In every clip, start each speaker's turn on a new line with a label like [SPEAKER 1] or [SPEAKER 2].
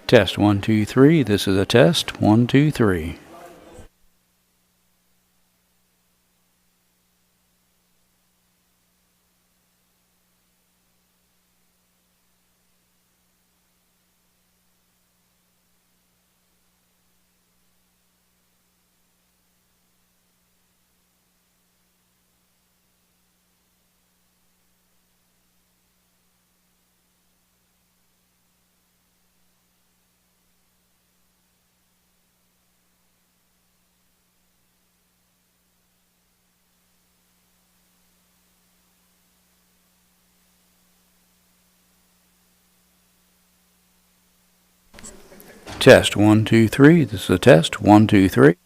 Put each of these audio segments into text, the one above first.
[SPEAKER 1] Test 1, 2, 3. This is a test. 1, 2, 3. Test 1, 2, 3. This is a test. 1, 2, 3.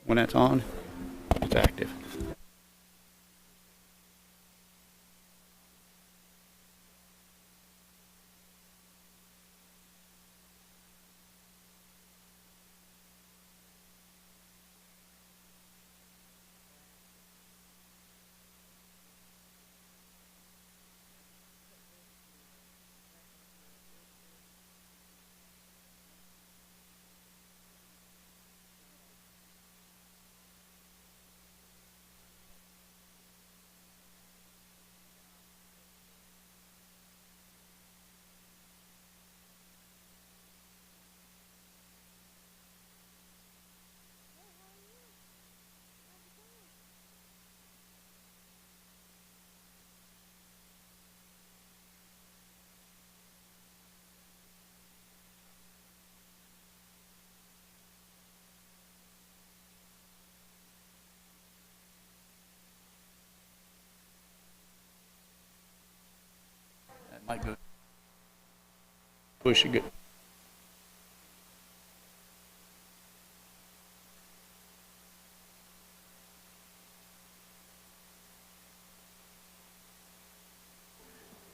[SPEAKER 1] When that's on, it's active. That might go. Push it good.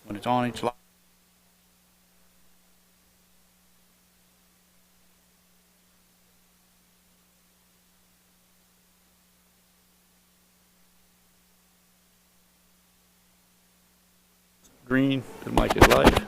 [SPEAKER 1] When it's on, it's live. Green, the mic is live.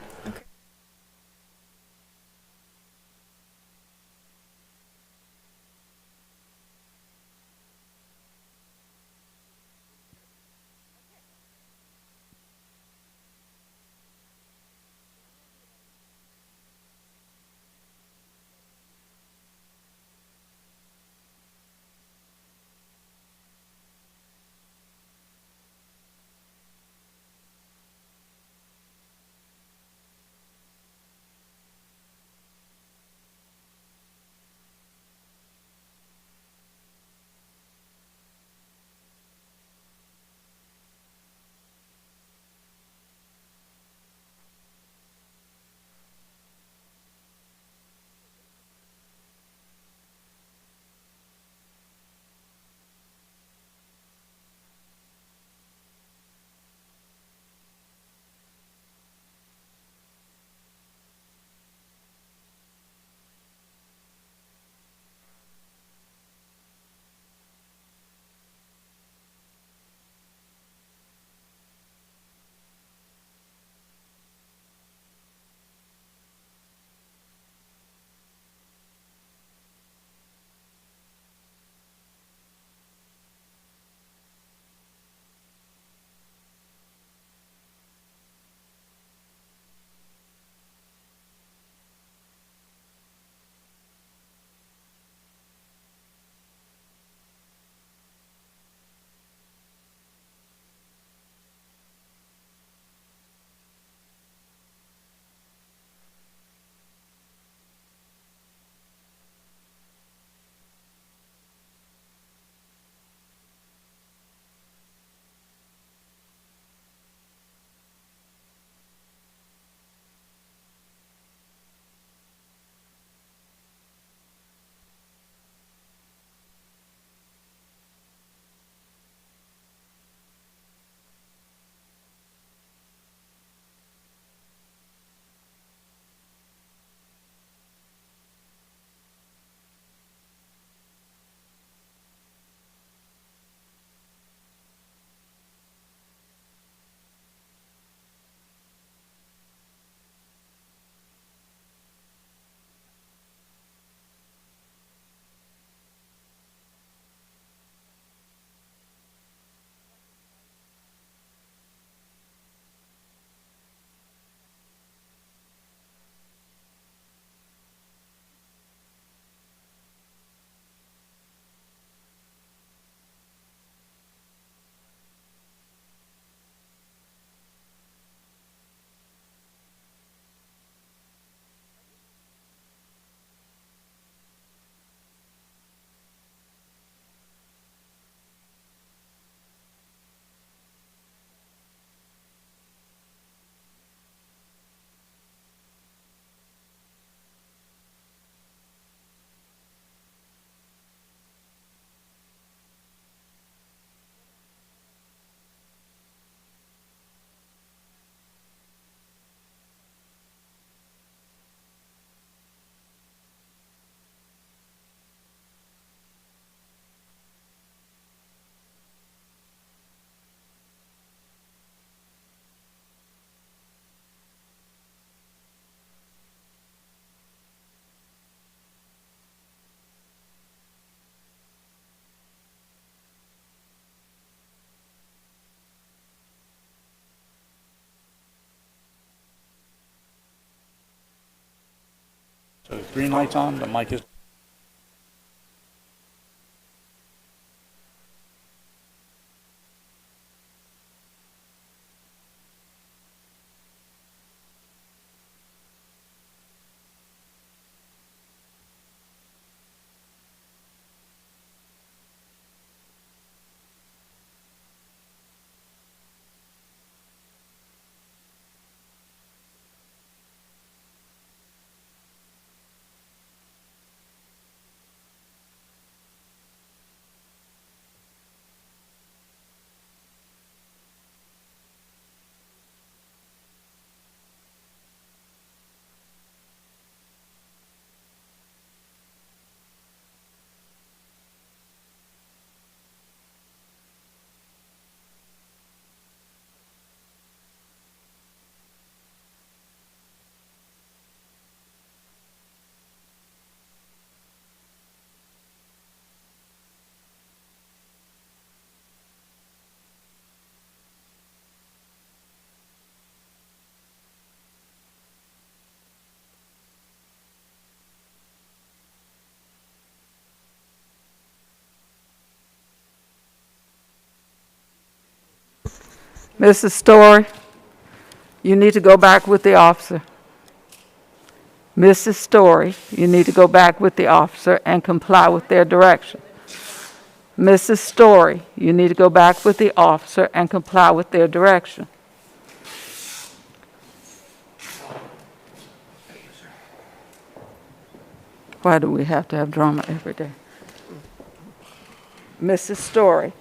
[SPEAKER 1] Green light's on, the mic is.
[SPEAKER 2] Mrs. Story, you need to go back with the officer. Mrs. Story, you need to go back with the officer and comply with their direction. Mrs. Story, you need to go back with the officer and comply with their direction. Why do we have to have drama every day? Mrs. Story,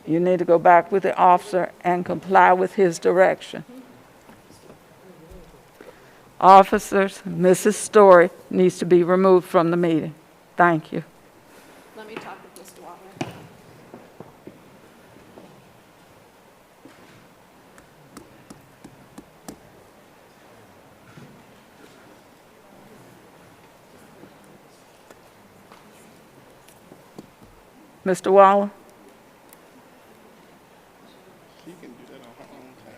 [SPEAKER 2] you need to go back with the officer and comply with his direction. Officers, Mrs. Story needs to be removed from the meeting. Thank you.
[SPEAKER 3] Let me talk with Mr. Walker.
[SPEAKER 2] Mr. Waller?
[SPEAKER 4] She can do that on her own time.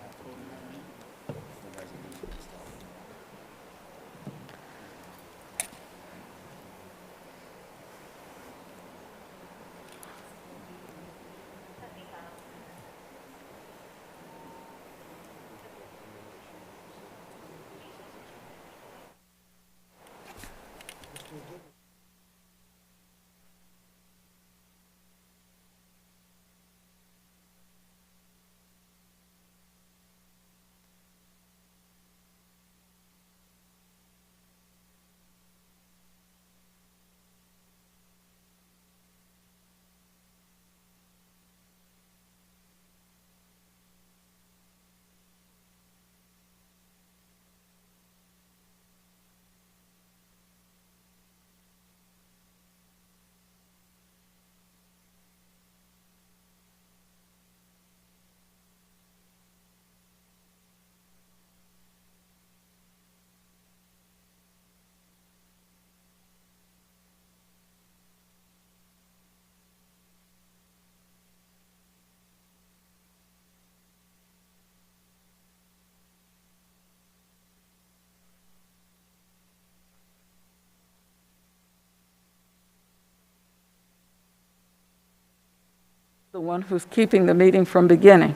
[SPEAKER 2] The one who's keeping the meeting from beginning.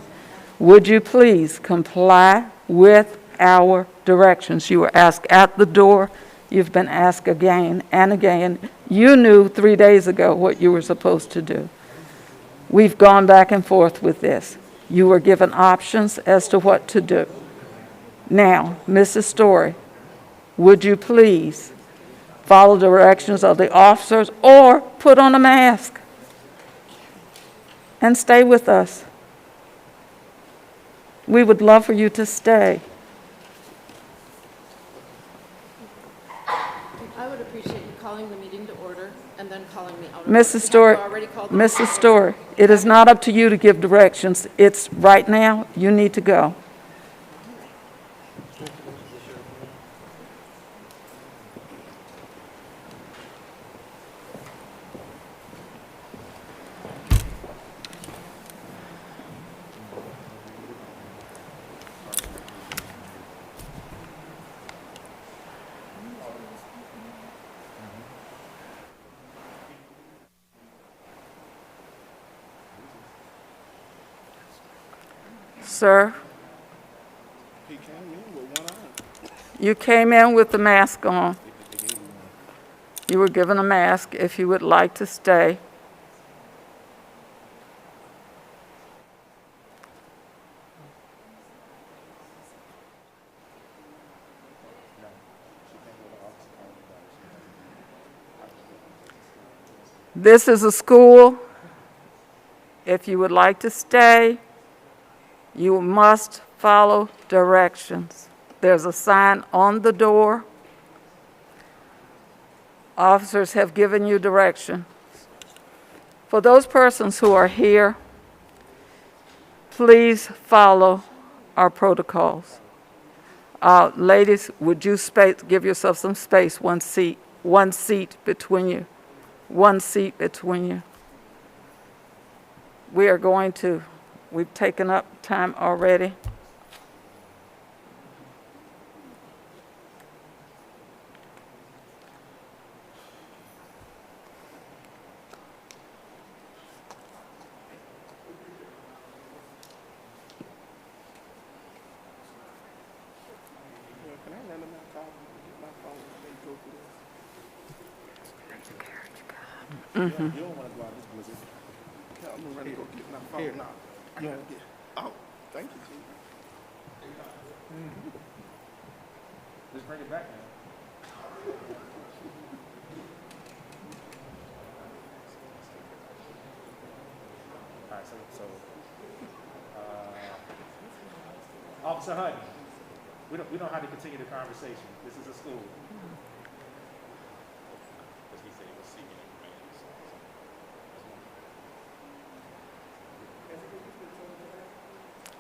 [SPEAKER 2] Would you please comply with our directions? You were asked at the door. You've been asked again and again. You knew 3 days ago what you were supposed to do. We've gone back and forth with this. You were given options as to what to do. Now, Mrs. Story, would you please follow directions of the officers or put on a mask and stay with us? We would love for you to stay.
[SPEAKER 3] I would appreciate you calling the meeting to order and then calling me out of
[SPEAKER 2] Mrs.
[SPEAKER 3] order.
[SPEAKER 2] Story,
[SPEAKER 3] I've already called the
[SPEAKER 2] Mrs.
[SPEAKER 3] meeting.
[SPEAKER 2] Story, it is not up to you to give directions. It's right now, you need to go. Sir,
[SPEAKER 4] He came in with one eye.
[SPEAKER 2] you came in with the mask on. You were given a mask if you would like to stay. This is a school. If you would like to stay, you must follow directions. There's a sign on the door. Officers have given you direction. For those persons who are here, please follow our protocols. Ladies, would you give yourself some space, one seat between you. One seat between you. We've taken up time already.
[SPEAKER 4] Can I run them out and get my phone and they go through this? You don't want to go out this blizzard. Yeah, I'm gonna run and go get my phone now. I gotta get. Oh, thank you, Chief.
[SPEAKER 5] Just bring it back now. All right, Officer Hutton, we don't have to continue the conversation. This is a school. Because he said he was seeking information.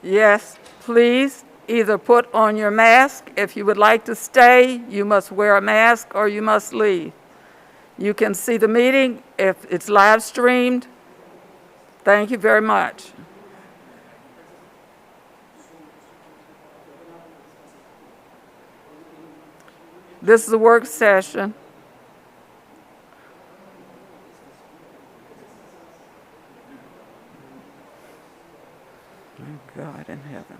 [SPEAKER 2] Yes, please either put on your mask. If you would like to stay, you must wear a mask or you must leave. You can see the meeting if it's live streamed. Thank you very much. This is a work session. Oh, God in heaven.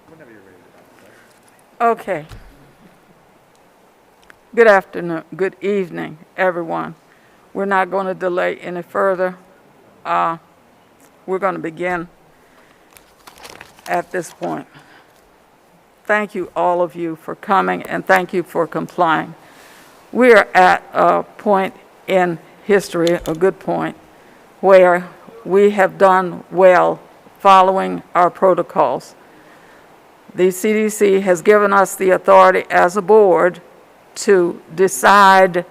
[SPEAKER 5] Whenever you're ready.
[SPEAKER 2] Okay. Good afternoon, good evening, everyone. We're not going to delay any further. We're going to begin at this point. Thank you, all of you, for coming, and thank you for complying. We are at a point in history, a good point, where we have done well following our protocols. The CDC has given us the authority as a board to decide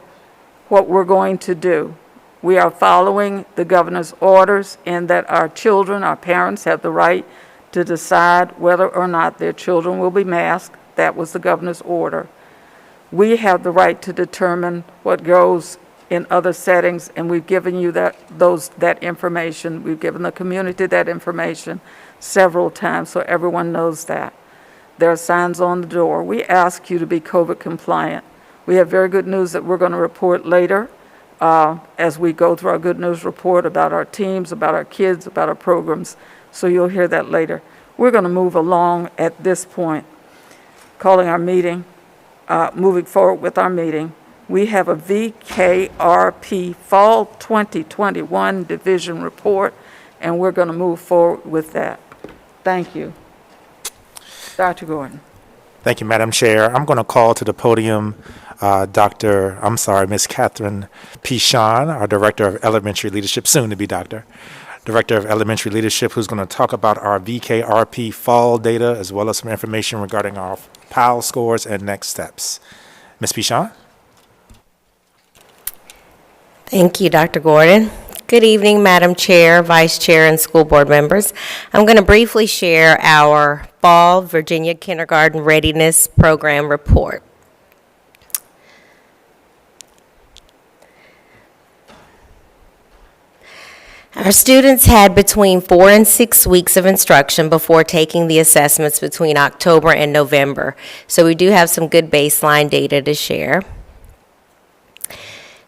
[SPEAKER 2] what we're going to do. We are following the governor's orders in that our children, our parents have the right to decide whether or not their children will be masked. That was the governor's order. We have the right to determine what goes in other settings, and we've given you that information. We've given the community that information several times, so everyone knows that. There are signs on the door. We ask you to be COVID compliant. We have very good news that we're going to report later as we go through our good news report about our teams, about our kids, about our programs. So you'll hear that later. We're going to move along at this point, calling our meeting, moving forward with our meeting. We have a Vkrp Fall 2021 Division Report, and we're going to move forward with that. Thank you. Dr. Gordon.
[SPEAKER 5] Thank you, Madam Chair. I'm going to call to the podium Ms. Catherine P. Shawn, our Director of Elementary Leadership, soon to be Director of Elementary Leadership, who's going to talk about our Vkrp fall data as well as some information regarding our PAL scores and next steps. Ms. P. Shawn?
[SPEAKER 6] Thank you, Dr. Gordon. Good evening, Madam Chair, Vice Chair, and school board members. I'm going to briefly share our Fall Virginia Kindergarten Readiness Program Report. Our students had between 4 and 6 weeks of instruction before taking the assessments between October and November. So we do have some good baseline data to share.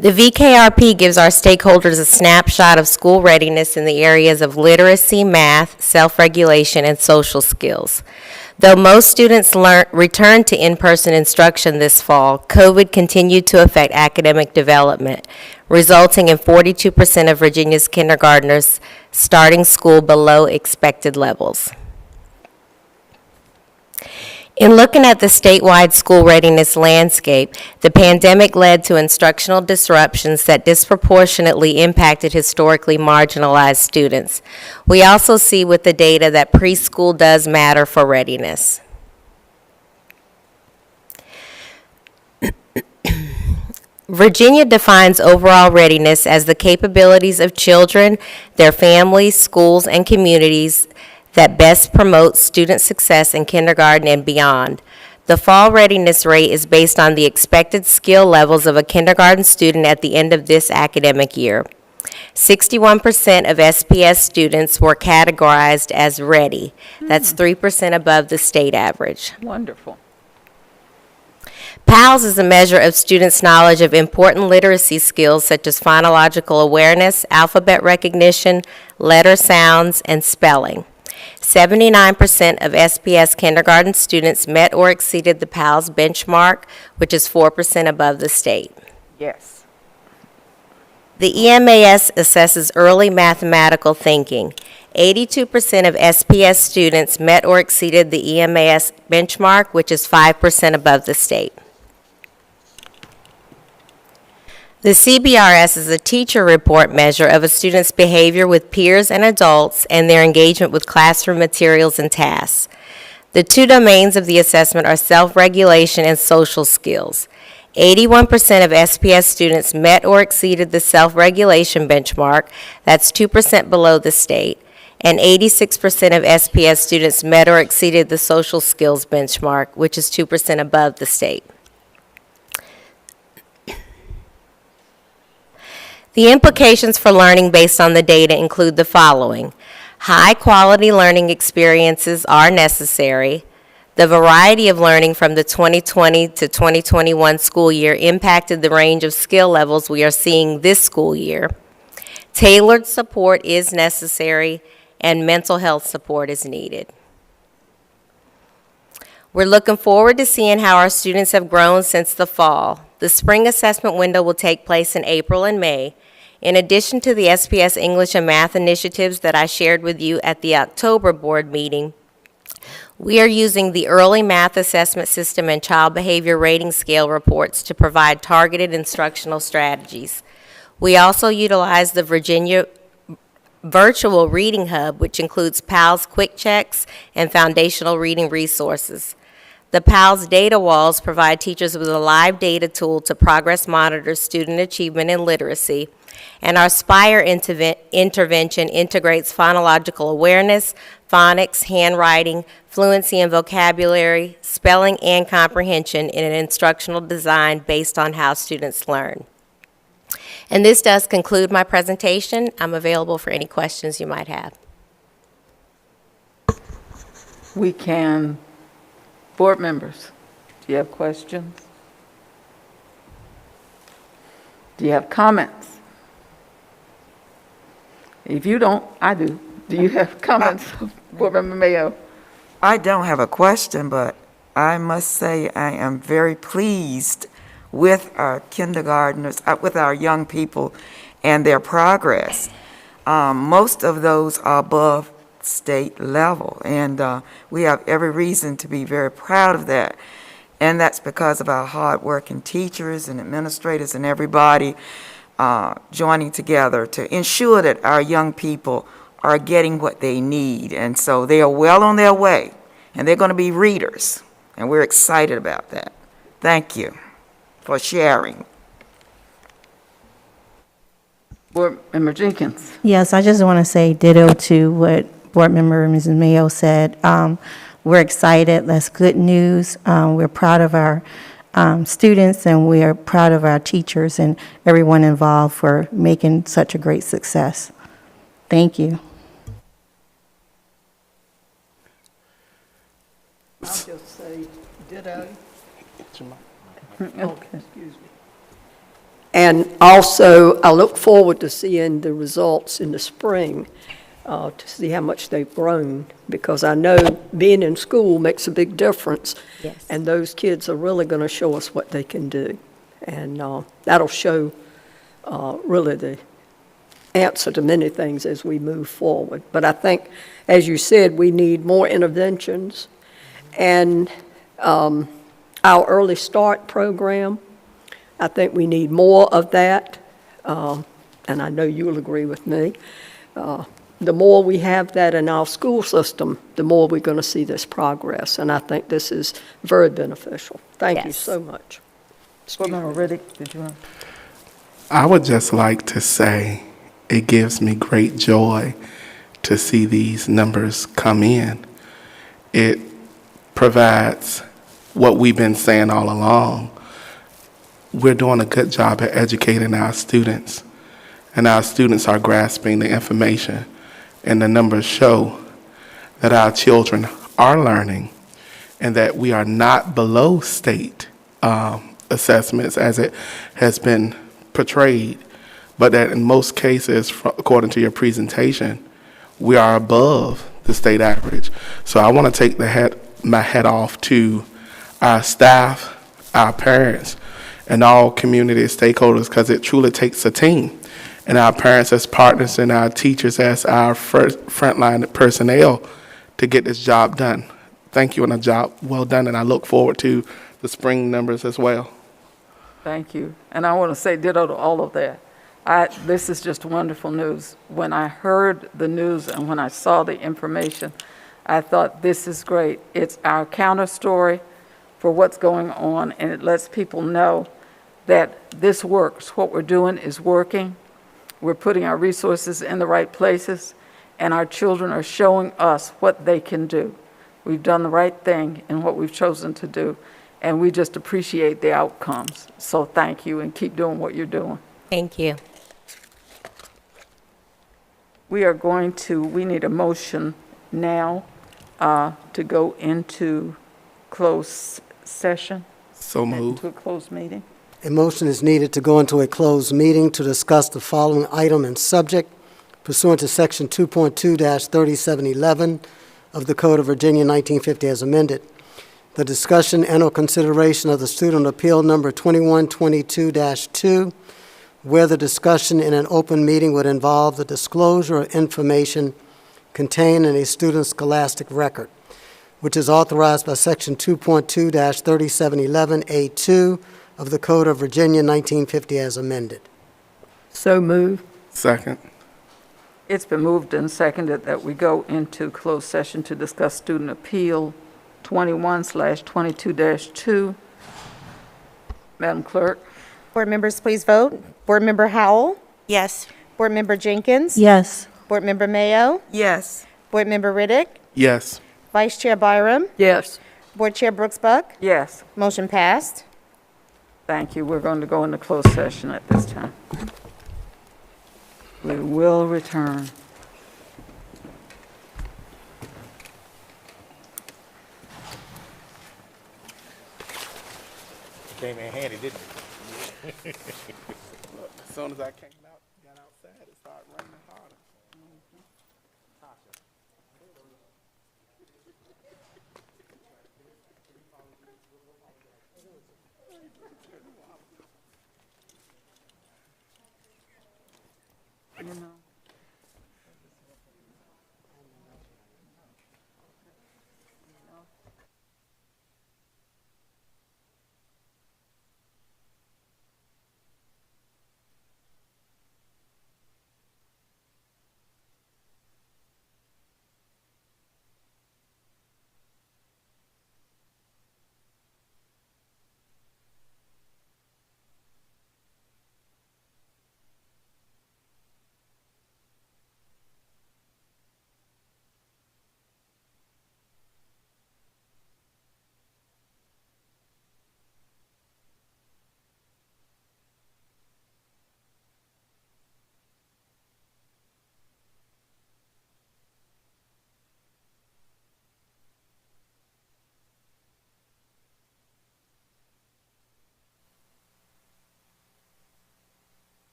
[SPEAKER 6] The Vkrp gives our stakeholders a snapshot of school readiness in the areas of literacy, math, self-regulation, and social skills. Though most students returned to in-person instruction this fall, COVID continued to affect academic development, resulting in 42% of Virginia's kindergartners starting school below expected levels. In looking at the statewide school readiness landscape, the pandemic led to instructional disruptions that disproportionately impacted historically marginalized students. We also see with the data that preschool does matter for readiness. Virginia defines overall readiness as the capabilities of children, their families, schools, and communities that best promotes student success in kindergarten and beyond. The fall readiness rate is based on the expected skill levels of a kindergarten student at the end of this academic year. 61% of SPS students were categorized as ready. That's 3% above the state average.
[SPEAKER 2] Wonderful.
[SPEAKER 6] PALS is a measure of students' knowledge of important literacy skills such as phonological awareness, alphabet recognition, letter sounds, and spelling. 79% of SPS kindergarten students met or exceeded the PALS benchmark, which is 4% above the state.
[SPEAKER 2] Yes.
[SPEAKER 6] The EMAS assesses early mathematical thinking. 82% of SPS students met or exceeded the EMAS benchmark, which is 5% above the state. The CBRS is a teacher report measure of a student's behavior with peers and adults and their engagement with classroom materials and tasks. The two domains of the assessment are self-regulation and social skills. 81% of SPS students met or exceeded the self-regulation benchmark, that's 2% below the state, and 86% of SPS students met or exceeded the social skills benchmark, which is 2% above the state. The implications for learning based on the data include the following. High-quality learning experiences are necessary. The variety of learning from the 2020 to 2021 school year impacted the range of skill levels we are seeing this school year. Tailored support is necessary, and mental health support is needed. We're looking forward to seeing how our students have grown since the fall. The spring assessment window will take place in April and May. In addition to the SPS English and Math initiatives that I shared with you at the October board meeting, we are using the early math assessment system and child behavior rating scale reports to provide targeted instructional strategies. We also utilize the Virginia Virtual Reading Hub, which includes PALS Quick Checks and foundational reading resources. The PALS data walls provide teachers with a live data tool to progress monitor student achievement and literacy, and our SPIRE intervention integrates phonological awareness, phonics, handwriting, fluency and vocabulary, spelling, and comprehension in an instructional design based on how students learn. And this does conclude my presentation. I'm available for any questions you might have.
[SPEAKER 2] We can, board members, do you have questions? Do you have comments? If you don't, I do. Do you have comments, Board Member Mayo?
[SPEAKER 7] I don't have a question, but I must say I am very pleased with our kindergartners, with our young people and their progress. Most of those are above state level, and we have every reason to be very proud of that. And that's because of our hard-working teachers and administrators and everybody joining together to ensure that our young people are getting what they need. And so they are well on their way, and they're going to be readers, and we're excited about that. Thank you for sharing.
[SPEAKER 2] Board Member Jenkins.
[SPEAKER 8] Yes, I just want to say ditto to what Board Member Mrs. Mayo said. we're excited. That's good news. We're proud of our students, and we are proud of our teachers and everyone involved for making such a great success. Thank you.
[SPEAKER 9] I'll just say ditto.
[SPEAKER 2] Okay.
[SPEAKER 9] Excuse me. And also, I look forward to seeing the results in the spring, to see how much they've grown, because I know being in school makes a big difference.
[SPEAKER 6] Yes.
[SPEAKER 9] And those kids are really going to show us what they can do. And that'll show really the answer to many things as we move forward. But I think, as you said, we need more interventions. And our early start program, I think we need more of that, and I know you'll agree with me. The more we have that in our school system, the more we're going to see this progress, and I think this is very beneficial. Thank you
[SPEAKER 6] Yes.
[SPEAKER 9] so much.
[SPEAKER 2] Board Member Riddick, did you want?
[SPEAKER 4] I would just like to say it gives me great joy to see these numbers come in. It provides what we've been saying all along. We're doing a good job at educating our students, and our students are grasping the information, and the numbers show that our children are learning and that we are not below state assessments as it has been portrayed, but that in most cases, according to your presentation, we are above the state average. So I want to take my hat off to our staff, our parents, and all community stakeholders, because it truly takes a team. And our parents as partners and our teachers as our frontline personnel to get this job done. Thank you, and a job well done, and I look forward to the spring numbers as well.
[SPEAKER 2] Thank you. And I want to say ditto to all of that. This is just wonderful news. When I heard the news and when I saw the information, I thought this is great. It's our counter story for what's going on, and it lets people know that this works. What we're doing is working. We're putting our resources in the right places, and our children are showing us what they can do. We've done the right thing in what we've chosen to do, and we just appreciate the outcomes. So thank you, and keep doing what you're doing.
[SPEAKER 6] Thank you.
[SPEAKER 2] We need a motion now to go into closed session.
[SPEAKER 4] So moved.
[SPEAKER 2] Into a closed meeting.
[SPEAKER 10] A motion is needed to go into a closed meeting to discuss the following item and subject pursuant to Section 2.2-3711 of the Code of Virginia 1950 as amended. The discussion and/or consideration of the student appeal number 2122-2, where the discussion in an open meeting would involve the disclosure of information contained in a student's scholastic record, which is authorized by Section 2.2-3711A2 of the Code of Virginia 1950 as amended.
[SPEAKER 9] So move.
[SPEAKER 4] Second.
[SPEAKER 2] It's been moved and seconded that we go into closed session to discuss student appeal 21/22-2. Madam Clerk?
[SPEAKER 11] Board members, please vote. Board Member Howell?
[SPEAKER 6] Yes.
[SPEAKER 11] Board Member Jenkins?
[SPEAKER 8] Yes.
[SPEAKER 11] Board Member Mayo?
[SPEAKER 7] Yes.
[SPEAKER 11] Board Member Riddick?
[SPEAKER 4] Yes.
[SPEAKER 11] Vice Chair Byram?
[SPEAKER 9] Yes.
[SPEAKER 11] Board Chair Brooks Buck?
[SPEAKER 2] Yes.
[SPEAKER 11] Motion passed.
[SPEAKER 2] Thank you. We're going to go into closed session at this time. We will return.
[SPEAKER 5] Came in handy, didn't it?
[SPEAKER 4] As soon as I got outside, it started raining harder.
[SPEAKER 2] You know.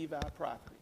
[SPEAKER 4] leave our property.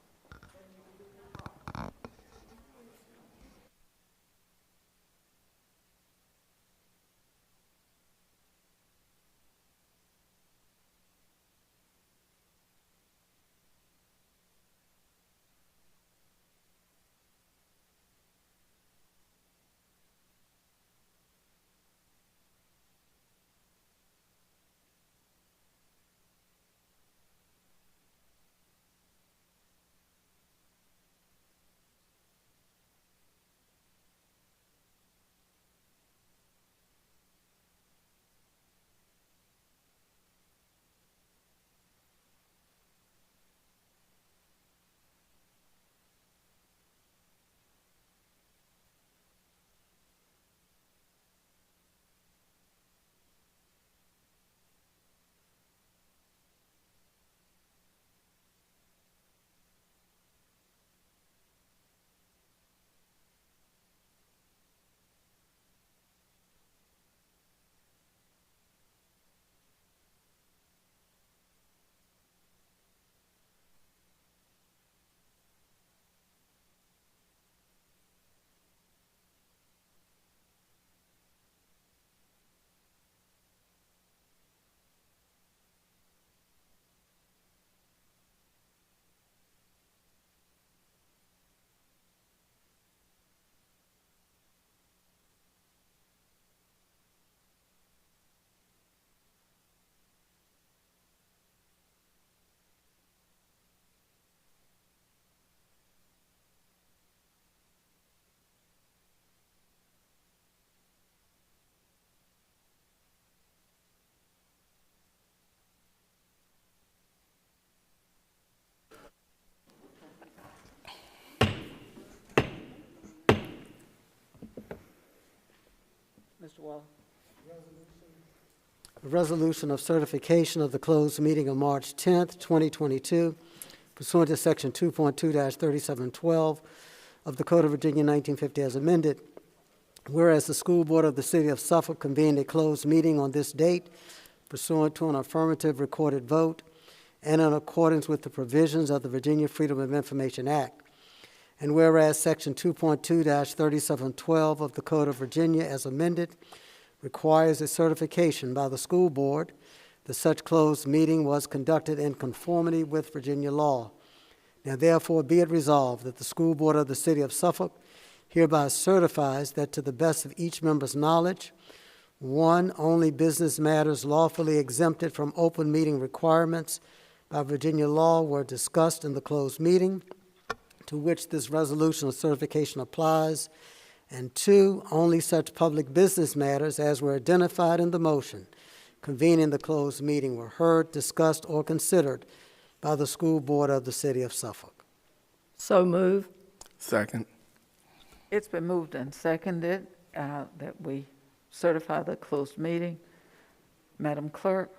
[SPEAKER 2] Mr. Waller.
[SPEAKER 10] A resolution of certification of the closed meeting of March 10th, 2022, pursuant to Section 2.2-3712 of the Code of Virginia 1950 as amended. Whereas the School Board of the City of Suffolk convened a closed meeting on this date pursuant to an affirmative recorded vote and in accordance with the provisions of the Virginia Freedom of Information Act. And whereas Section 2.2-3712 of the Code of Virginia as amended requires a certification by the school board that such closed meeting was conducted in conformity with Virginia law. Now therefore be it resolved that the School Board of the City of Suffolk hereby certifies that to the best of each member's knowledge, 1, only business matters lawfully exempted from open meeting requirements by Virginia law were discussed in the closed meeting to which this resolution of certification applies, and 2, only such public business matters as were identified in the motion convening the closed meeting were heard, discussed, or considered by the School Board of the City of Suffolk.
[SPEAKER 9] So move.
[SPEAKER 4] Second.
[SPEAKER 2] It's been moved and seconded that we certify the closed meeting. Madam Clerk?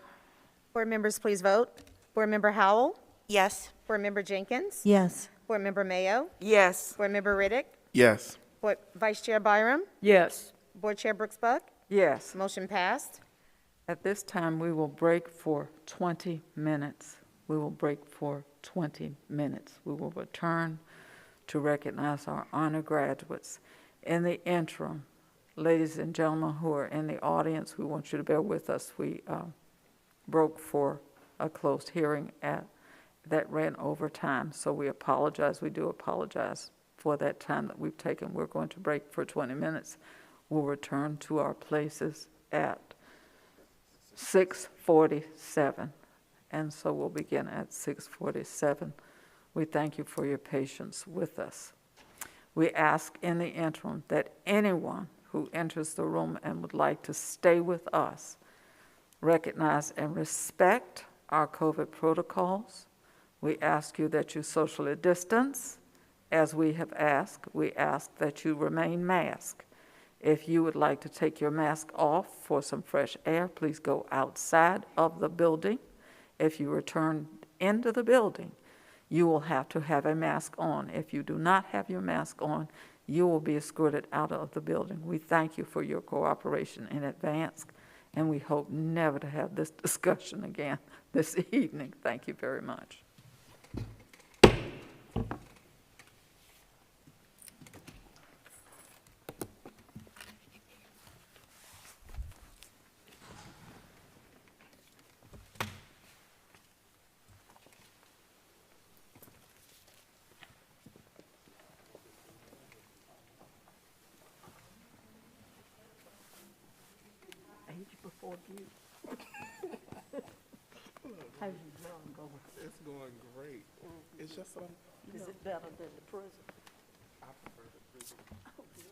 [SPEAKER 11] Board members, please vote. Board Member Howell?
[SPEAKER 6] Yes.
[SPEAKER 11] Board Member Jenkins?
[SPEAKER 8] Yes.
[SPEAKER 11] Board Member Mayo?
[SPEAKER 7] Yes.
[SPEAKER 11] Board Member Riddick?
[SPEAKER 4] Yes.
[SPEAKER 11] Board Vice Chair Byram?
[SPEAKER 9] Yes.
[SPEAKER 11] Board Chair Brooks Buck?
[SPEAKER 2] Yes.
[SPEAKER 11] Motion passed.
[SPEAKER 2] At this time, we will break for 20 minutes. We will break for 20 minutes. We will return to recognize our honor graduates. In the interim, ladies and gentlemen who are in the audience, we want you to bear with us. We broke for a closed hearing that ran over time, so we apologize. We do apologize for that time that we've taken. We're going to break for 20 minutes. We'll return to our places at 6:47, and so we'll begin at 6:47. We thank you for your patience with us. We ask in the interim that anyone who enters the room and would like to stay with us recognize and respect our COVID protocols. We ask you that you socially distance. As we have asked, we ask that you remain masked. If you would like to take your mask off for some fresh air, please go outside of the building. If you return into the building, you will have to have a mask on. If you do not have your mask on, you will be escorted out of the building. We thank you for your cooperation in advance, and we hope never to have this discussion again this evening. Thank you very much.
[SPEAKER 9] more of you. How's your job going?
[SPEAKER 4] It's going great. It's just,
[SPEAKER 9] Is it better than the prison?
[SPEAKER 4] I prefer the prison.
[SPEAKER 9] Oh, good.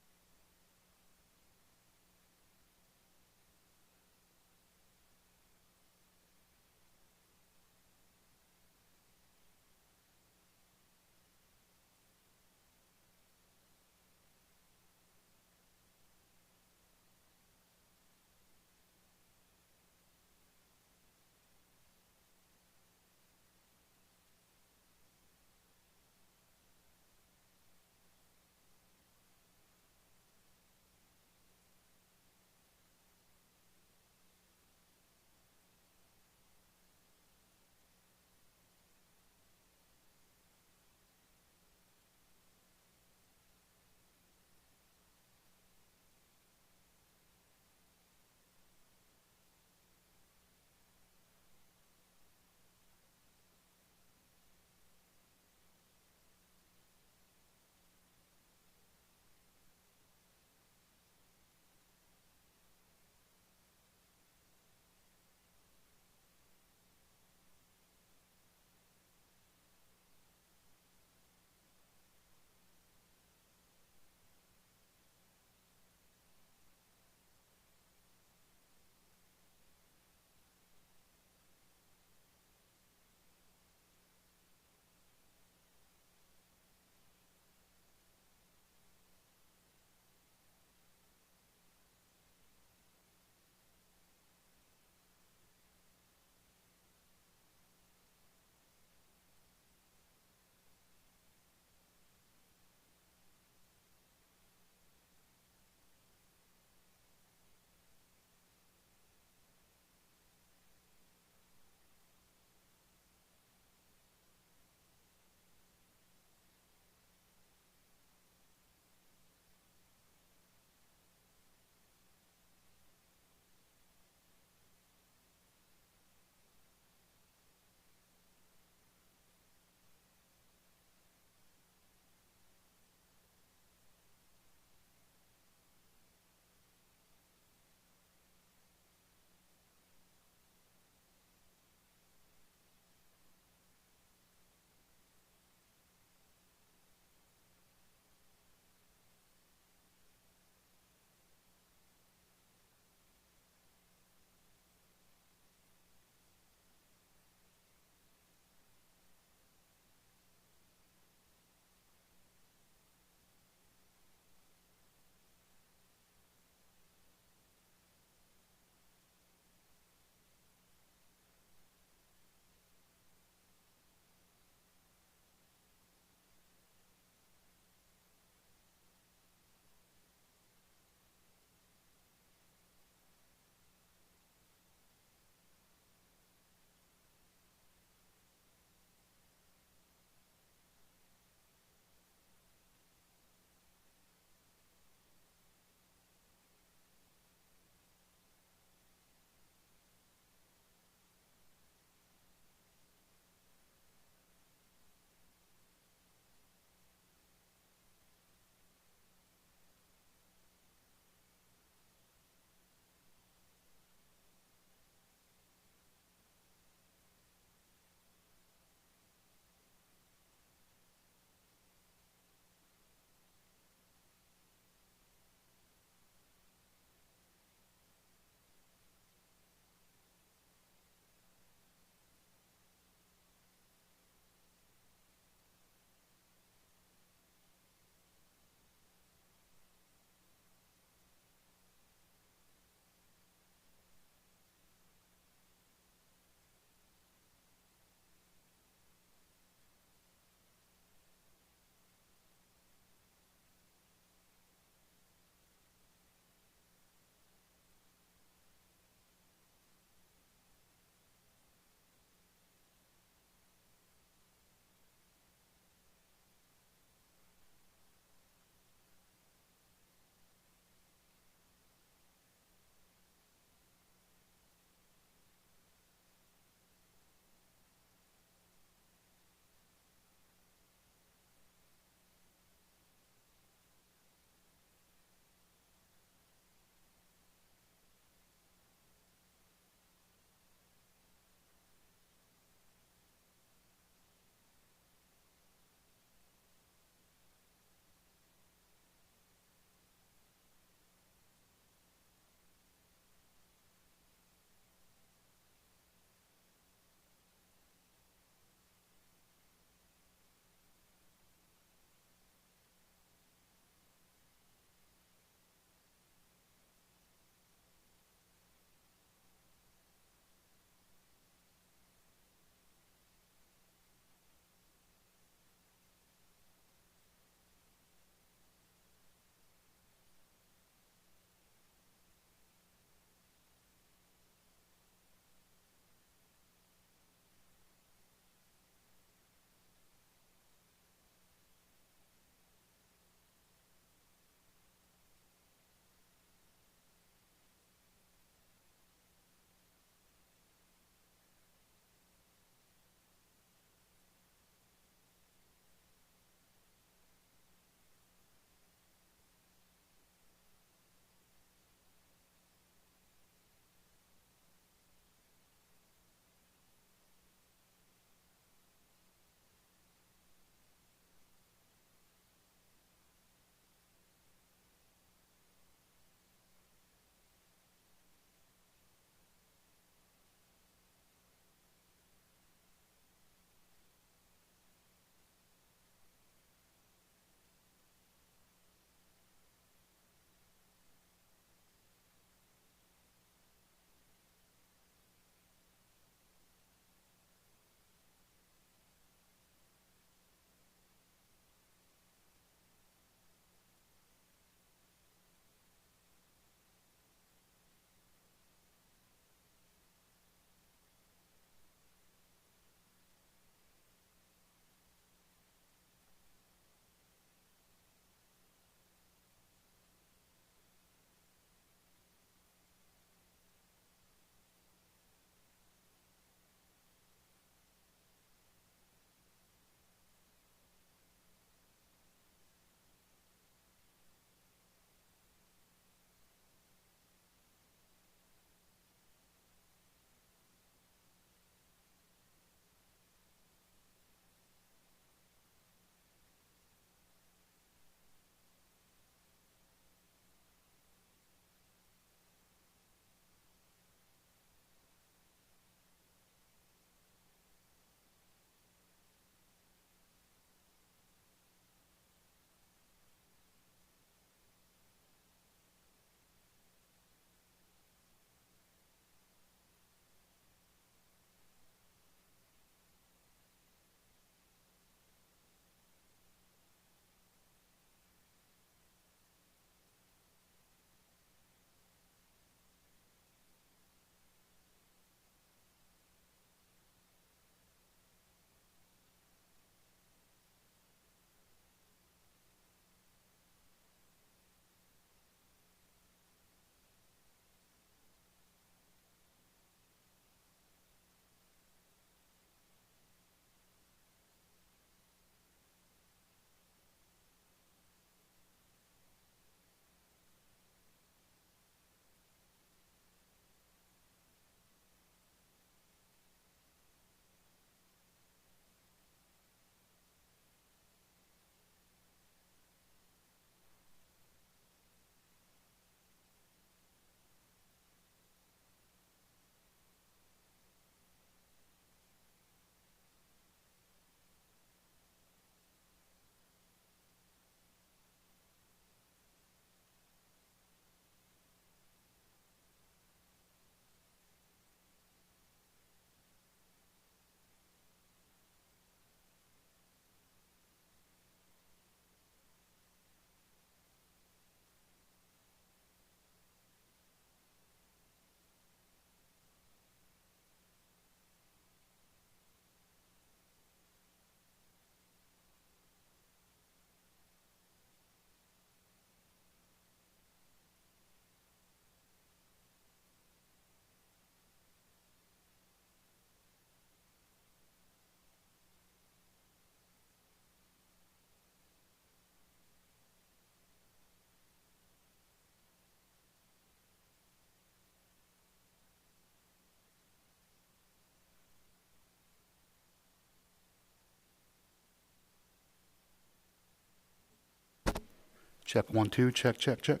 [SPEAKER 12] Check 1, 2, check, check, check.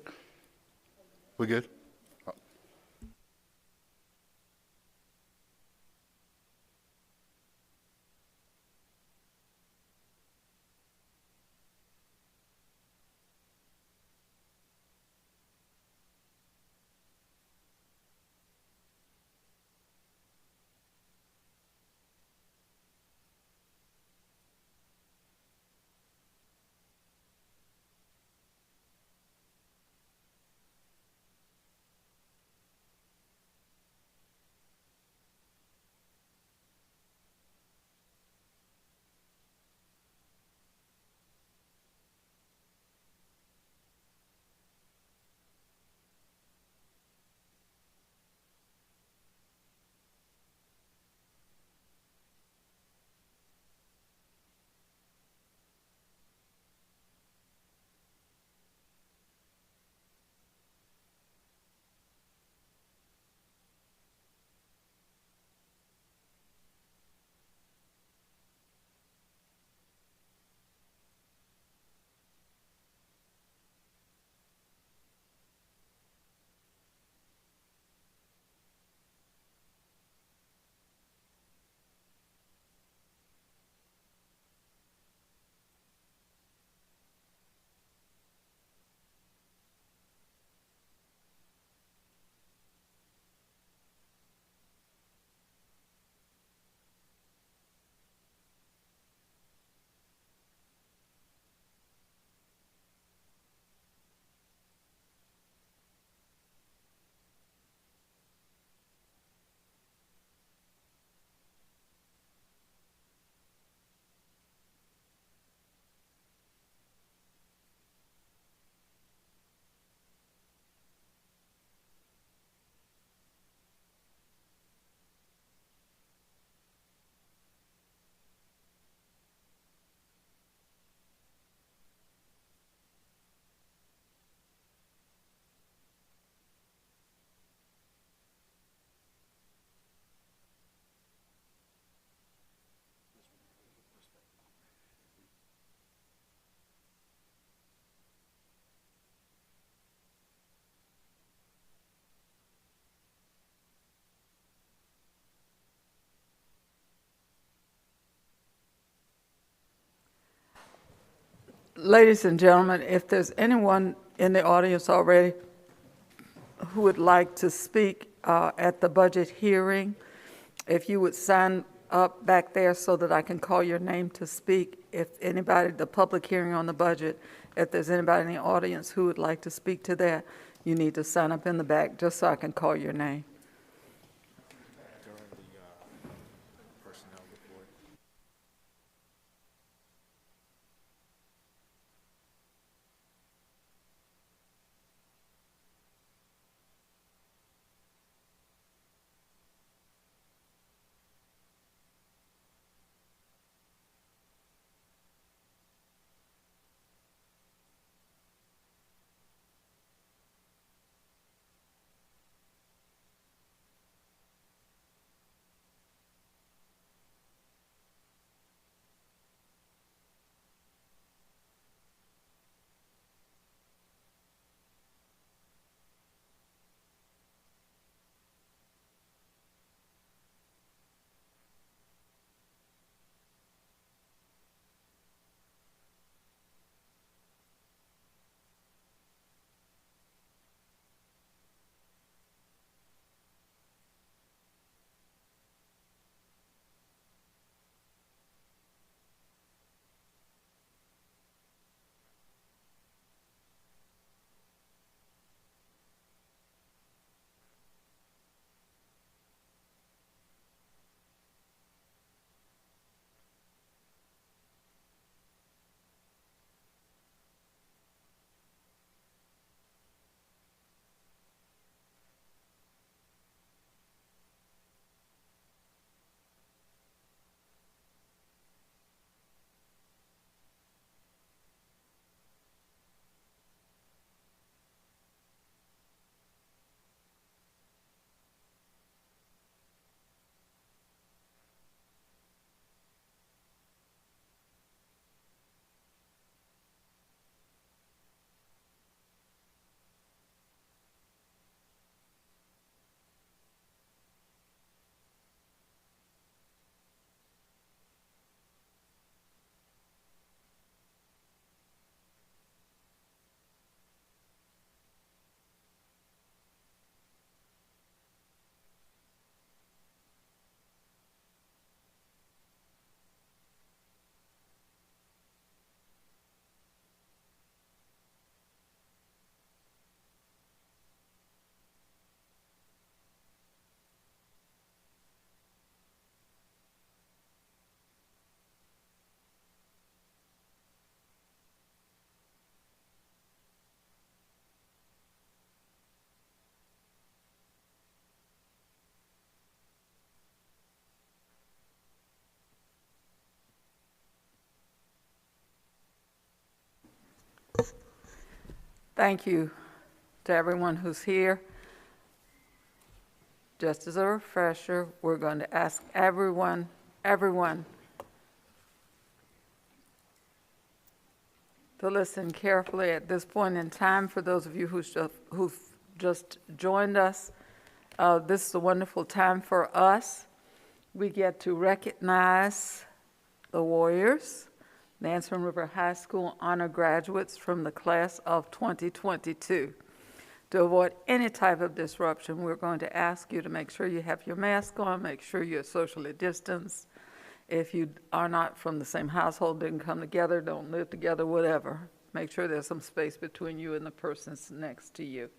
[SPEAKER 12] We good?
[SPEAKER 2] Ladies and gentlemen, if there's anyone in the audience already who would like to speak at the budget hearing, if you would sign up back there so that I can call your name to speak. If anybody, the public hearing on the budget, if there's anybody in the audience who would like to speak to that, you need to sign up in the back just so I can call your name. Thank you to everyone who's here. Just as a refresher, we're going to ask everyone to listen carefully at this point in time. For those of you who've just joined us, this is a wonderful time for us. We get to recognize the Warriors, Nansemond River High School honor graduates from the class of 2022. To avoid any type of disruption, we're going to ask you to make sure you have your mask on, make sure you're socially distanced. If you are not from the same household, didn't come together, don't live together, whatever, make sure there's some space between you and the persons next to you.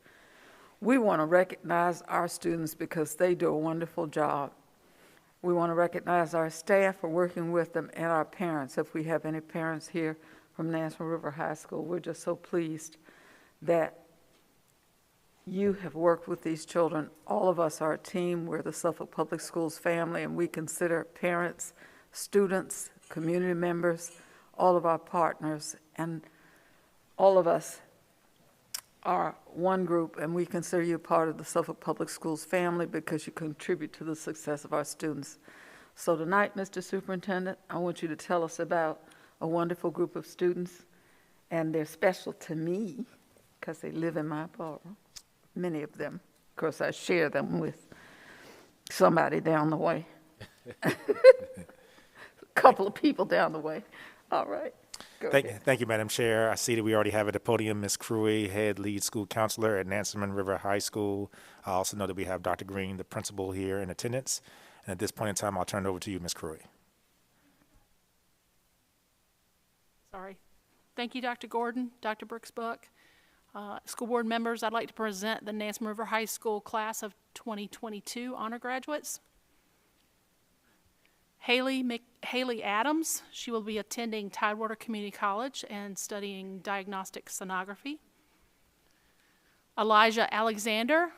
[SPEAKER 2] We want to recognize our students because they do a wonderful job. We want to recognize our staff for working with them and our parents. If we have any parents here from Nansemond River High School, we're just so pleased that you have worked with these children. All of us are a team. We're the Suffolk Public Schools family, and we consider parents, students, community members, all of our partners, and all of us are one group, and we consider you part of the Suffolk Public Schools family because you contribute to the success of our students. So tonight, Mr. Superintendent, I want you to tell us about a wonderful group of students, and they're special to me because they live in my borough, many of them. Of course, I share them with somebody down the way. A couple of people down the way. All right.
[SPEAKER 5] Thank you, Madam Chair. I see that we already have at the podium Ms. Cruey, head lead school counselor at Nansemond River High School. I also know that we have Dr. Green, the principal, here in attendance. And at this point in time, I'll turn it over to you, Ms. Cruey.
[SPEAKER 13] Sorry. Thank you, Dr. Gordon, Dr. Brooks-Buck. School board members, I'd like to present the Nansemond River High School class of 2022 honor graduates. Haley Adams, she will be attending Tidewater Community College and studying diagnostic sonography. Elijah Alexander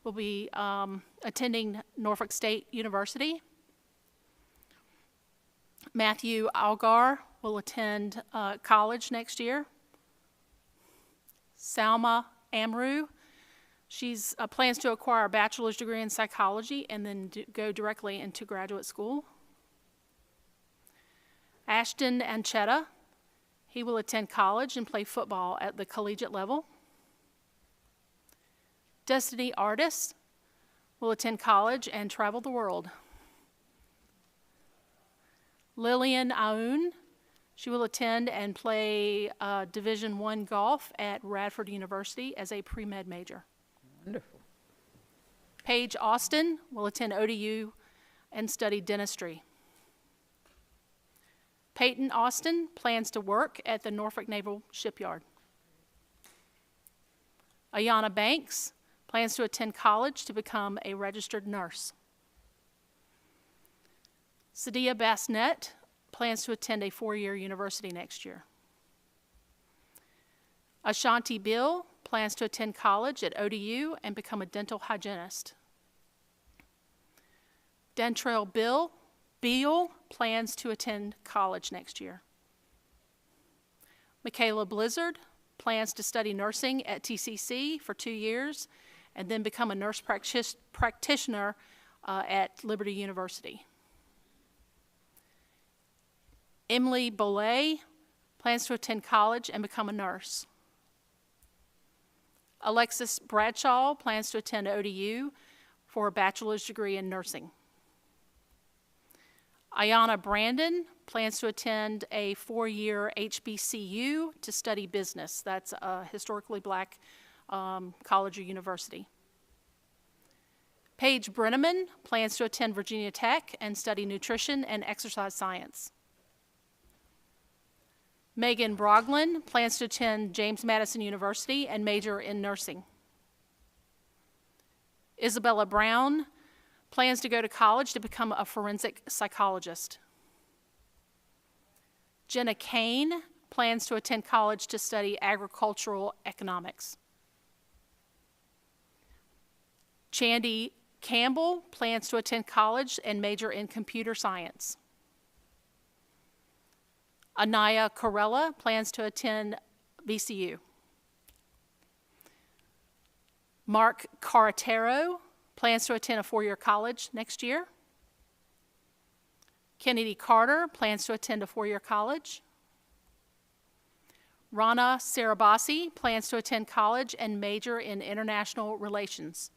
[SPEAKER 13] will be attending Norfolk State University. Matthew Algar will attend college next year. Salma Amru, she's plans to acquire a bachelor's degree in psychology and then go directly into graduate school. Ashton Anchetta, he will attend college and play football at the collegiate level. Destiny Artist will attend college and travel the world. Lillian Aoun, she will attend and play Division I golf at Radford University as a pre-med major.
[SPEAKER 2] Wonderful.
[SPEAKER 13] Paige Austin will attend ODU and study dentistry. Peyton Austin plans to work at the Norfolk Naval Shipyard. Ayana Banks plans to attend college to become a registered nurse. Sadia Bassnett plans to attend a 4-year university next year. Ashanti Bill plans to attend college at ODU and become a dental hygienist. Dentrell Beal plans to attend college next year. Michaela Blizzard plans to study nursing at TCC for 2 years and then become a nurse practitioner at Liberty University. Emily Bollet plans to attend college and become a nurse. Alexis Bradshaw plans to attend ODU for a bachelor's degree in nursing. Ayana Brandon plans to attend a 4-year HBCU to study business. That's a historically black college or university. Paige Brenneman plans to attend Virginia Tech and study nutrition and exercise science. Megan Broglin plans to attend James Madison University and major in nursing. Isabella Brown plans to go to college to become a forensic psychologist. Jenna Kane plans to attend college to study agricultural economics. Chandy Campbell plans to attend college and major in computer science. Anaya Corella plans to attend VCU. Mark Caratero plans to attend a four-year college next year. Kennedy Carter plans to attend a four-year college. Rana Sarabasi plans to attend college and major in international relations.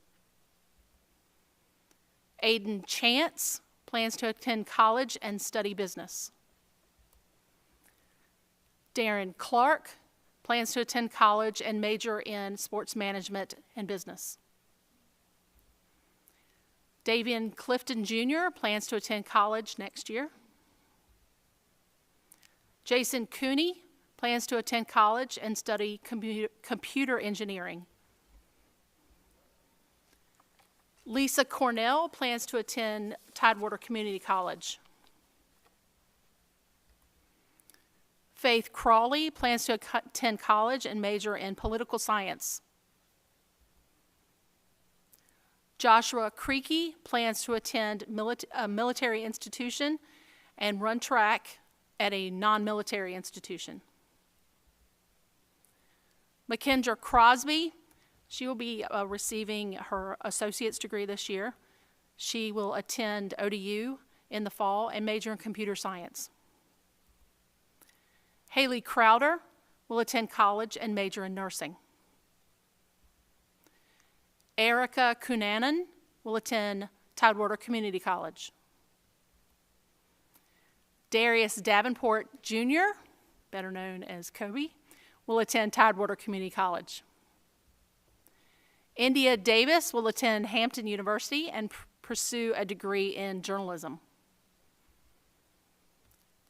[SPEAKER 13] Aiden Chance plans to attend college and study business. Darren Clark plans to attend college and major in sports management and business. Davian Clifton Jr. plans to attend college next year. Jason Cooney plans to attend college and study computer engineering. Lisa Cornell plans to attend Tidewater Community College. Faith Crawley plans to attend college and major in political science. Joshua Creaky plans to attend a military institution and run track at a non-military institution. Makendra Crosby, she will be receiving her associate's degree this year. She will attend ODU in the fall and major in computer science. Haley Crowder will attend college and major in nursing. Erica Cunanan will attend Tidewater Community College. Darius Davenport Jr., better known as Kobe, will attend Tidewater Community College. India Davis will attend Hampton University and pursue a degree in journalism.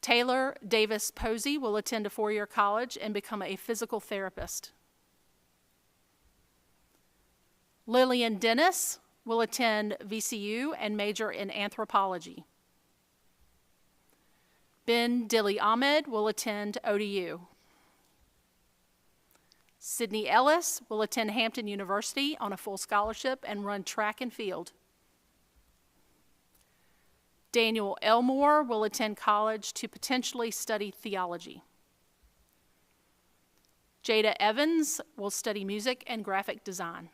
[SPEAKER 13] Taylor Davis Posey will attend a four-year college and become a physical therapist. Lillian Dennis will attend VCU and major in anthropology. Ben Dilly Ahmed will attend ODU. Sydney Ellis will attend Hampton University on a full scholarship and run track and field. Daniel Elmore will attend college to potentially study theology. Jada Evans will study music and graphic design.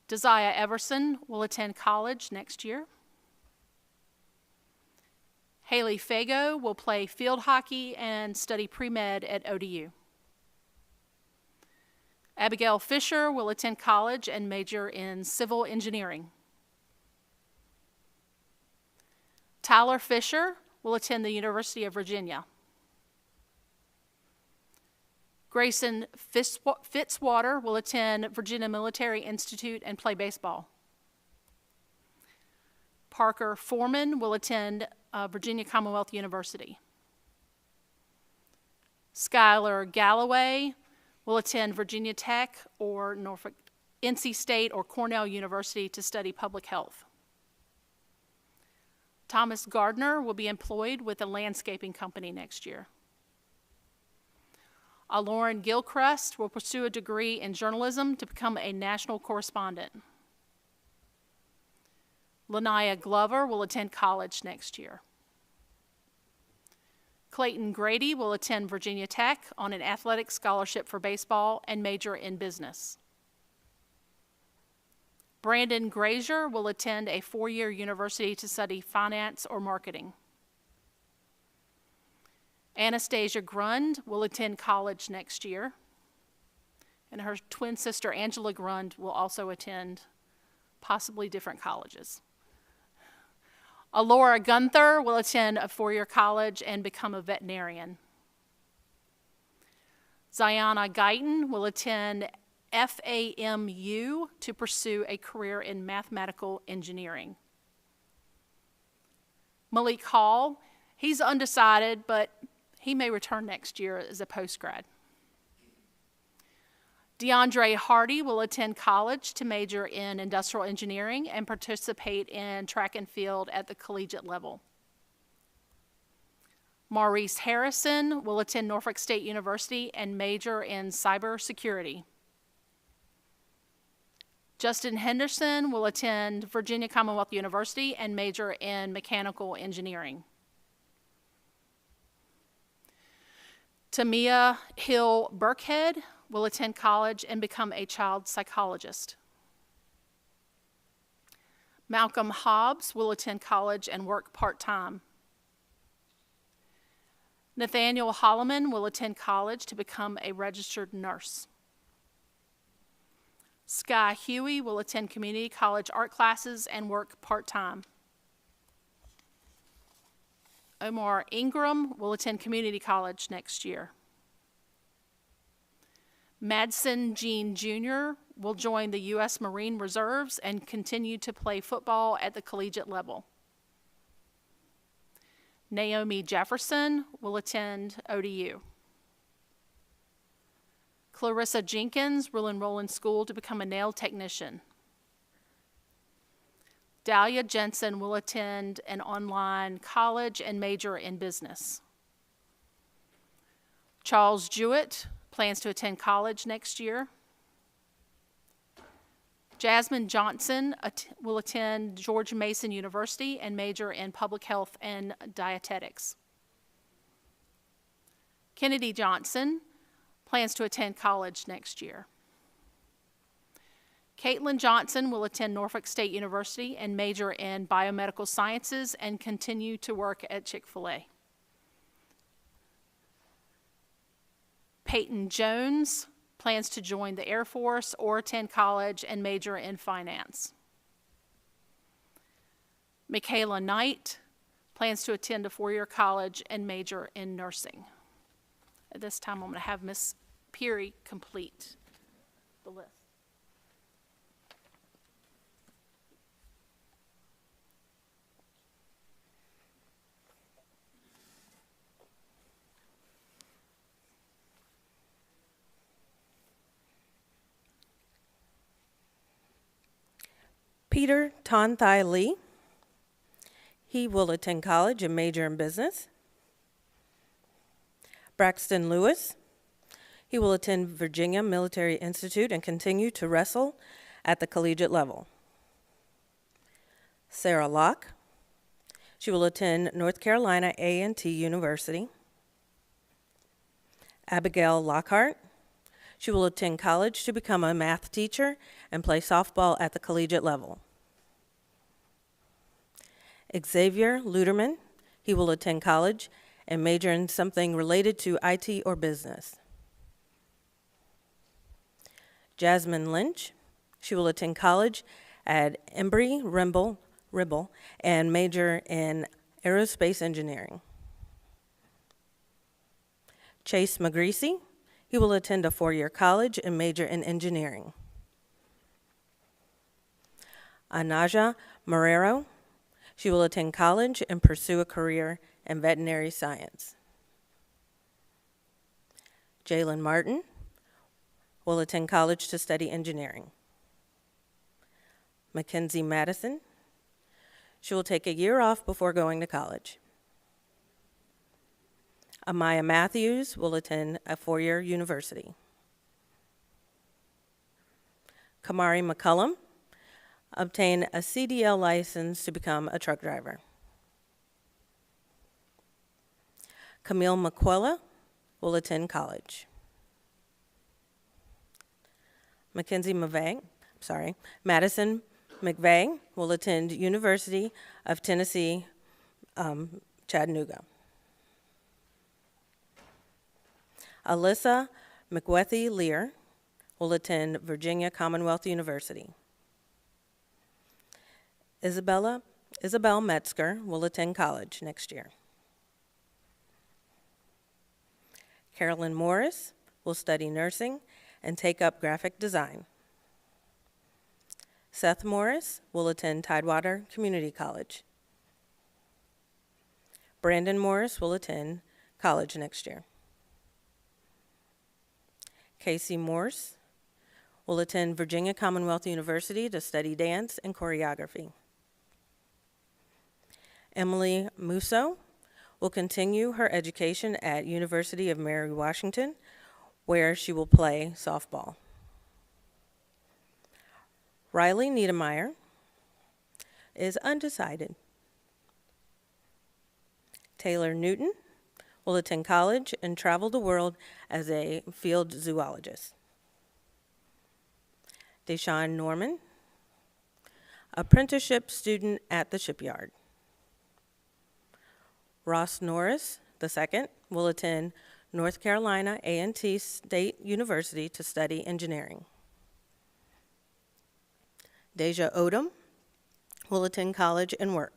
[SPEAKER 13] Desire Everson will attend college next year. Haley Fago will play field hockey and study pre-med at ODU. Abigail Fisher will attend college and major in civil engineering. Tyler Fisher will attend the University of Virginia. Grayson Fitzwater will attend Virginia Military Institute and play baseball. Parker Foreman will attend Virginia Commonwealth University. Skylar Galloway will attend Virginia Tech or Norfolk, NC State or Cornell University to study public health. Thomas Gardner will be employed with a landscaping company next year. Lauren Gilchrist will pursue a degree in journalism to become a national correspondent. Lanaya Glover will attend college next year. Clayton Grady will attend Virginia Tech on an athletic scholarship for baseball and major in business. Brandon Grazier will attend a four-year university to study finance or marketing. Anastasia Grund will attend college next year. And her twin sister, Angela Grund, will also attend possibly different colleges. Alora Gunther will attend a four-year college and become a veterinarian. Ziana Guyton will attend FAMU to pursue a career in mathematical engineering. Malik Hall, he's undecided, but he may return next year as a postgrad. DeAndre Hardy will attend college to major in industrial engineering and participate in track and field at the collegiate level. Maurice Harrison will attend Norfolk State University and major in cybersecurity. Justin Henderson will attend Virginia Commonwealth University and major in mechanical engineering. Tamia Hill Burkhead will attend college and become a child psychologist. Malcolm Hobbs will attend college and work part-time. Nathaniel Holloman will attend college to become a registered nurse. Sky Huey will attend community college art classes and work part-time. Omar Ingram will attend community college next year. Madsen Jean Jr. will join the U.S. Marine Reserves and continue to play football at the collegiate level. Naomi Jefferson will attend ODU. Clarissa Jenkins will enroll in school to become a nail technician. Dahlia Jensen will attend an online college and major in business. Charles Jewett plans to attend college next year. Jasmine Johnson will attend George Mason University and major in public health and dietetics. Kennedy Johnson plans to attend college next year. Caitlin Johnson will attend Norfolk State University and major in biomedical sciences and continue to work at Chick-fil-A. Peyton Jones plans to join the Air Force or attend college and major in finance. Michaela Knight plans to attend a four-year college and major in nursing. At this time, I'm going to have Ms. Peary complete the list.
[SPEAKER 14] Peter Tonthai Lee. He will attend college and major in business. Braxton Lewis. He will attend Virginia Military Institute and continue to wrestle at the collegiate level. Sarah Locke. She will attend North Carolina A&T University. Abigail Lockhart. She will attend college to become a math teacher and play softball at the collegiate level. Xavier Luderman. He will attend college and major in something related to IT or business. Jasmine Lynch. She will attend college at Embry-Riddle and major in aerospace engineering. Chase McGreasy. He will attend a four-year college and major in engineering. Anaja Marrero. She will attend college and pursue a career in veterinary science. Jalen Martin will attend college to study engineering. Mackenzie Madison. She will take a year off before going to college. Amaya Matthews will attend a four-year university. Kamari McCullum obtain a CDL license to become a truck driver. Camille McQuella will attend college. Madison McVeigh will attend University of Tennessee, Chattanooga. Alyssa McWethy-Lear will attend Virginia Commonwealth University. Isabel Metzger will attend college next year. Carolyn Morris will study nursing and take up graphic design. Seth Morris will attend Tidewater Community College. Brandon Morris will attend college next year. Casey Morse will attend Virginia Commonwealth University to study dance and choreography. Emily Musso will continue her education at University of Mary Washington, where she will play softball. Riley Niedermeyer is undecided. Taylor Newton will attend college and travel the world as a field zoologist. Deshaun Norman, apprenticeship student at the shipyard. Ross Norris II will attend North Carolina A&T State University to study engineering. Deja Odom will attend college and work.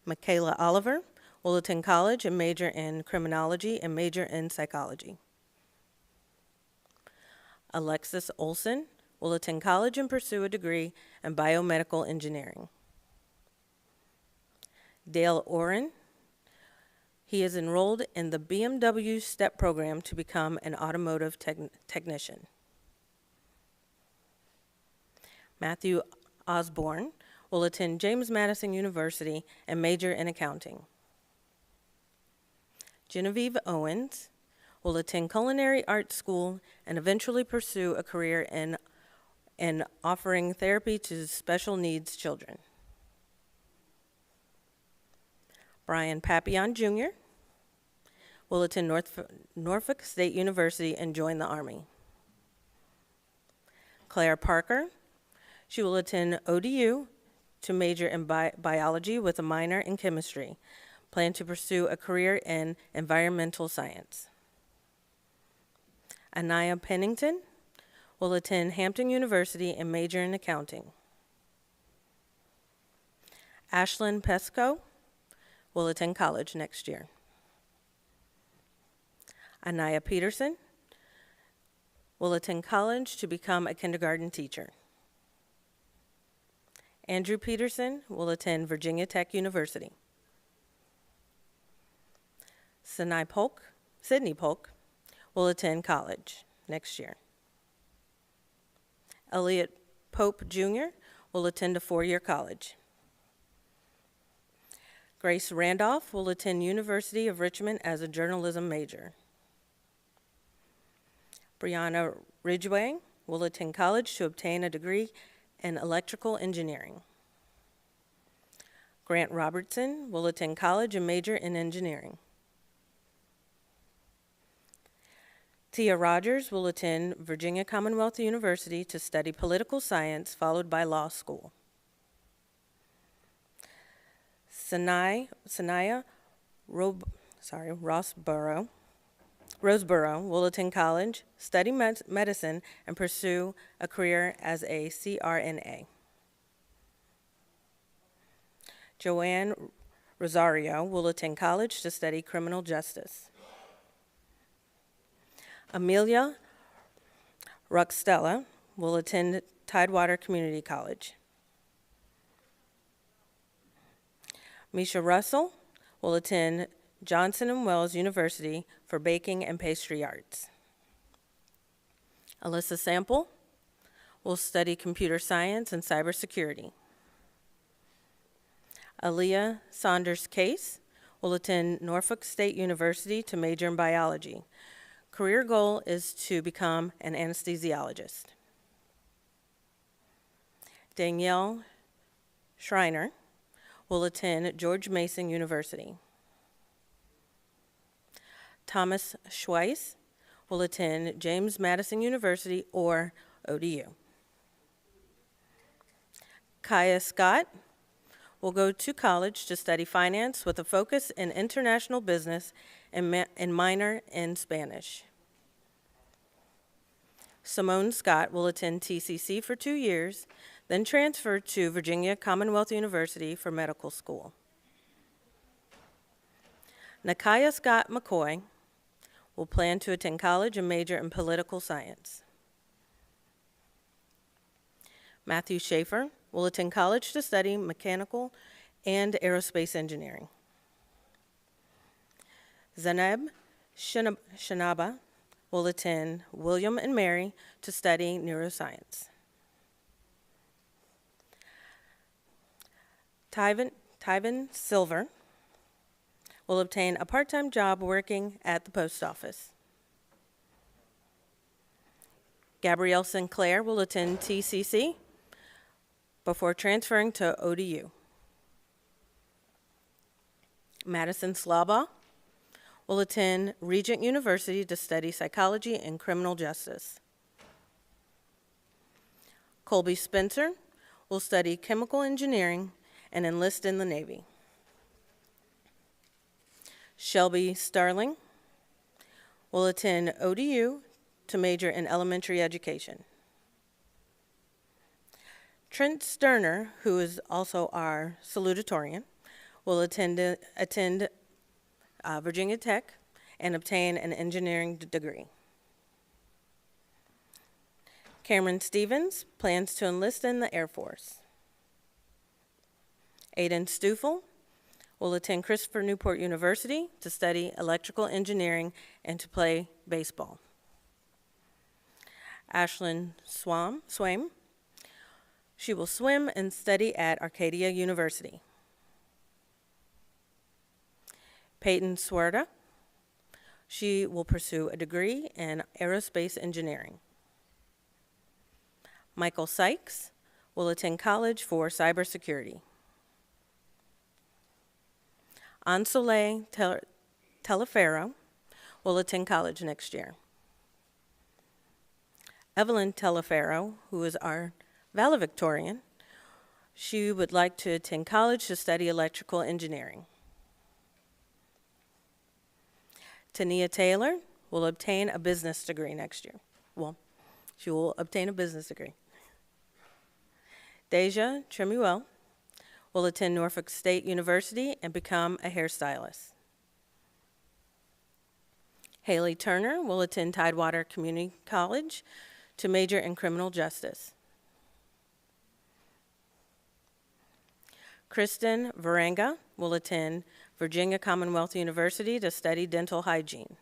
[SPEAKER 14] Michaela Oliver will attend college and major in criminology and major in psychology. Alexis Olson will attend college and pursue a degree in biomedical engineering. Dale Oren, he is enrolled in the BMW STEP program to become an automotive technician. Matthew Osborne will attend James Madison University and major in accounting. Genevieve Owens will attend Culinary Arts School and eventually pursue a career in offering therapy to special needs children. Brian Papillon Jr. will attend Norfolk State University and join the Army. Claire Parker, she will attend ODU to major in biology with a minor in chemistry. Plan to pursue a career in environmental science. Anaya Pennington will attend Hampton University and major in accounting. Ashlyn Pesco will attend college next year. Anaya Peterson will attend college to become a kindergarten teacher. Andrew Peterson will attend Virginia Tech University. Sydney Polk will attend college next year. Elliot Pope Jr. will attend a four-year college. Grace Randolph will attend University of Richmond as a journalism major. Brianna Ridgway will attend college to obtain a degree in electrical engineering. Grant Robertson will attend college and major in engineering. Tia Rogers will attend Virginia Commonwealth University to study political science, followed by law school. Sanaya Roseborough will attend college, study medicine, and pursue a career as a CRNA. Joanne Rosario will attend college to study criminal justice. Amelia Ruxtella will attend Tidewater Community College. Misha Russell will attend Johnson & Wales University for baking and pastry arts. Alyssa Sample will study computer science and cybersecurity. Aaliyah Saunders Case will attend Norfolk State University to major in biology. Career goal is to become an anesthesiologist. Danielle Schreiner will attend George Mason University. Thomas Schweiss will attend James Madison University or ODU. Kaya Scott will go to college to study finance with a focus in international business and minor in Spanish. Simone Scott will attend TCC for 2 years, then transfer to Virginia Commonwealth University for medical school. Nakaya Scott McCoy will plan to attend college and major in political science. Matthew Schaefer will attend college to study mechanical and aerospace engineering. Zaneb Shanaba will attend William and Mary to study neuroscience. Tyven Silver will obtain a part-time job working at the post office. Gabrielle Sinclair will attend TCC before transferring to ODU. Madison Slaubaugh will attend Regent University to study psychology and criminal justice. Colby Spencer will study chemical engineering and enlist in the Navy. Shelby Starling will attend ODU to major in elementary education. Trent Sterner, who is also our salutatorian, will attend Virginia Tech and obtain an engineering degree. Cameron Stevens plans to enlist in the Air Force. Aiden Stufel will attend Christopher Newport University to study electrical engineering and to play baseball. Ashlyn Swaim, she will swim and study at Arcadia University. Peyton Swerda, she will pursue a degree in aerospace engineering. Michael Sykes will attend college for cybersecurity. Ansole Telefero will attend college next year. Evelyn Telefero, who is our valedictorian, she would like to attend college to study electrical engineering. Tania Taylor will obtain a business degree next year. Well, she will obtain a business degree. Deja Tremuel will attend Norfolk State University and become a hairstylist. Haley Turner will attend Tidewater Community College to major in criminal justice. Kristen Varanga will attend Virginia Commonwealth University to study dental hygiene.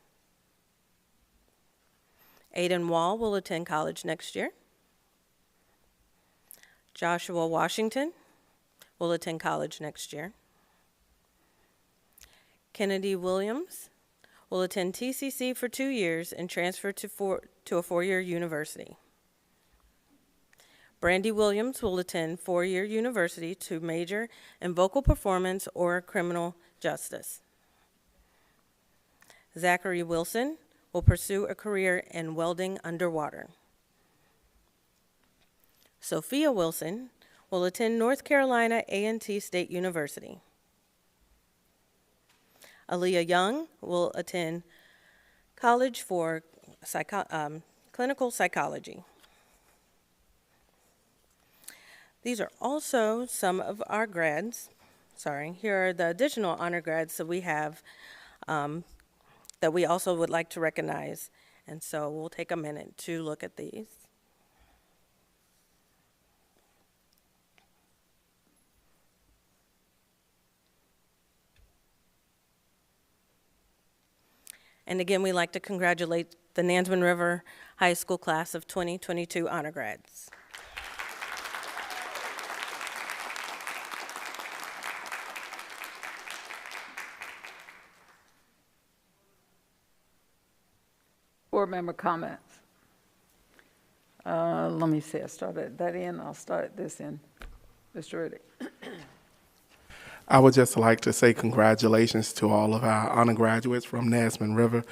[SPEAKER 14] Aiden Wall will attend college next year. Joshua Washington will attend college next year. Kennedy Williams will attend TCC for 2 years and transfer to a four-year university. Brandy Williams will attend four-year university to major in vocal performance or criminal justice. Zachary Wilson will pursue a career in welding underwater. Sophia Wilson will attend North Carolina A&T State University. Aaliyah Young will attend college for clinical psychology. These are also some of our grads. Here are the additional honor grads that we have that we also would like to recognize. And so we'll take a minute to look at these. And again, we'd like to congratulate the Nansemond River High School class of 2022 honor grads.
[SPEAKER 2] Board member comments. Let me see, I started that end, I'll start this end. Mr. Riddick.
[SPEAKER 4] I would just like to say congratulations to all of our honor graduates from Nansemond River.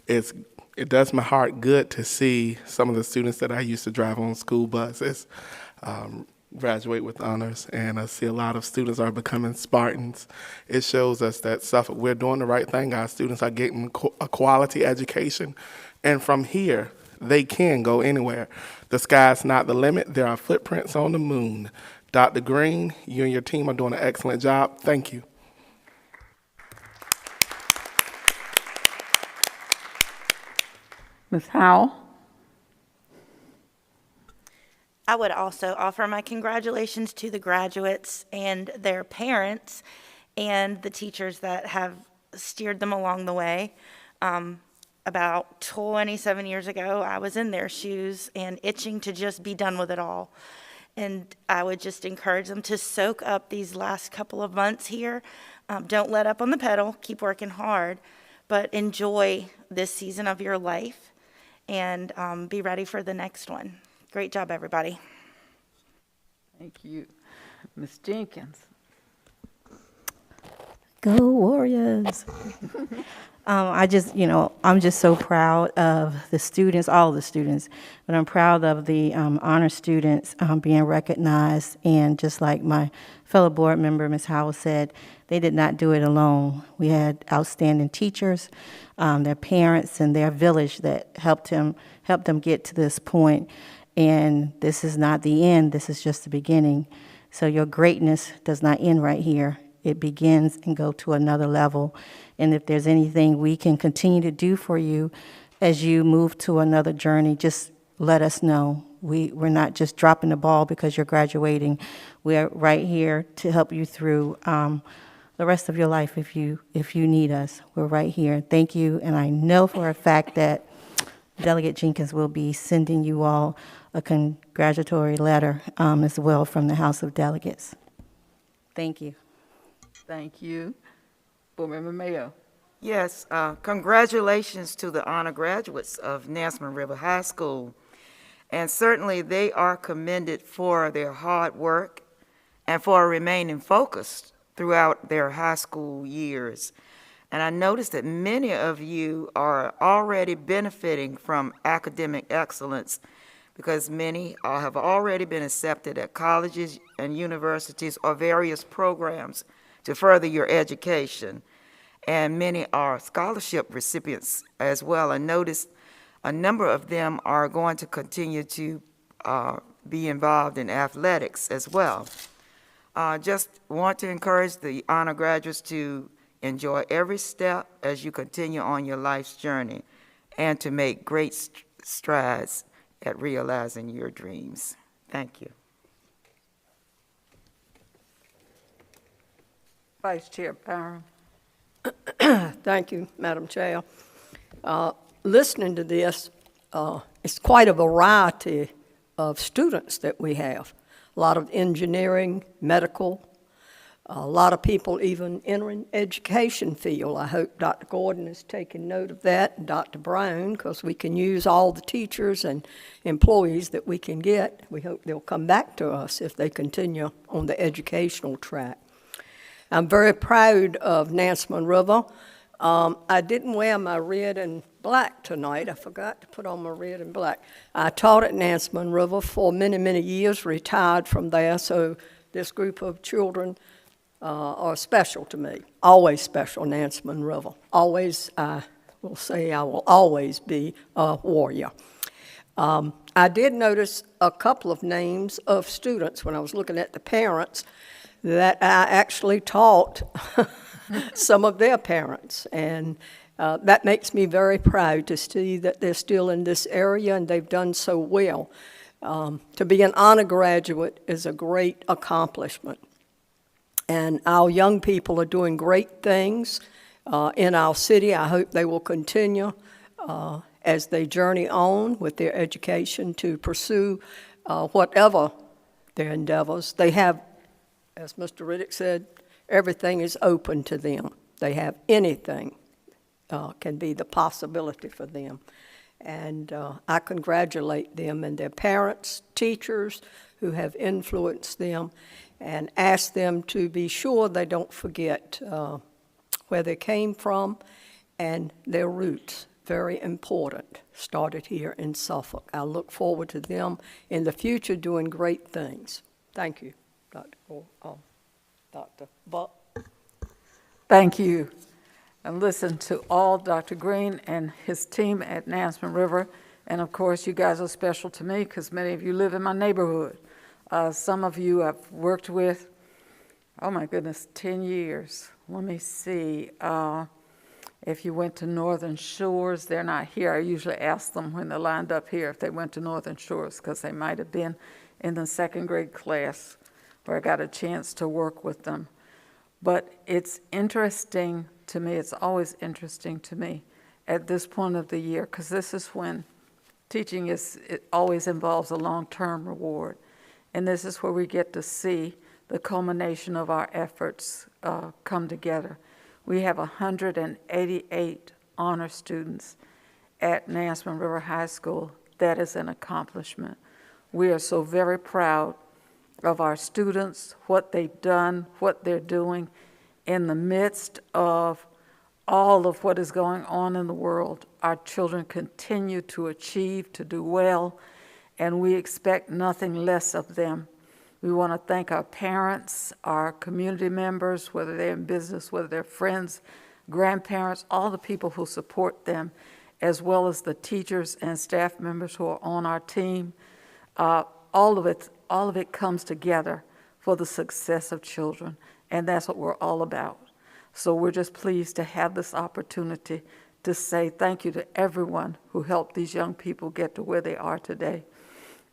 [SPEAKER 4] It does my heart good to see some of the students that I used to drive on school buses graduate with honors, and I see a lot of students are becoming Spartans. It shows us that Suffolk, we're doing the right thing. Our students are getting a quality education, and from here, they can go anywhere. The sky's not the limit. There are footprints on the moon. Dr. Green, you and your team are doing an excellent job. Thank you.
[SPEAKER 2] Ms. Howell.
[SPEAKER 11] I would also offer my congratulations to the graduates and their parents and the teachers that have steered them along the way. About 27 years ago, I was in their shoes and itching to just be done with it all. And I would just encourage them to soak up these last couple of months here. Don't let up on the pedal, keep working hard, but enjoy this season of your life and be ready for the next one. Great job, everybody.
[SPEAKER 2] Thank you. Ms. Jenkins.
[SPEAKER 8] Go Warriors. I'm just so proud of the students, all the students, but I'm proud of the honor students being recognized. And just like my fellow board member, Ms. Howell, said, they did not do it alone. We had outstanding teachers, their parents, and their village that helped them get to this point. And this is not the end. This is just the beginning. So your greatness does not end right here. It begins and go to another level. And if there's anything we can continue to do for you as you move to another journey, just let us know. We're not just dropping the ball because you're graduating. We're right here to help you through the rest of your life if you need us. We're right here. Thank you. And I know for a fact that Delegate Jenkins will be sending you all a congratulatory letter as well from the House of Delegates. Thank you.
[SPEAKER 2] Thank you. Board Member Mayo.
[SPEAKER 7] Yes, congratulations to the honor graduates of Nansemond River High School. And certainly they are commended for their hard work and for remaining focused throughout their high school years. And I noticed that many of you are already benefiting from academic excellence because many have already been accepted at colleges and universities or various programs to further your education. And many are scholarship recipients as well. I noticed a number of them are going to continue to be involved in athletics as well. Just want to encourage the honor graduates to enjoy every step as you continue on your life's journey and to make great strides at realizing your dreams. Thank you.
[SPEAKER 2] Vice Chair Byron.
[SPEAKER 9] Thank you, Madam Chair. Listening to this, it's quite a variety of students that we have. A lot of engineering, medical, a lot of people even entering education field. I hope Dr. Gordon has taken note of that, and Dr. Brown, because we can use all the teachers and employees that we can get. We hope they'll come back to us if they continue on the educational track. I'm very proud of Nansemond River. I didn't wear my red and black tonight. I forgot to put on my red and black. I taught at Nansemond River for many, many years, retired from there, so this group of children are special to me. Always special, Nansemond River. Always, I will say I will always be a warrior. I did notice a couple of names of students when I was looking at the parents that I actually taught some of their parents. And that makes me very proud to see that they're still in this area and they've done so well. To be an honor graduate is a great accomplishment. And our young people are doing great things in our city. I hope they will continue as they journey on with their education to pursue whatever their endeavors. They have, as Mr. Riddick said, everything is open to them. They have anything can be the possibility for them. And I congratulate them and their parents, teachers who have influenced them, and ask them to be sure they don't forget where they came from and their roots. Very important. Started here in Suffolk. I look forward to them in the future doing great things. Thank you, Dr. Buck.
[SPEAKER 2] Thank you. And listen to all Dr. Green and his team at Nansemond River. And of course, you guys are special to me because many of you live in my neighborhood. Some of you I've worked with, oh my goodness, 10 years. Let me see. If you went to Northern Shores, they're not here. I usually ask them when they're lined up here if they went to Northern Shores because they might have been in the second grade class where I got a chance to work with them. But it's interesting to me, it's always interesting to me at this point of the year because this is when teaching it always involves a long-term reward. And this is where we get to see the culmination of our efforts come together. We have 188 honor students at Nansemond River High School. That is an accomplishment. We are so very proud of our students, what they've done, what they're doing. in the midst of all of what is going on in the world, our children continue to achieve, to do well, and we expect nothing less of them. We want to thank our parents, our community members, whether they're in business, whether they're friends, grandparents, all the people who support them, as well as the teachers and staff members who are on our team. All of it comes together for the success of children, and that's what we're all about. So we're just pleased to have this opportunity to say thank you to everyone who helped these young people get to where they are today.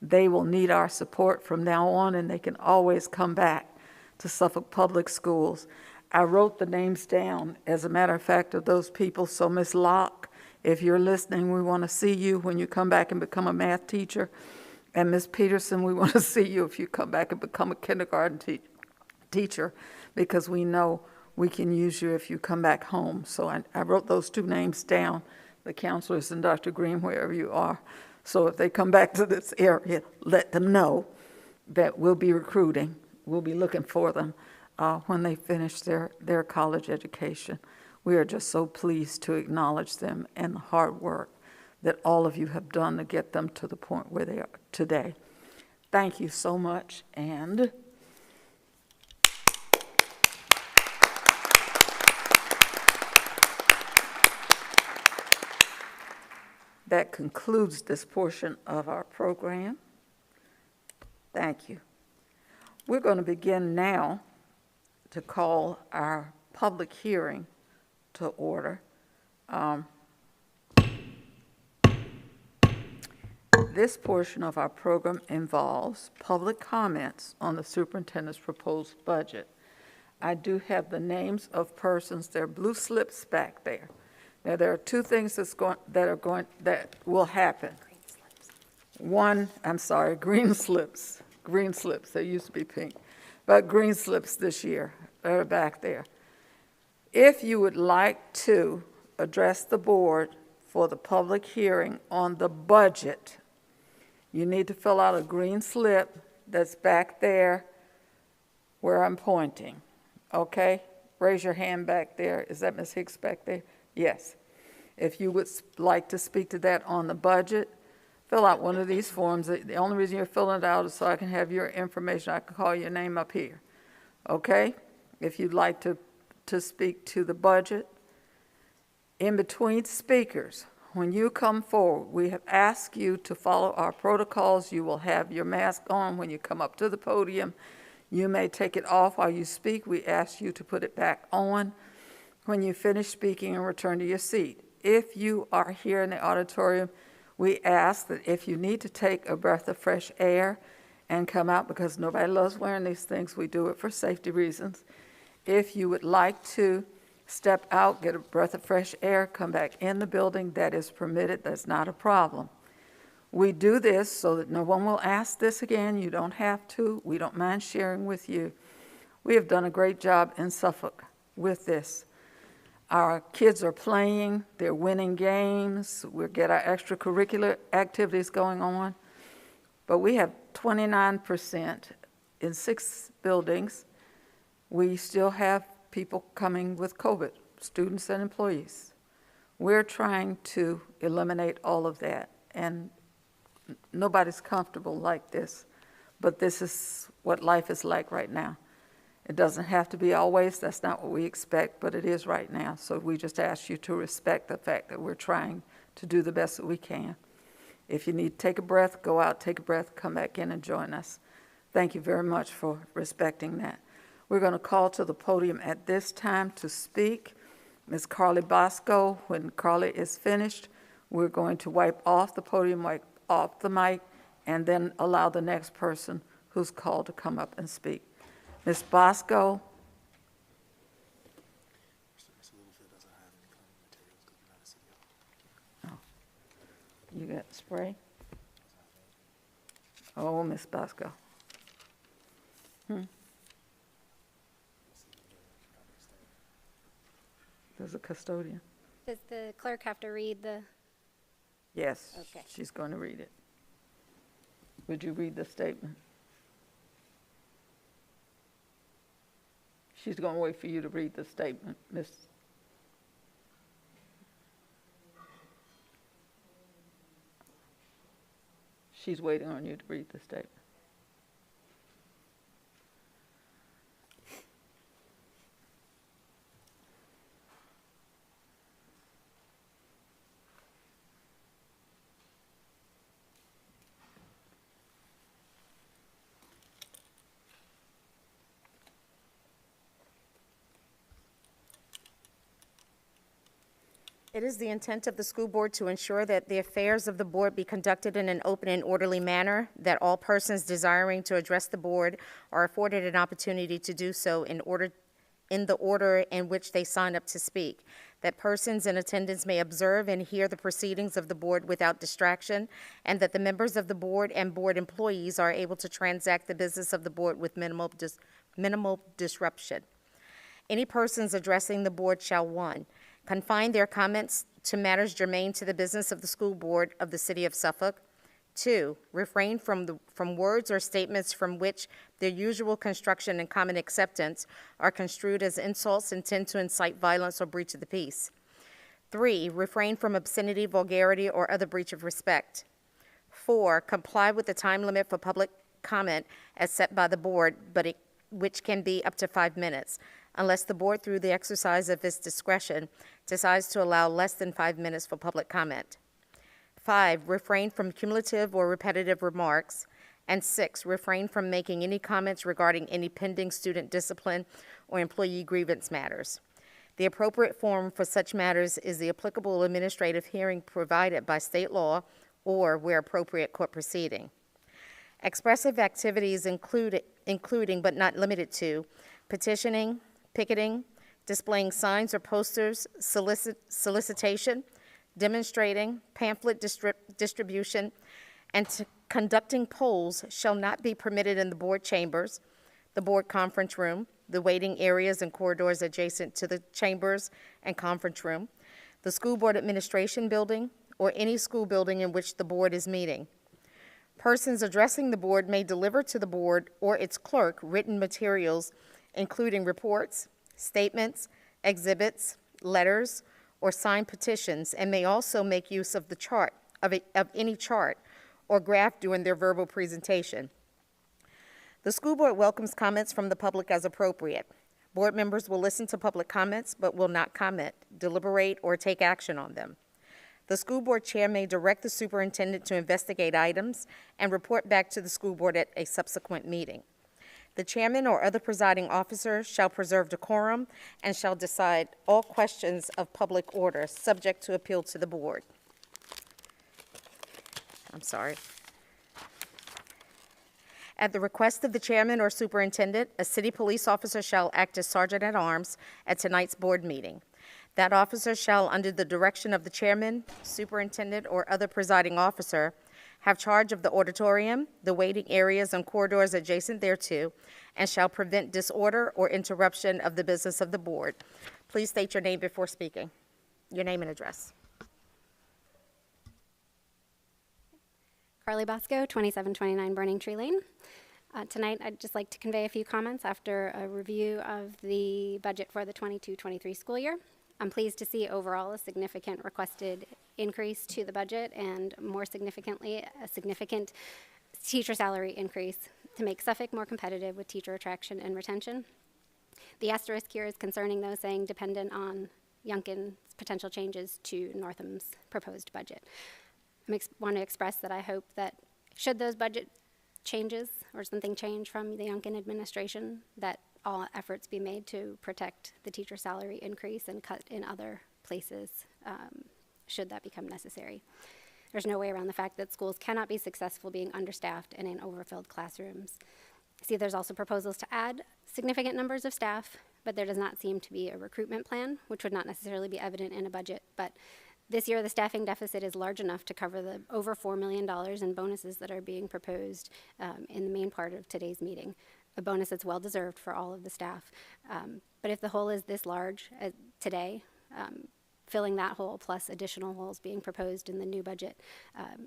[SPEAKER 2] They will need our support from now on, and they can always come back to Suffolk Public Schools. I wrote the names down, as a matter of fact, of those people. So Ms. Locke, if you're listening, we want to see you when you come back and become a math teacher. And Ms. Peterson, we want to see you if you come back and become a kindergarten teacher, because we know we can use you if you come back home. So I wrote those two names down, the counselors and Dr. Green, wherever you are. So if they come back to this area, let them know that we'll be recruiting. We'll be looking for them when they finish their college education. We are just so pleased to acknowledge them and the hard work that all of you have done to get them to the point where they are today. Thank you so much, and that concludes this portion of our program. Thank you. We're going to begin now to call our public hearing to order. This portion of our program involves public comments on the superintendent's proposed budget. I do have the names of persons. There are blue slips back there. Now, there are two things that will happen. One, I'm sorry, green slips. Green slips. They used to be pink, but green slips this year. They're back there. If you would like to address the board for the public hearing on the budget, you need to fill out a green slip that's back there where I'm pointing. Okay? Raise your hand back there. Is that Ms. Hicks back there? Yes. If you would like to speak to that on the budget, fill out one of these forms. The only reason you're filling it out is so I can have your information. I can call your name up here. Okay? If you'd like to speak to the budget. In between speakers, when you come forward, we have asked you to follow our protocols. You will have your mask on when you come up to the podium. You may take it off while you speak. We ask you to put it back on when you finish speaking and return to your seat. If you are here in the auditorium, we ask that if you need to take a breath of fresh air and come out, because nobody loves wearing these things, we do it for safety reasons. If you would like to step out, get a breath of fresh air, come back in the building, that is permitted. That's not a problem. We do this so that no one will ask this again. You don't have to. We don't mind sharing with you. We have done a great job in Suffolk with this. Our kids are playing, they're winning games, we get our extracurricular activities going on, but we have 29% in 6 buildings. We still have people coming with COVID, students and employees. We're trying to eliminate all of that, and nobody's comfortable like this, but this is what life is like right now. It doesn't have to be always, that's not what we expect, but it is right now. So we just ask you to respect the fact that we're trying to do the best that we can. If you need to take a breath, go out, take a breath, come back in and join us. Thank you very much for respecting that. We're going to call to the podium at this time to speak Ms. Carly Bosco. When Carly is finished, we're going to wipe off the podium, wipe off the mic, and then allow the next person who's called to come up and speak. Ms. Bosco. Oh, you got spray? Oh, Ms. Bosco. There's a custodian.
[SPEAKER 15] Does the clerk have to read the?
[SPEAKER 2] Yes,
[SPEAKER 15] okay.
[SPEAKER 2] She's going to read it. Would you read the statement? She's going to wait for you to read the statement, Miss. She's waiting on you to read the statement.
[SPEAKER 6] It is the intent of the school board to ensure that the affairs of the board be conducted in an open and orderly manner, that all persons desiring to address the board are afforded an opportunity to do so in the order in which they sign up to speak, that persons in attendance may observe and hear the proceedings of the board without distraction, and that the members of the board and board employees are able to transact the business of the board with minimal disruption. Any persons addressing the board shall, 1, confine their comments to matters germane to the business of the school board of the City of Suffolk. 2, refrain from words or statements from which their usual construction and common acceptance are construed as insults intended to incite violence or breach of the peace. 3, refrain from obscenity, vulgarity, or other breach of respect. 4, comply with the time limit for public comment as set by the board, which can be up to 5 minutes, unless the board, through the exercise of its discretion, decides to allow less than 5 minutes for public comment. 5, refrain from cumulative or repetitive remarks. And 6, refrain from making any comments regarding any pending student discipline or employee grievance matters. The appropriate forum for such matters is the applicable administrative hearing provided by state law or, where appropriate, court proceeding. Expressive activities including but not limited to petitioning, picketing, displaying signs or posters, solicitation, demonstrating, pamphlet distribution, and conducting polls shall not be permitted in the board chambers, the board conference room, the waiting areas and corridors adjacent to the chambers and conference room, the school board administration building, or any school building in which the board is meeting. Persons addressing the board may deliver to the board or its clerk written materials, including reports, statements, exhibits, letters, or signed petitions, and may also make use of the chart, of any chart or graph during their verbal presentation. The school board welcomes comments from the public as appropriate. Board members will listen to public comments but will not comment, deliberate, or take action on them. The school board chair may direct the superintendent to investigate items and report back to the school board at a subsequent meeting. The chairman or other presiding officer shall preserve decorum and shall decide all questions of public order subject to appeal to the board. At the request of the chairman or superintendent, a city police officer shall act as sergeant-at-arms at tonight's board meeting. That officer shall, under the direction of the chairman, superintendent, or other presiding officer, have charge of the auditorium, the waiting areas and corridors adjacent thereto, and shall prevent disorder or interruption of the business of the board. Please state your name before speaking. Your name and address.
[SPEAKER 15] Carly Bosco, 2729 Burning Tree Lane. Tonight, I'd just like to convey a few comments after a review of the budget for the 22-23 school year. I'm pleased to see overall a significant requested increase to the budget and, more significantly, a significant teacher salary increase to make Suffolk more competitive with teacher attraction and retention. The asterisk here is concerning, though, saying dependent on Yunkin's potential changes to Northam's proposed budget. I want to express that I hope that should those budget changes or something change from the Yunkin administration, that all efforts be made to protect the teacher salary increase and cut in other places should that become necessary. There's no way around the fact that schools cannot be successful being understaffed and in overfilled classrooms. I see there's also proposals to add significant numbers of staff, but there does not seem to be a recruitment plan, which would not necessarily be evident in a budget. But this year, the staffing deficit is large enough to cover the over $4 million in bonuses that are being proposed in the main part of today's meeting. A bonus that's well-deserved for all of the staff. But if the hole is this large today, filling that hole plus additional holes being proposed in the new budget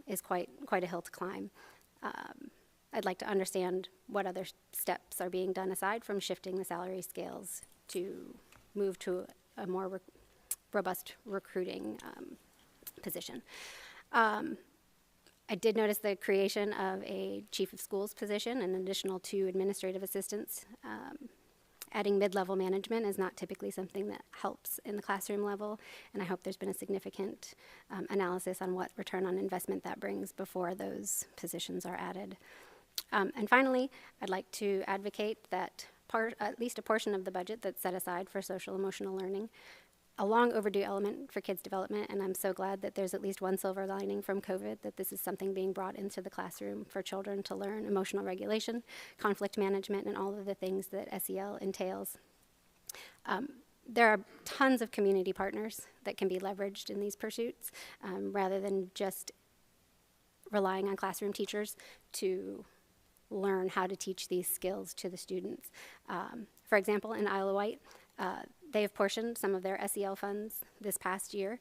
[SPEAKER 15] is quite a hill to climb. I'd like to understand what other steps are being done aside from shifting the salary scales to move to a more robust recruiting position. I did notice the creation of a chief of schools position and an additional 2 administrative assistants. Adding mid-level management is not typically something that helps in the classroom level, and I hope there's been a significant analysis on what return on investment that brings before those positions are added. And finally, I'd like to advocate that at least a portion of the budget that's set aside for social emotional learning, a long overdue element for kids' development, and I'm so glad that there's at least one silver lining from COVID, that this is something being brought into the classroom for children to learn emotional regulation, conflict management, and all of the things that SEL entails. There are tons of community partners that can be leveraged in these pursuits, rather than just relying on classroom teachers to learn how to teach these skills to the students. For example, in Isle of Wight, they have portioned some of their SEL funds this past year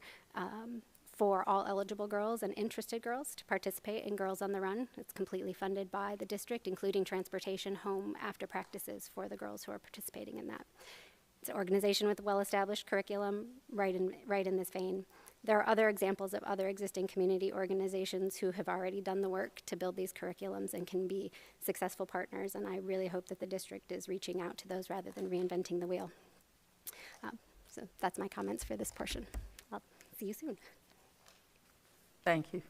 [SPEAKER 15] for all eligible girls and interested girls to participate in Girls on the Run. It's completely funded by the district, including transportation home after practices for the girls who are participating in that. It's an organization with a well-established curriculum right in this vein. There are other examples of other existing community organizations who have already done the work to build these curriculums and can be successful partners, and I really hope that the district is reaching out to those rather than reinventing the wheel. So that's my comments for this portion. I'll see you soon.
[SPEAKER 2] Thank you.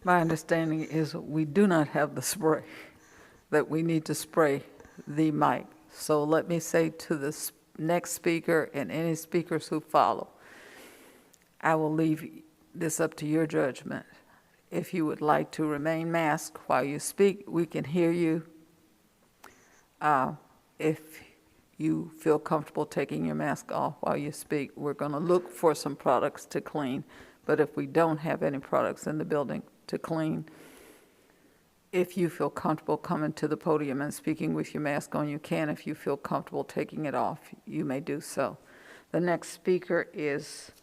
[SPEAKER 2] My understanding is we do not have the spray, that we need to spray the mic. So let me say to the next speaker and any speakers who follow, I will leave this up to your judgment. If you would like to remain masked while you speak, we can hear you. If you feel comfortable taking your mask off while you speak, we're going to look for some products to clean. But if we don't have any products in the building to clean, if you feel comfortable coming to the podium and speaking with your mask on, you can. If you feel comfortable taking it off, you may do so. The next speaker is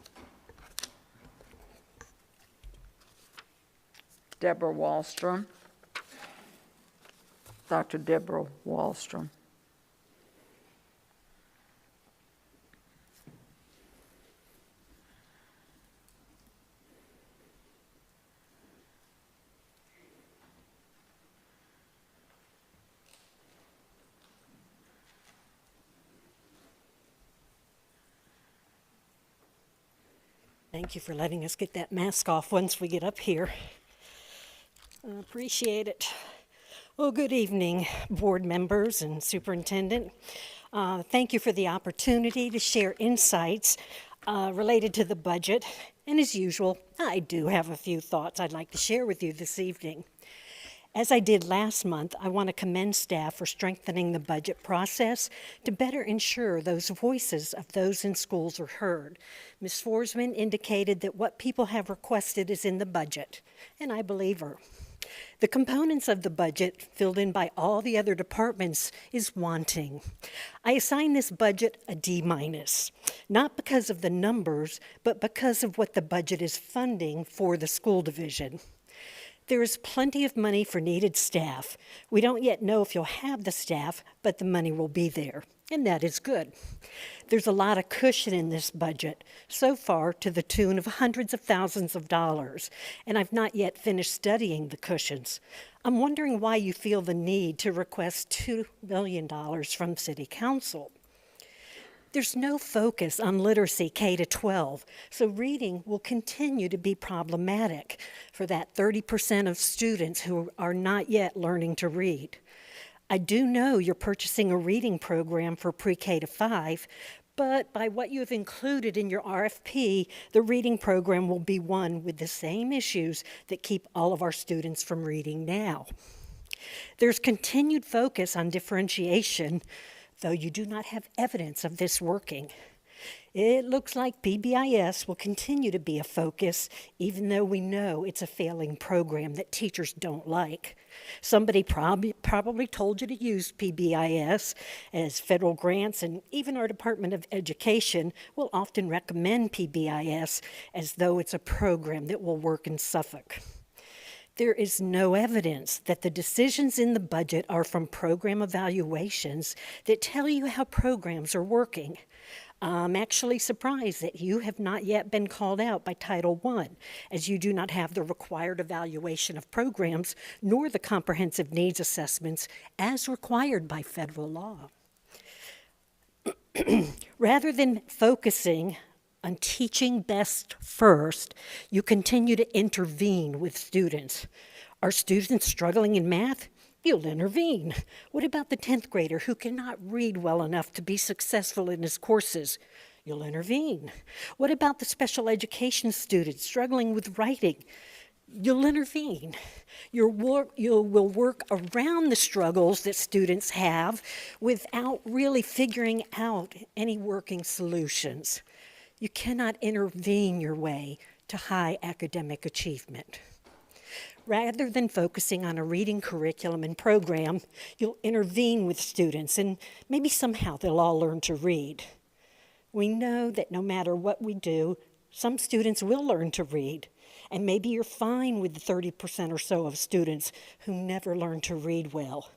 [SPEAKER 2] Deborah Wallstrom, Dr. Deborah Wallstrom.
[SPEAKER 16] Thank you for letting us get that mask off once we get up here. I appreciate it. Well, good evening, board members and superintendent. Thank you for the opportunity to share insights related to the budget. And as usual, I do have a few thoughts I'd like to share with you this evening. As I did last month, I want to commend staff for strengthening the budget process to better ensure those voices of those in schools are heard. Ms. Forsman indicated that what people have requested is in the budget, and I believe her. The components of the budget, filled in by all the other departments, is wanting. I assign this budget a D-, not because of the numbers, but because of what the budget is funding for the school division. There is plenty of money for needed staff. We don't yet know if you'll have the staff, but the money will be there, and that is good. There's a lot of cushion in this budget, so far to the tune of hundreds of thousands of dollars, and I've not yet finished studying the cushions. I'm wondering why you feel the need to request $2 million from City Council. There's no focus on literacy K-12, so reading will continue to be problematic for that 30% of students who are not yet learning to read. I do know you're purchasing a reading program for pre-K to 5, but by what you have included in your RFP, the reading program will be one with the same issues that keep all of our students from reading now. There's continued focus on differentiation, though you do not have evidence of this working. It looks like PBIS will continue to be a focus, even though we know it's a failing program that teachers don't like. Somebody probably told you to use PBIS, as federal grants and even our Department of Education will often recommend PBIS as though it's a program that will work in Suffolk. There is no evidence that the decisions in the budget are from program evaluations that tell you how programs are working. I'm actually surprised that you have not yet been called out by Title I, as you do not have the required evaluation of programs nor the comprehensive needs assessments as required by federal law. Rather than focusing on teaching best first, you continue to intervene with students. Are students struggling in math? You'll intervene. What about the 10th grader who cannot read well enough to be successful in his courses? You'll intervene. What about the special education student struggling with writing? You'll intervene. You will work around the struggles that students have without really figuring out any working solutions. You cannot intervene your way to high academic achievement. Rather than focusing on a reading curriculum and program, you'll intervene with students and maybe somehow they'll all learn to read. We know that no matter what we do, some students will learn to read. And maybe you're fine with the 30% or so of students who never learn to read well.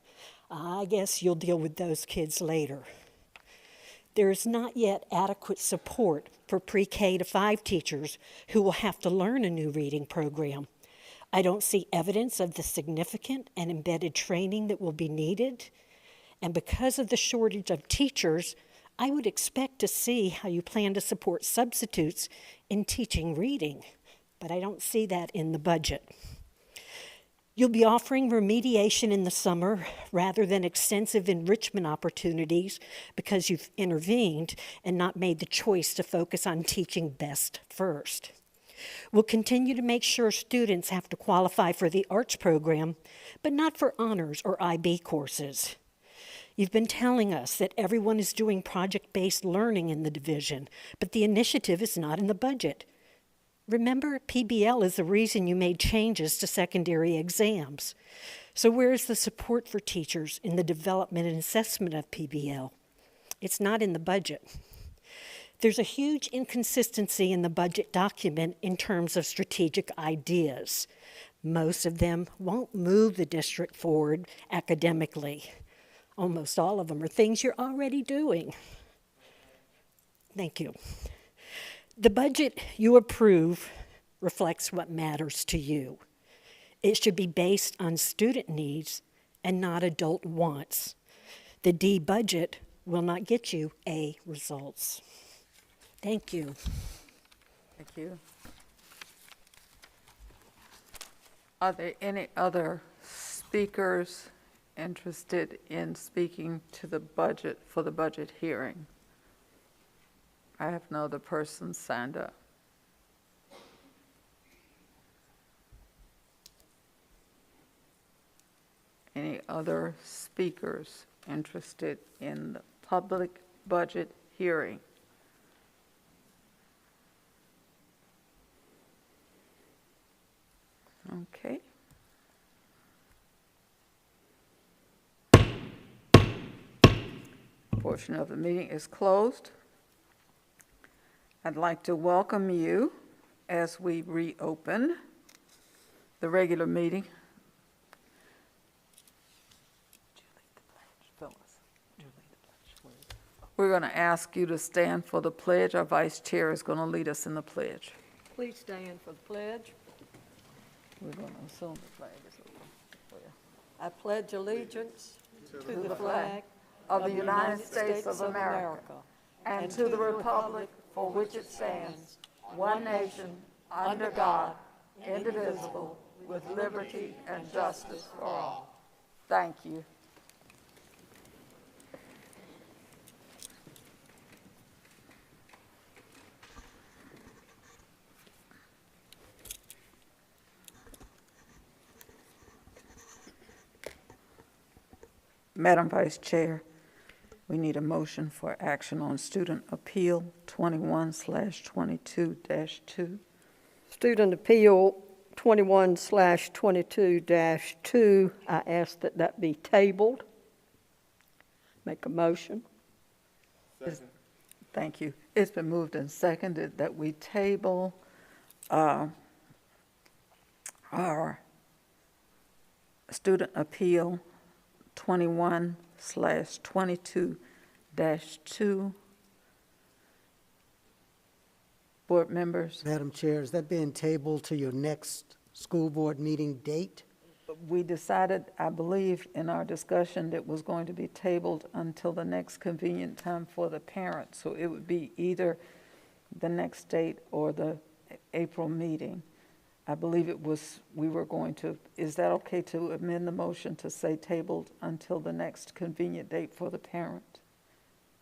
[SPEAKER 16] I guess you'll deal with those kids later. There is not yet adequate support for pre-K to 5 teachers who will have to learn a new reading program. I don't see evidence of the significant and embedded training that will be needed. And because of the shortage of teachers, I would expect to see how you plan to support substitutes in teaching reading, but I don't see that in the budget. You'll be offering remediation in the summer rather than extensive enrichment opportunities because you've intervened and not made the choice to focus on teaching best first. We'll continue to make sure students have to qualify for the arts program, but not for honors or IB courses. You've been telling us that everyone is doing project-based learning in the division, but the initiative is not in the budget. Remember, PBL is the reason you made changes to secondary exams. So where is the support for teachers in the development and assessment of PBL? It's not in the budget. There's a huge inconsistency in the budget document in terms of strategic ideas. Most of them won't move the district forward academically. Almost all of them are things you're already doing. Thank you. The budget you approve reflects what matters to you. It should be based on student needs and not adult wants. The D budget will not get you A results. Thank you.
[SPEAKER 2] Thank you. Are there any other speakers interested in speaking to the budget for the budget hearing? I have no other person signed up. Any other speakers interested in the public budget hearing? Okay. Portion of the meeting is closed. I'd like to welcome you as we reopen the regular meeting. We're going to ask you to stand for the pledge. Our vice chair is going to lead us in the pledge.
[SPEAKER 9] Please stand for the pledge.
[SPEAKER 2] We're going to assume the flag is over.
[SPEAKER 9] I pledge allegiance to
[SPEAKER 2] the flag of the United States of America and to the republic for which it stands, one nation, under God, indivisible, with liberty and justice for all. Thank you. Madam Vice Chair, we need a motion for action on Student Appeal 21/22-2.
[SPEAKER 9] Student Appeal 21/22-2, I ask that that be tabled. Make a motion.
[SPEAKER 2] Second. Thank you. It's been moved and seconded that we table our Student Appeal 21/22-2. Board members,
[SPEAKER 10] Madam Chair, is that being tabled to your next school board meeting date?
[SPEAKER 2] we decided, I believe, in our discussion that was going to be tabled until the next convenient time for the parents. So it would be either the next date or the April meeting. I believe it was, we were going to, is that okay to amend the motion to say tabled until the next convenient date for the parent?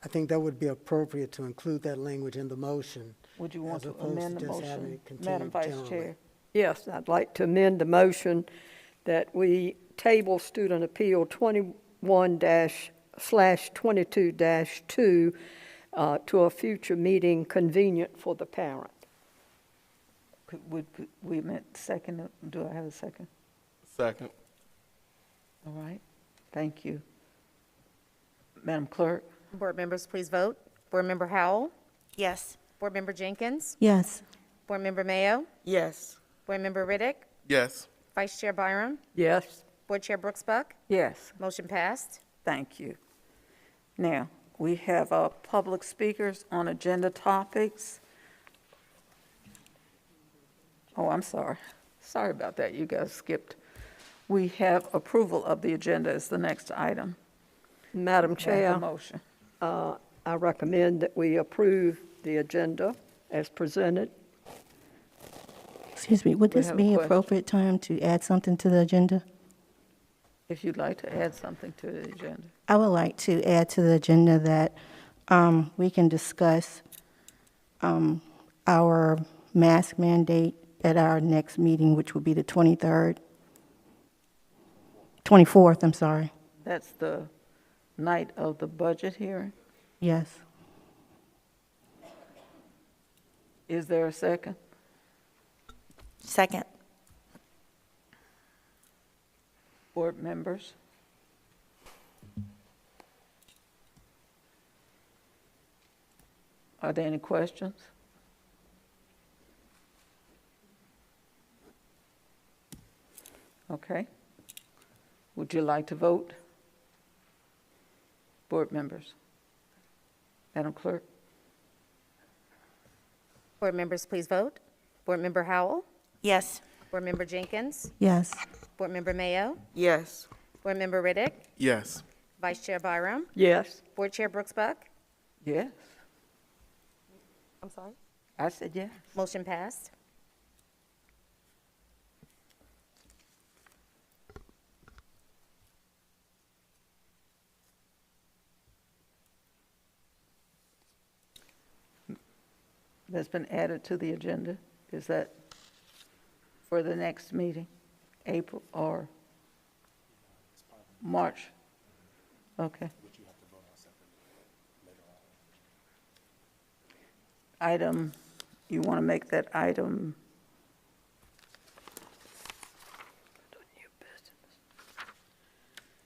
[SPEAKER 10] I think that would be appropriate to include that language in the motion.
[SPEAKER 2] Would you want
[SPEAKER 10] as
[SPEAKER 2] to
[SPEAKER 10] opposed
[SPEAKER 2] amend the
[SPEAKER 10] just having
[SPEAKER 2] motion,
[SPEAKER 10] it continue
[SPEAKER 2] Madam Vice
[SPEAKER 10] generally.
[SPEAKER 2] Chair?
[SPEAKER 9] Yes, I'd like to amend the motion that we table Student Appeal 21/22-2 to a future meeting convenient for the parent.
[SPEAKER 2] Would we meant second, do I have a second?
[SPEAKER 4] Second.
[SPEAKER 2] All right, thank you. Madam Clerk?
[SPEAKER 6] Board members, please vote. Board Member Howell?
[SPEAKER 11] Yes.
[SPEAKER 6] Board Member Jenkins?
[SPEAKER 8] Yes.
[SPEAKER 6] Board Member Mayo?
[SPEAKER 7] Yes.
[SPEAKER 6] Board Member Riddick?
[SPEAKER 4] Yes.
[SPEAKER 6] Vice Chair Byram?
[SPEAKER 9] Yes.
[SPEAKER 6] Board Chair Brooks Buck?
[SPEAKER 2] Yes.
[SPEAKER 6] Motion passed.
[SPEAKER 2] Thank you. Now, we have public speakers on agenda topics. Oh, I'm sorry. Sorry about that. You guys skipped. We have approval of the agenda as the next item.
[SPEAKER 9] Madam
[SPEAKER 2] Have a
[SPEAKER 9] Chair,
[SPEAKER 2] motion.
[SPEAKER 9] I recommend that we approve the agenda as presented.
[SPEAKER 8] Excuse me, would
[SPEAKER 2] We
[SPEAKER 8] this
[SPEAKER 2] have a
[SPEAKER 8] be
[SPEAKER 2] question.
[SPEAKER 8] appropriate time to add something to the agenda?
[SPEAKER 2] If you'd like to add something to the agenda.
[SPEAKER 8] I would like to add to the agenda that we can discuss our mask mandate at our next meeting, which will be the 24th, I'm sorry.
[SPEAKER 2] That's the night of the budget hearing.
[SPEAKER 8] Yes.
[SPEAKER 2] Is there a second?
[SPEAKER 11] Second.
[SPEAKER 2] Board members? Are there any questions? Okay. Would you like to vote? Board members? Madam Clerk?
[SPEAKER 6] Board members, please vote. Board Member Howell?
[SPEAKER 11] Yes.
[SPEAKER 6] Board Member Jenkins?
[SPEAKER 8] Yes.
[SPEAKER 6] Board Member Mayo?
[SPEAKER 7] Yes.
[SPEAKER 6] Board Member Riddick?
[SPEAKER 4] Yes.
[SPEAKER 6] Vice Chair Byram?
[SPEAKER 9] Yes.
[SPEAKER 6] Board Chair Brooks Buck?
[SPEAKER 2] Yes.
[SPEAKER 6] I'm sorry?
[SPEAKER 2] I said yes.
[SPEAKER 6] Motion passed.
[SPEAKER 2] That's been added to the agenda. Is that for the next meeting, April or March? Okay. Item, you want to make that item?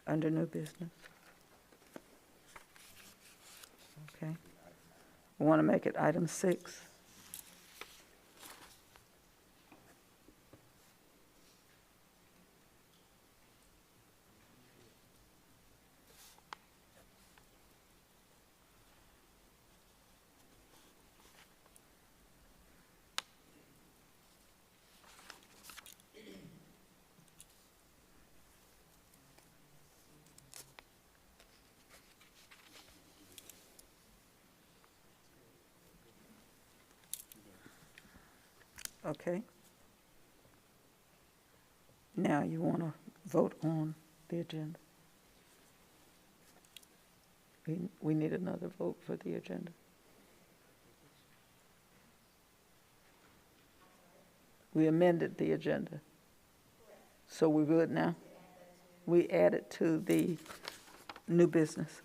[SPEAKER 2] Under new business. Okay. We want to make it item 6. Okay. Now you want to vote on the agenda. We need another vote for the agenda. We amended the agenda. So we're good now? We added to the new business.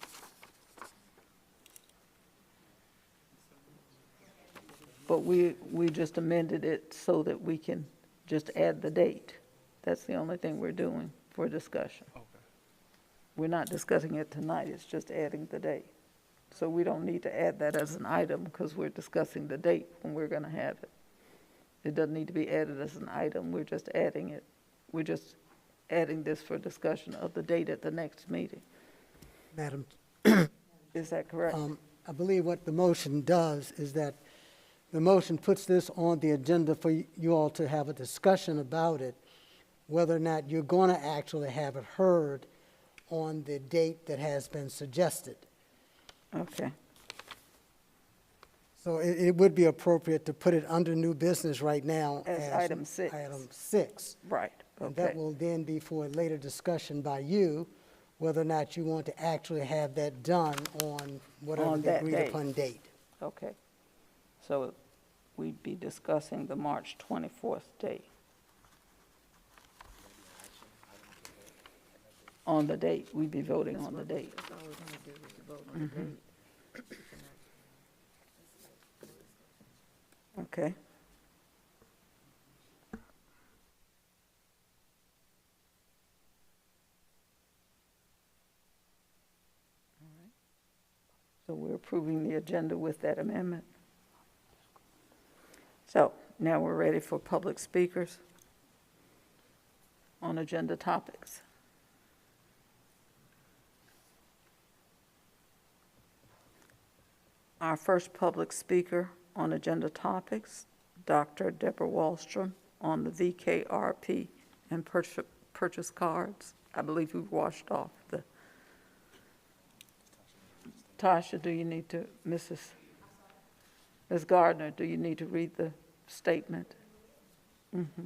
[SPEAKER 2] But we just amended it so that we can just add the date. That's the only thing we're doing for discussion.
[SPEAKER 4] Okay.
[SPEAKER 2] We're not discussing it tonight, it's just adding the date. So we don't need to add that as an item because we're discussing the date when we're going to have it. It doesn't need to be added as an item, we're just adding it. We're just adding this for discussion of the date at the next meeting.
[SPEAKER 10] Madam,
[SPEAKER 2] Is that correct?
[SPEAKER 10] I believe what the motion does is that the motion puts this on the agenda for you all to have a discussion about it, whether or not you're going to actually have it heard on the date that has been suggested.
[SPEAKER 2] Okay.
[SPEAKER 10] So it would be appropriate to put it under new business right now.
[SPEAKER 2] As item 6.
[SPEAKER 10] Item 6.
[SPEAKER 2] Right,
[SPEAKER 10] And that
[SPEAKER 2] okay.
[SPEAKER 10] will then be for a later discussion by you, whether or not you want to actually have that done on whatever
[SPEAKER 2] On
[SPEAKER 10] the
[SPEAKER 2] that
[SPEAKER 10] agreed
[SPEAKER 2] date.
[SPEAKER 10] upon date.
[SPEAKER 2] Okay. So we'd be discussing the March 24th date. On the date, we'd be voting on the date.
[SPEAKER 7] That's all we're going to do is to vote on the date.
[SPEAKER 2] Okay. So we're approving the agenda with that amendment. So now we're ready for public speakers on agenda topics. Our first public speaker on agenda topics, Dr. Deborah Wallstrom on the Vkrp and purchase cards. I believe we've washed off the. Tasha, do you need to, Ms. Gardner, do you need to read the statement? Mm-hmm.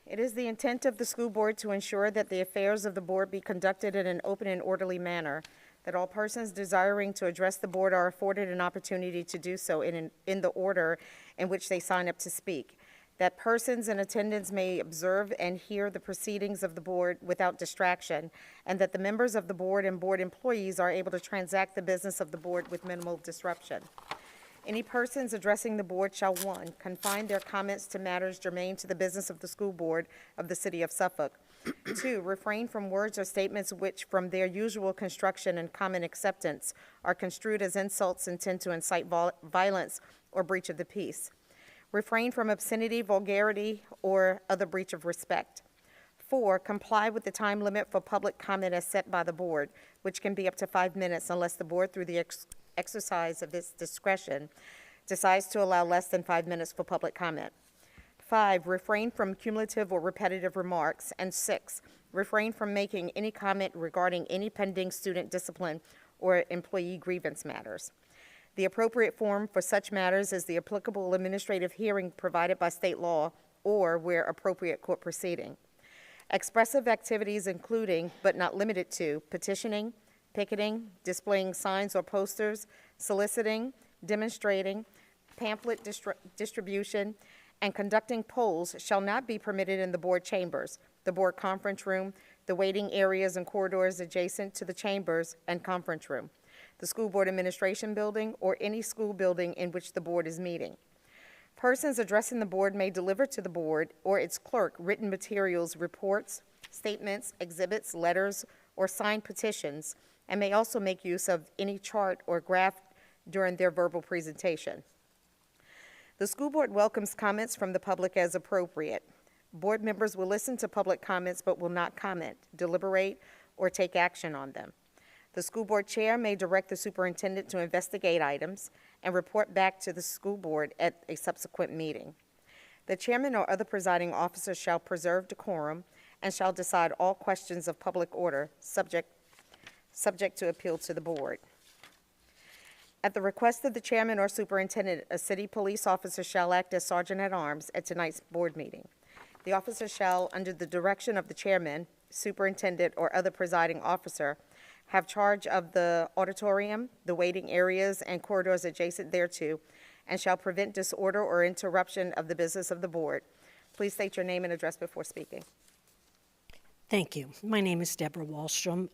[SPEAKER 17] It is the intent of the school board to ensure that the affairs of the board be conducted in an open and orderly manner, that all persons desiring to address the board are afforded an opportunity to do so in the order in which they sign up to speak, that persons in attendance may observe and hear the proceedings of the board without distraction, and that the members of the board and board employees are able to transact the business of the board with minimal disruption. Any persons addressing the board shall, 1, confine their comments to matters germane to the business of the school board of the city of Suffolk. 2, refrain from words or statements which, from their usual construction and common acceptance, are construed as insults intended to incite violence or breach of the peace. Refrain from obscenity, vulgarity, or other breach of respect. 4, comply with the time limit for public comment as set by the board, which can be up to 5 minutes unless the board, through the exercise of its discretion, decides to allow less than 5 minutes for public comment. 5, refrain from cumulative or repetitive remarks. And 6, refrain from making any comment regarding any pending student discipline or employee grievance matters. The appropriate form for such matters is the applicable administrative hearing provided by state law or, where appropriate, court proceeding. Expressive activities including, but not limited to, petitioning, picketing, displaying signs or posters, soliciting, demonstrating, pamphlet distribution, and conducting polls shall not be permitted in the board chambers, the board conference room, the waiting areas and corridors adjacent to the chambers and conference room, the school board administration building, or any school building in which the board is meeting. Persons addressing the board may deliver to the board or its clerk written materials, reports, statements, exhibits, letters, or signed petitions, and may also make use of any chart or graph during their verbal presentation. The school board welcomes comments from the public as appropriate. Board members will listen to public comments but will not comment, deliberate, or take action on them. The school board chair may direct the superintendent to investigate items and report back to the school board at a subsequent meeting. The chairman or other presiding officer shall preserve decorum and shall decide all questions of public order subject to appeal to the board. At the request of the chairman or superintendent, a city police officer shall act as sergeant-at-arms at tonight's board meeting. The officer shall, under the direction of the chairman, superintendent, or other presiding officer, have charge of the auditorium, the waiting areas, and corridors adjacent thereto, and shall prevent disorder or interruption of the business of the board. Please state your name and address before speaking.
[SPEAKER 16] Thank you. My name is Deborah Wallstrom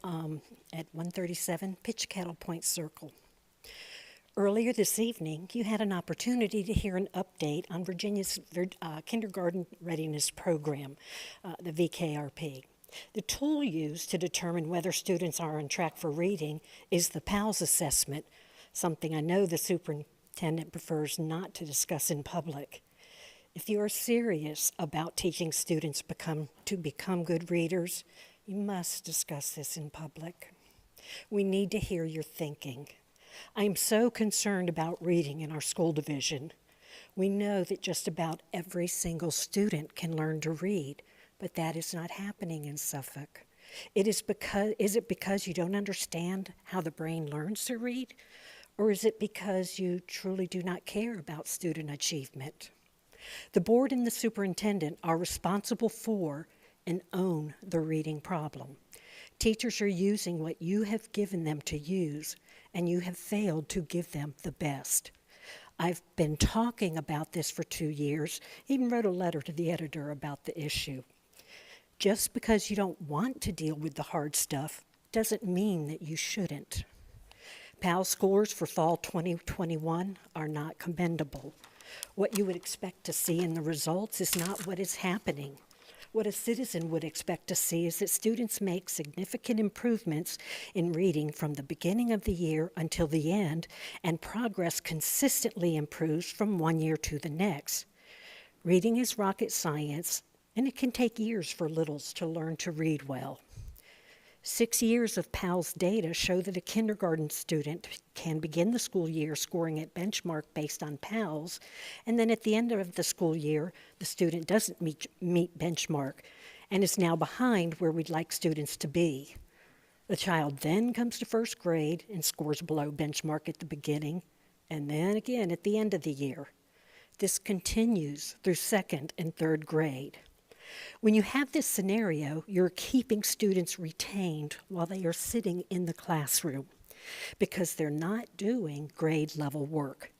[SPEAKER 16] at 137 Pitch Cattle Point Circle. Earlier this evening, you had an opportunity to hear an update on Virginia's kindergarten readiness program, the Vkrp. The tool used to determine whether students are on track for reading is the PALS assessment, something I know the superintendent prefers not to discuss in public. If you are serious about teaching students to become good readers, you must discuss this in public. We need to hear your thinking. I am so concerned about reading in our school division. We know that just about every single student can learn to read, but that is not happening in Suffolk. Is it because you don't understand how the brain learns to read? Or is it because you truly do not care about student achievement? The board and the superintendent are responsible for and own the reading problem. Teachers are using what you have given them to use, and you have failed to give them the best. I've been talking about this for 2 years, even wrote a letter to the editor about the issue. Just because you don't want to deal with the hard stuff doesn't mean that you shouldn't. PAL scores for fall 2021 are not commendable. What you would expect to see in the results is not what is happening. What a citizen would expect to see is that students make significant improvements in reading from the beginning of the year until the end, and progress consistently improves from one year to the next. Reading is rocket science, and it can take years for littles to learn to read well. 6 years of PALS data show that a kindergarten student can begin the school year scoring at benchmark based on PALS, and then at the end of the school year, the student doesn't meet benchmark and is now behind where we'd like students to be. The child then comes to first grade and scores below benchmark at the beginning, and then again at the end of the year. This continues through second and third grade. When you have this scenario, you're keeping students retained while they are sitting in the classroom because they're not doing grade level work.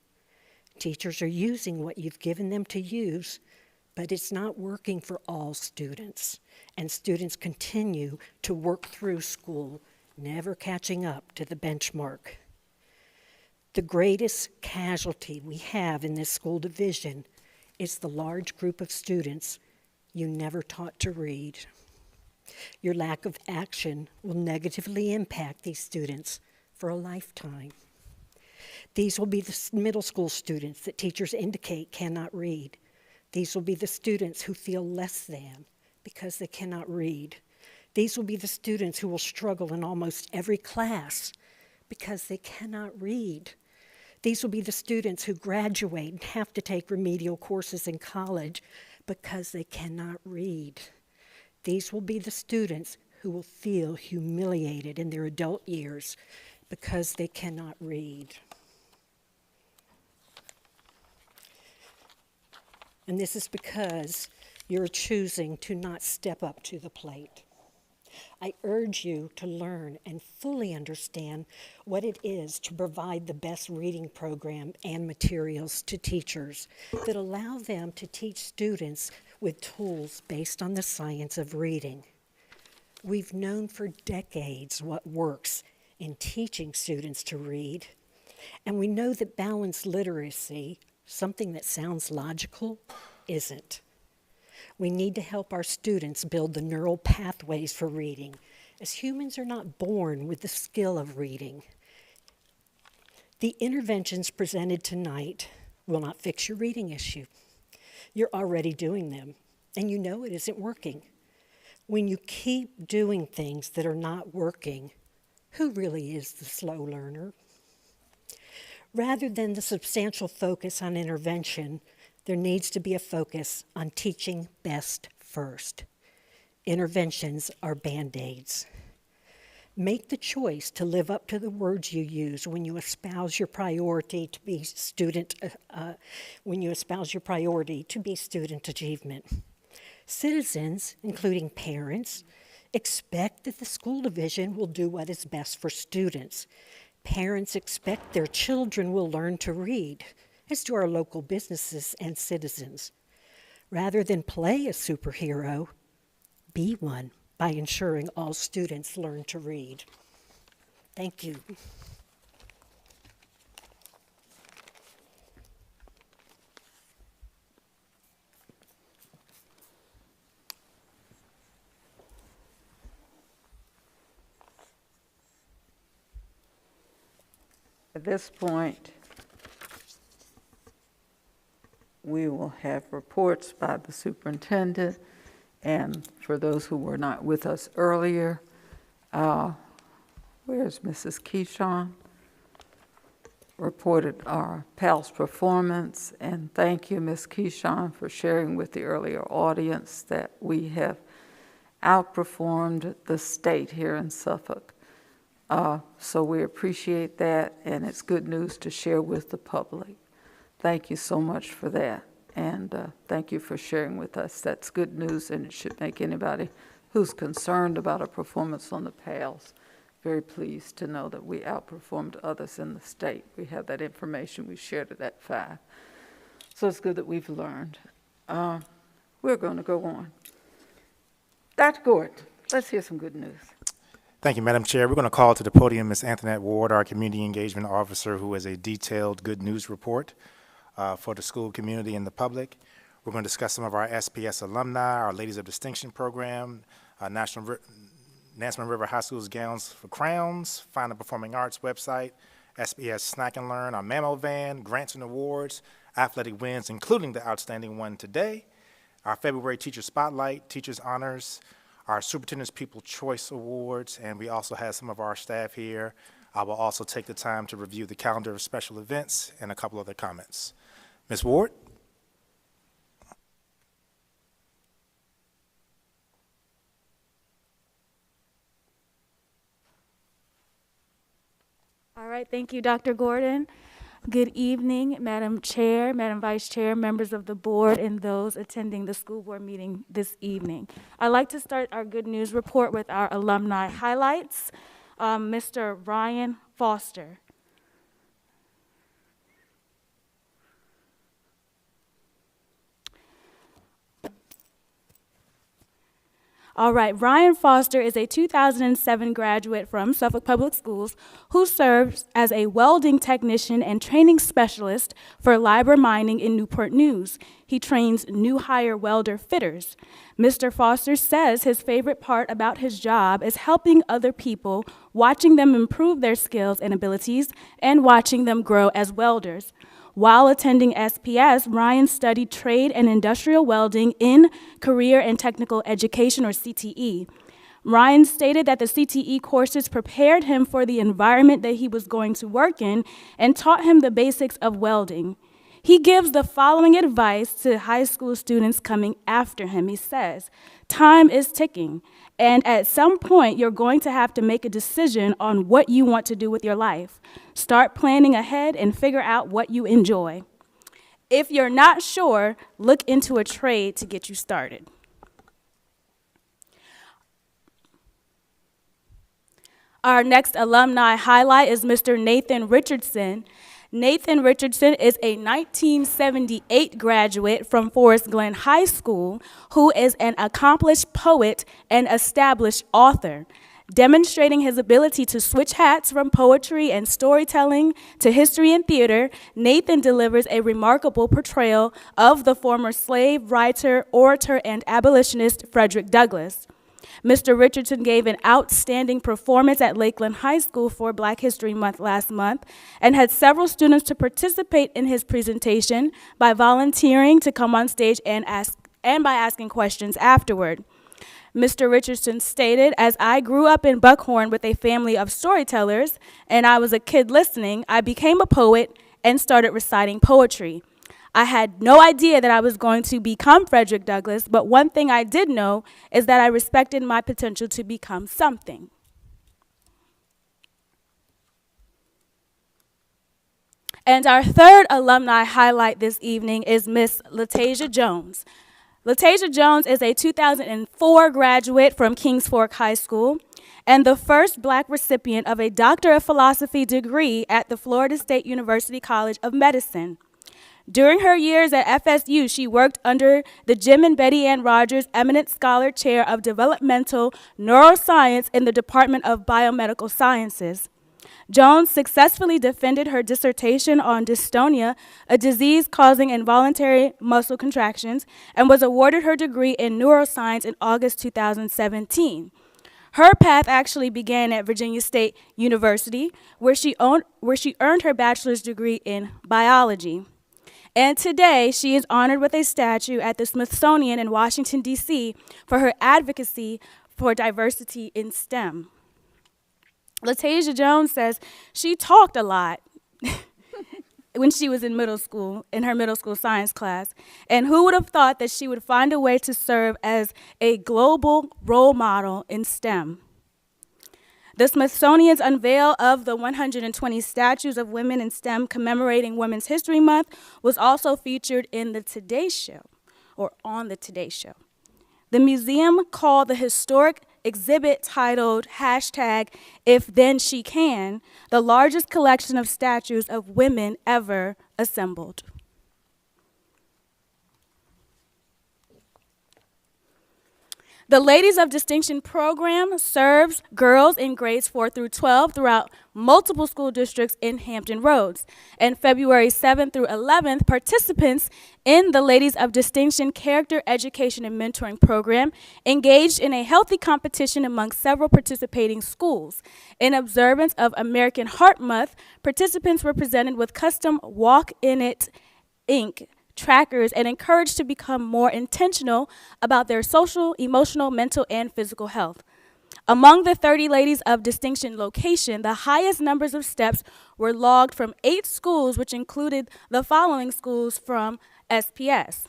[SPEAKER 16] Teachers are using what you've given them to use, but it's not working for all students, and students continue to work through school, never catching up to the benchmark. The greatest casualty we have in this school division is the large group of students you never taught to read. Your lack of action will negatively impact these students for a lifetime. These will be the middle school students that teachers indicate cannot read. These will be the students who feel less than because they cannot read. These will be the students who will struggle in almost every class because they cannot read. These will be the students who graduate and have to take remedial courses in college because they cannot read. These will be the students who will feel humiliated in their adult years because they cannot read. And this is because you're choosing to not step up to the plate. I urge you to learn and fully understand what it is to provide the best reading program and materials to teachers that allow them to teach students with tools based on the science of reading. We've known for decades what works in teaching students to read, and we know that balanced literacy, something that sounds logical, isn't. We need to help our students build the neural pathways for reading, as humans are not born with the skill of reading. The interventions presented tonight will not fix your reading issue. You're already doing them, and you know it isn't working. When you keep doing things that are not working, who really is the slow learner? Rather than the substantial focus on intervention, there needs to be a focus on teaching best first. Interventions are Band-Aids. Make the choice to live up to the words you use when you espouse your priority to be student achievement. Citizens, including parents, expect that the school division will do what is best for students. Parents expect their children will learn to read, as do our local businesses and citizens. Rather than play a superhero, be one by ensuring all students learn to read. Thank you.
[SPEAKER 2] At this point, we will have reports by the superintendent. And for those who were not with us earlier, where's Mrs. Keyshawn? Reported our PALS performance, and thank you, Ms. Keyshawn, for sharing with the earlier audience that we have outperformed the state here in Suffolk. So we appreciate that, and it's good news to share with the public. Thank you so much for that, and thank you for sharing with us. That's good news, and it should make anybody who's concerned about a performance on the PALS very pleased to know that we outperformed others in the state. We have that information. We shared it at 5. So it's good that we've learned. We're going to go on. Dr. Gordon, let's hear some good news.
[SPEAKER 5] Thank you, Madam Chair. We're going to call to the podium Ms. Antoinette Ward, our Community Engagement Officer, who has a detailed good news report for the school community and the public. We're going to discuss some of our SPS alumni, our Ladies of Distinction program, Nansemond River High School's Gowns for Crowns, Find the Performing Arts website, SPS Snack and Learn, our Mammo Van, grants and awards, athletic wins, including the outstanding one today, our February Teacher Spotlight, Teachers Honors, our Superintendent's People Choice Awards, and we also have some of our staff here. I will also take the time to review the calendar of special events and a couple other comments. Ms. Ward?
[SPEAKER 18] All right, thank you, Dr. Gordon. Good evening, Madam Chair, Madam Vice Chair, members of the board, and those attending the school board meeting this evening. I'd like to start our good news report with our alumni highlights. Mr. Ryan Foster. All right, Ryan Foster is a 2007 graduate from Suffolk Public Schools who serves as a welding technician and training specialist for Libra Mining in Newport News. He trains new hire welder fitters. Mr. Foster says his favorite part about his job is helping other people, watching them improve their skills and abilities, and watching them grow as welders. While attending SPS, Ryan studied trade and industrial welding in Career and Technical Education, or CTE. Ryan stated that the CTE courses prepared him for the environment that he was going to work in and taught him the basics of welding. He gives the following advice to high school students coming after him. He says, "Time is ticking, and at some point you're going to have to make a decision on what you want to do with your life. Start planning ahead and figure out what you enjoy. If you're not sure, look into a trade to get you started." Our next alumni highlight is Mr. Nathan Richardson. Nathan Richardson is a 1978 graduate from Forest Glen High School who is an accomplished poet and established author. Demonstrating his ability to switch hats from poetry and storytelling to history and theater, Nathan delivers a remarkable portrayal of the former slave writer, orator, and abolitionist Frederick Douglass. Mr. Richardson gave an outstanding performance at Lakeland High School for Black History Month last month and had several students to participate in his presentation by volunteering to come on stage and by asking questions afterward. Mr. Richardson stated, "As I grew up in Buckhorn with a family of storytellers and I was a kid listening, I became a poet and started reciting poetry. I had no idea that I was going to become Frederick Douglass, but one thing I did know is that I respected my potential to become something." And our third alumni highlight this evening is Miss Latasia Jones. Latasia Jones is a 2004 graduate from Kings Fork High School and the first Black recipient of a Doctor of Philosophy degree at the Florida State University College of Medicine. During her years at FSU, she worked under the Jim and Betty Ann Rogers Eminent Scholar Chair of Developmental Neuroscience in the Department of Biomedical Sciences. Jones successfully defended her dissertation on dystonia, a disease causing involuntary muscle contractions, and was awarded her degree in neuroscience in August 2017. Her path actually began at Virginia State University, where she earned her bachelor's degree in biology. And today, she is honored with a statue at the Smithsonian in Washington, D.C. for her advocacy for diversity in STEM. Latasia Jones says she talked a lot when she was in middle school, in her middle school science class. And who would have thought that she would find a way to serve as a global role model in STEM? The Smithsonian's unveil of the 120 statues of women in STEM commemorating Women's History Month was also featured in the Today Show, or on the Today Show. The museum called the historic exhibit titled #IfThenSheCan the largest collection of statues of women ever assembled. The Ladies of Distinction program serves girls in grades 4 through 12 throughout multiple school districts in Hampton Roads. And February 7th through 11th, participants in the Ladies of Distinction Character Education and Mentoring program engaged in a healthy competition among several participating schools. In observance of American Heart Month, participants were presented with custom Walk In It ink trackers and encouraged to become more intentional about their social, emotional, mental, and physical health. Among the 30 Ladies of Distinction location, the highest numbers of steps were logged from 8 schools, which included the following schools from SPS.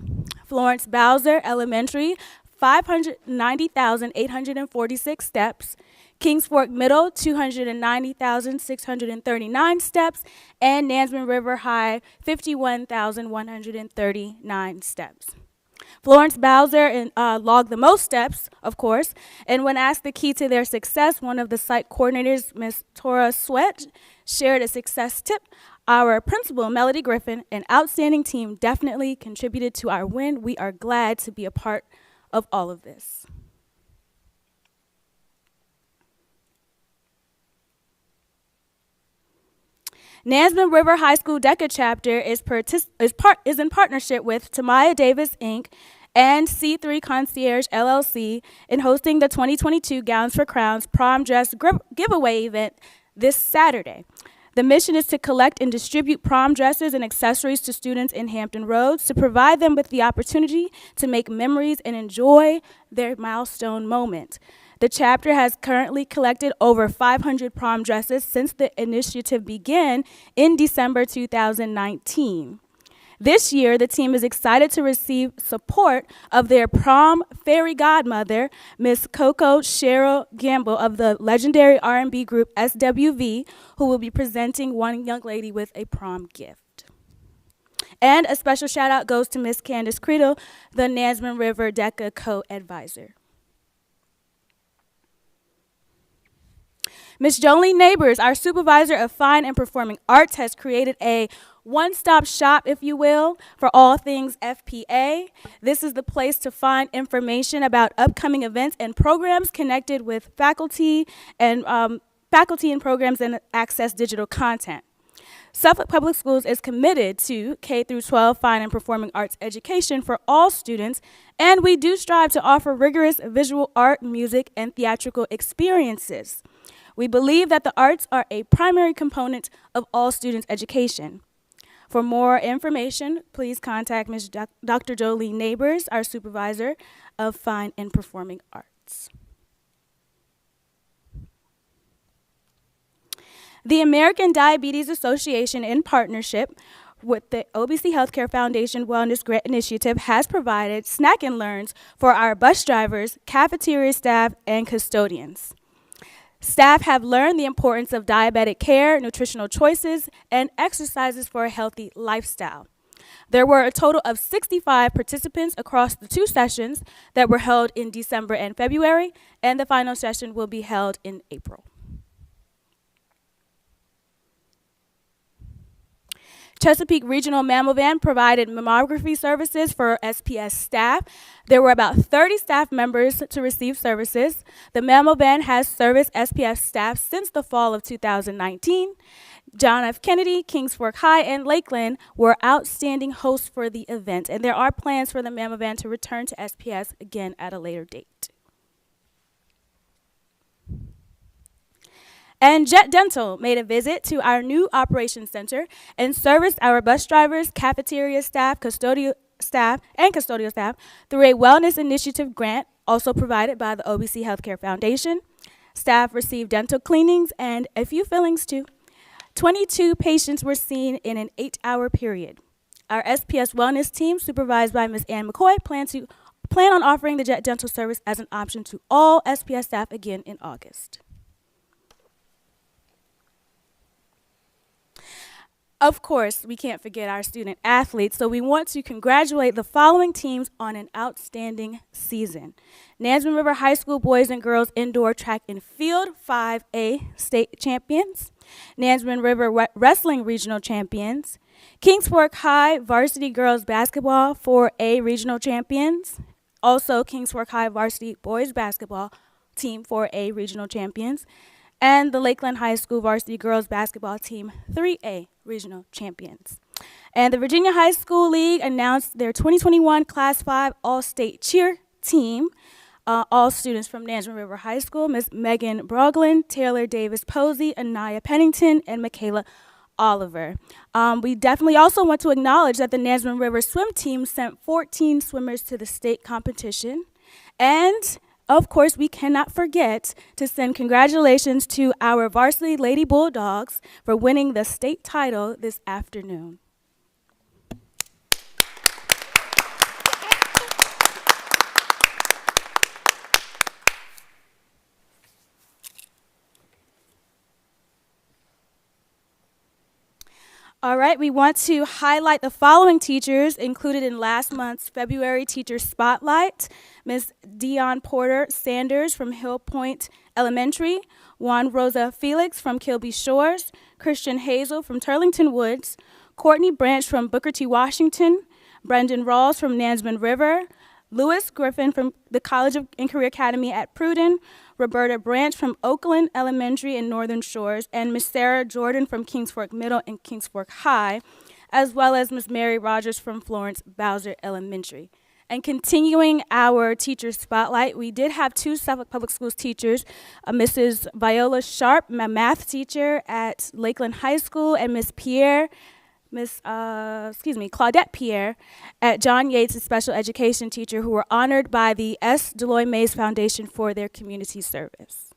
[SPEAKER 18] Florence Bowser Elementary, 590,846 steps. Kings Fork Middle, 290,639 steps, and Nansemond River High, 51,139 steps. Florence Bowser logged the most steps, of course, and when asked the key to their success, one of the site coordinators, Ms. Tora Sweat, shared a success tip. Our principal, Melody Griffin, an outstanding team, definitely contributed to our win. We are glad to be a part of all of this. Nansemond River High School DECA chapter is in partnership with Tamaya Davis, Inc. and C3 Concierge, LLC in hosting the 2022 Gowns for Crowns prom dress giveaway event this Saturday. The mission is to collect and distribute prom dresses and accessories to students in Hampton Roads to provide them with the opportunity to make memories and enjoy their milestone moment. The chapter has currently collected over 500 prom dresses since the initiative began in December 2019. This year, the team is excited to receive support of their prom fairy godmother, Miss Coco Cheryl Gamble of the legendary R&B group SWV, who will be presenting one young lady with a prom gift. And a special shout out goes to Miss Candace Creedle, the Nansemond River DECA co-advisor. Ms. Jolene Neighbors, our supervisor of fine and performing arts, has created a one-stop shop, if you will, for all things FPA. This is the place to find information about upcoming events and programs connected with faculty and programs and access digital content. Suffolk Public Schools is committed to K-12 fine and performing arts education for all students, and we do strive to offer rigorous visual art, music, and theatrical experiences. We believe that the arts are a primary component of all students' education. For more information, please contact Ms. Dr. Jolene Neighbors, our supervisor of fine and performing arts. The American Diabetes Association, in partnership with the OBC Healthcare Foundation Wellness Grant Initiative, has provided snack and learns for our bus drivers, cafeteria staff, and custodians. Staff have learned the importance of diabetic care, nutritional choices, and exercises for a healthy lifestyle. There were a total of 65 participants across the 2 sessions that were held in December and February, and the final session will be held in April. Chesapeake Regional Mammal Van provided mammography services for SPS staff. There were about 30 staff members to receive services. The Mammal Van has serviced SPS staff since the fall of 2019. John F. Kennedy, Kings Fork High, and Lakeland were outstanding hosts for the event, and there are plans for the Mammal Van to return to SPS again at a later date. And Jet Dental made a visit to our new operations center and serviced our bus drivers, cafeteria staff, custodial staff through a wellness initiative grant also provided by the OBC Healthcare Foundation. Staff received dental cleanings and a few fillings too. 22 patients were seen in an 8-hour period. Our SPS wellness team, supervised by Ms. Ann McCoy, plan on offering the Jet Dental service as an option to all SPS staff again in August. Of course, we can't forget our student athletes, so we want to congratulate the following teams on an outstanding season. Nansemond River High School Boys and Girls Indoor Track and Field 5A State Champions, Nansemond River Wrestling Regional Champions, Kings Fork High Varsity Girls Basketball 4A Regional Champions, also Kings Fork High Varsity Boys Basketball Team 4A Regional Champions, and the Lakeland High School Varsity Girls Basketball Team 3A Regional Champions. And the Virginia High School League announced their 2021 Class 5 All-State Cheer Team. All students from Nansemond River High School, Ms. Megan Broglin, Taylor Davis Posey, Anaya Pennington, and Michaela Oliver. We definitely also want to acknowledge that the Nansemond River Swim Team sent 14 swimmers to the state competition. And of course, we cannot forget to send congratulations to our varsity Lady Bulldogs for winning the state title this afternoon. All right, we want to highlight the following teachers included in last month's February Teacher Spotlight. Ms. Dion Porter Sanders from Hill Point Elementary, Juan Rosa Felix from Kilby Shores, Christian Hazel from Turlington Woods, Courtney Branch from Booker T. Washington, Brendan Rawls from Nansemond River, Lewis Griffin from the College and Career Academy at Pruden, Roberta Branch from Oakland Elementary and Northern Shores, and Miss Sarah Jordan from Kings Fork Middle and Kings Fork High, as well as Miss Mary Rogers from Florence Bowser Elementary. And continuing our teacher spotlight, we did have 2 Suffolk Public Schools teachers, Mrs. Viola Sharp, my math teacher at Lakeland High School, and Claudette Pierre at John Yates, a special education teacher, who were honored by the S. Deloy Mays Foundation for their community service.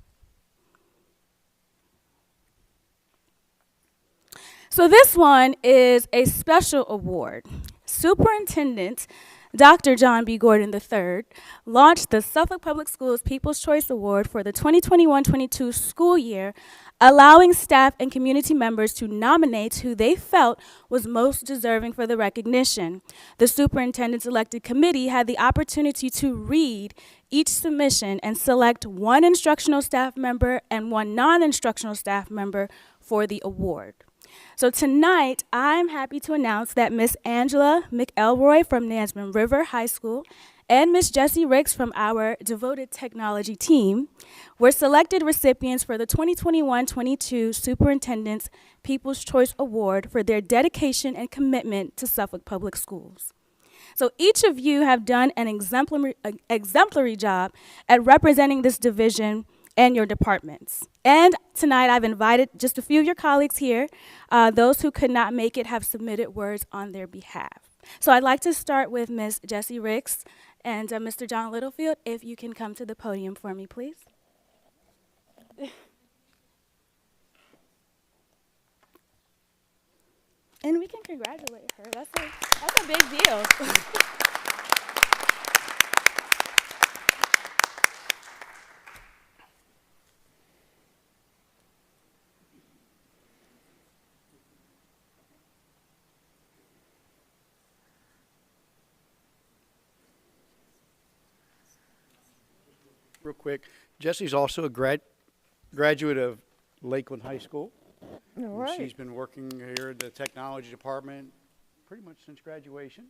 [SPEAKER 18] So this one is a special award. Superintendent Dr. John B. Gordon III launched the Suffolk Public Schools People's Choice Award for the 2021-22 school year, allowing staff and community members to nominate who they felt was most deserving for the recognition. The superintendent's elected committee had the opportunity to read each submission and select 1 instructional staff member and 1 non-instructional staff member for the award. So tonight, I'm happy to announce that Miss Angela McElroy from Nansemond River High School and Miss Jessie Ricks from our devoted technology team were selected recipients for the 2021-22 Superintendent's People's Choice Award for their dedication and commitment to Suffolk Public Schools. So each of you have done an exemplary job at representing this division and your departments. And tonight I've invited just a few of your colleagues here. Those who could not make it have submitted words on their behalf. So I'd like to start with Ms. Jessie Ricks and Mr. John Littlefield, if you can come to the podium for me, please. And we can congratulate her. That's a big deal.
[SPEAKER 19] Real quick, Jessie's also a graduate of Lakeland High School.
[SPEAKER 17] All right.
[SPEAKER 19] She's been working here at the technology department pretty much since graduation.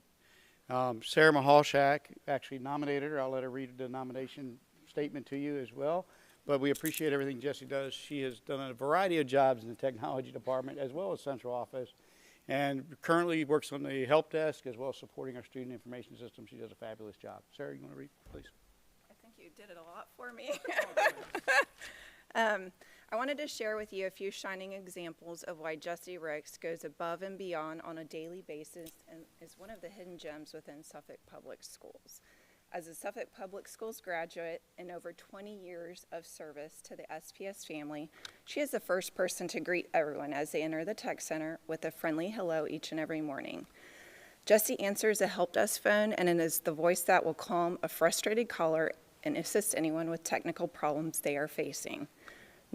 [SPEAKER 19] Sarah Mahalshak actually nominated her. I'll let her read the nomination statement to you as well. But we appreciate everything Jessie does. She has done a variety of jobs in the technology department as well as central office, and currently works on the help desk as well as supporting our student information system. She does a fabulous job. Sarah, you want to read, please?
[SPEAKER 20] You did it a lot for me. I wanted to share with you a few shining examples of why Jessie Ricks goes above and beyond on a daily basis and is one of the hidden gems within Suffolk Public Schools. As a Suffolk Public Schools graduate and over 20 years of service to the SPS family, she is the first person to greet everyone as they enter the tech center with a friendly hello each and every morning. Jessie answers a help desk phone and it is the voice that will calm a frustrated caller and assist anyone with technical problems they are facing.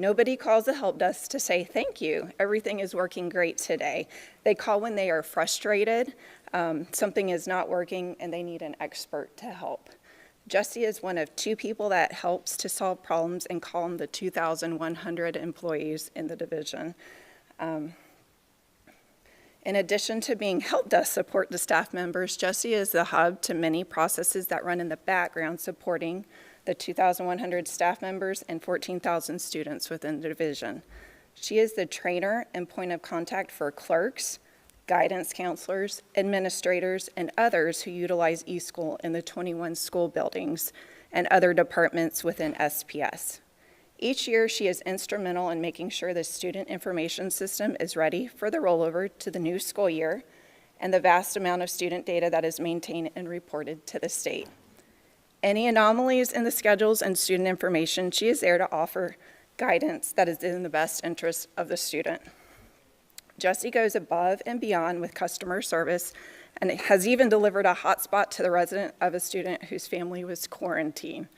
[SPEAKER 20] Nobody calls the help desk to say, thank you, everything is working great today. They call when they are frustrated, something is not working, and they need an expert to help. Jessie is one of 2 people that helps to solve problems and calm the 2,100 employees in the division. In addition to being help desk support to staff members, Jessie is the hub to many processes that run in the background supporting the 2,100 staff members and 14,000 students within the division. She is the trainer and point of contact for clerks, guidance counselors, administrators, and others who utilize eSchool in the 21 school buildings and other departments within SPS. Each year, she is instrumental in making sure the student information system is ready for the rollover to the new school year and the vast amount of student data that is maintained and reported to the state. Any anomalies in the schedules and student information, she is there to offer guidance that is in the best interest of the student. Jessie goes above and beyond with customer service and has even delivered a hotspot to the resident of a student whose family was quarantined.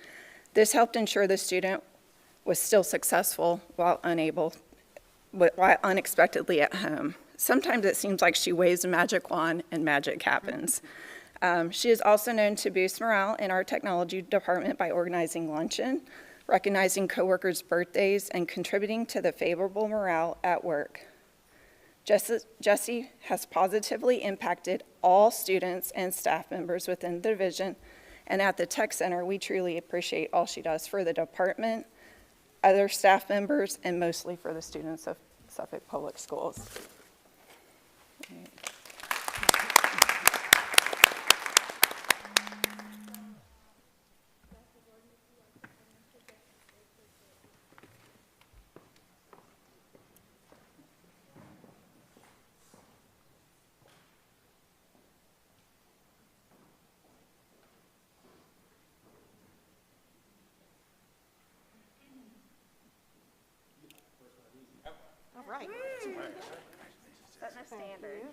[SPEAKER 20] This helped ensure the student was still successful while unexpectedly at home. Sometimes it seems like she waves a magic wand and magic happens. She is also known to boost morale in our technology department by organizing luncheon, recognizing coworkers' birthdays, and contributing to the favorable morale at work. Jessie has positively impacted all students and staff members within the division, and at the Tech Center, we truly appreciate all she does for the department, other staff members, and mostly for the students of Suffolk Public Schools.
[SPEAKER 17] All right. Setting a standard.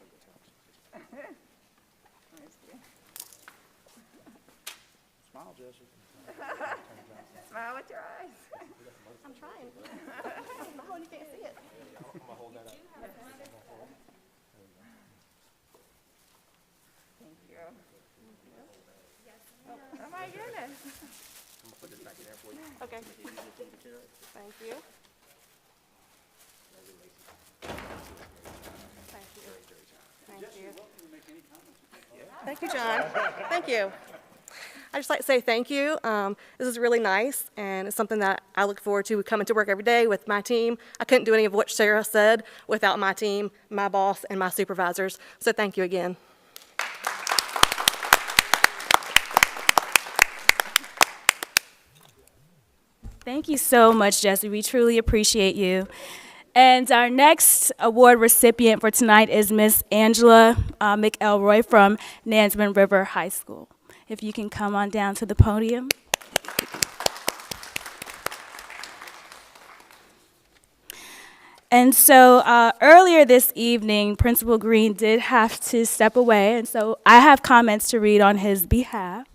[SPEAKER 19] Smile, Jessie.
[SPEAKER 17] Smile with your eyes. I'm trying. Smile when you can't see it.
[SPEAKER 5] I'm going to hold that up.
[SPEAKER 17] Thank you. Oh my goodness.
[SPEAKER 5] I'm going to put this back in there for you.
[SPEAKER 17] Okay. Thank you. Thank you.
[SPEAKER 21] Thank you, John. Thank you. I'd just like to say thank you. This is really nice, and it's something that I look forward to coming to work every day with my team. I couldn't do any of what Sarah said without my team, my boss, and my supervisors. So thank you again.
[SPEAKER 18] Thank you so much, Jessie. We truly appreciate you. And our next award recipient for tonight is Miss Angela McElroy from Nansemond River High School. If you can come on down to the podium. And so earlier this evening, Principal Green did have to step away, and so I have comments to read on his behalf.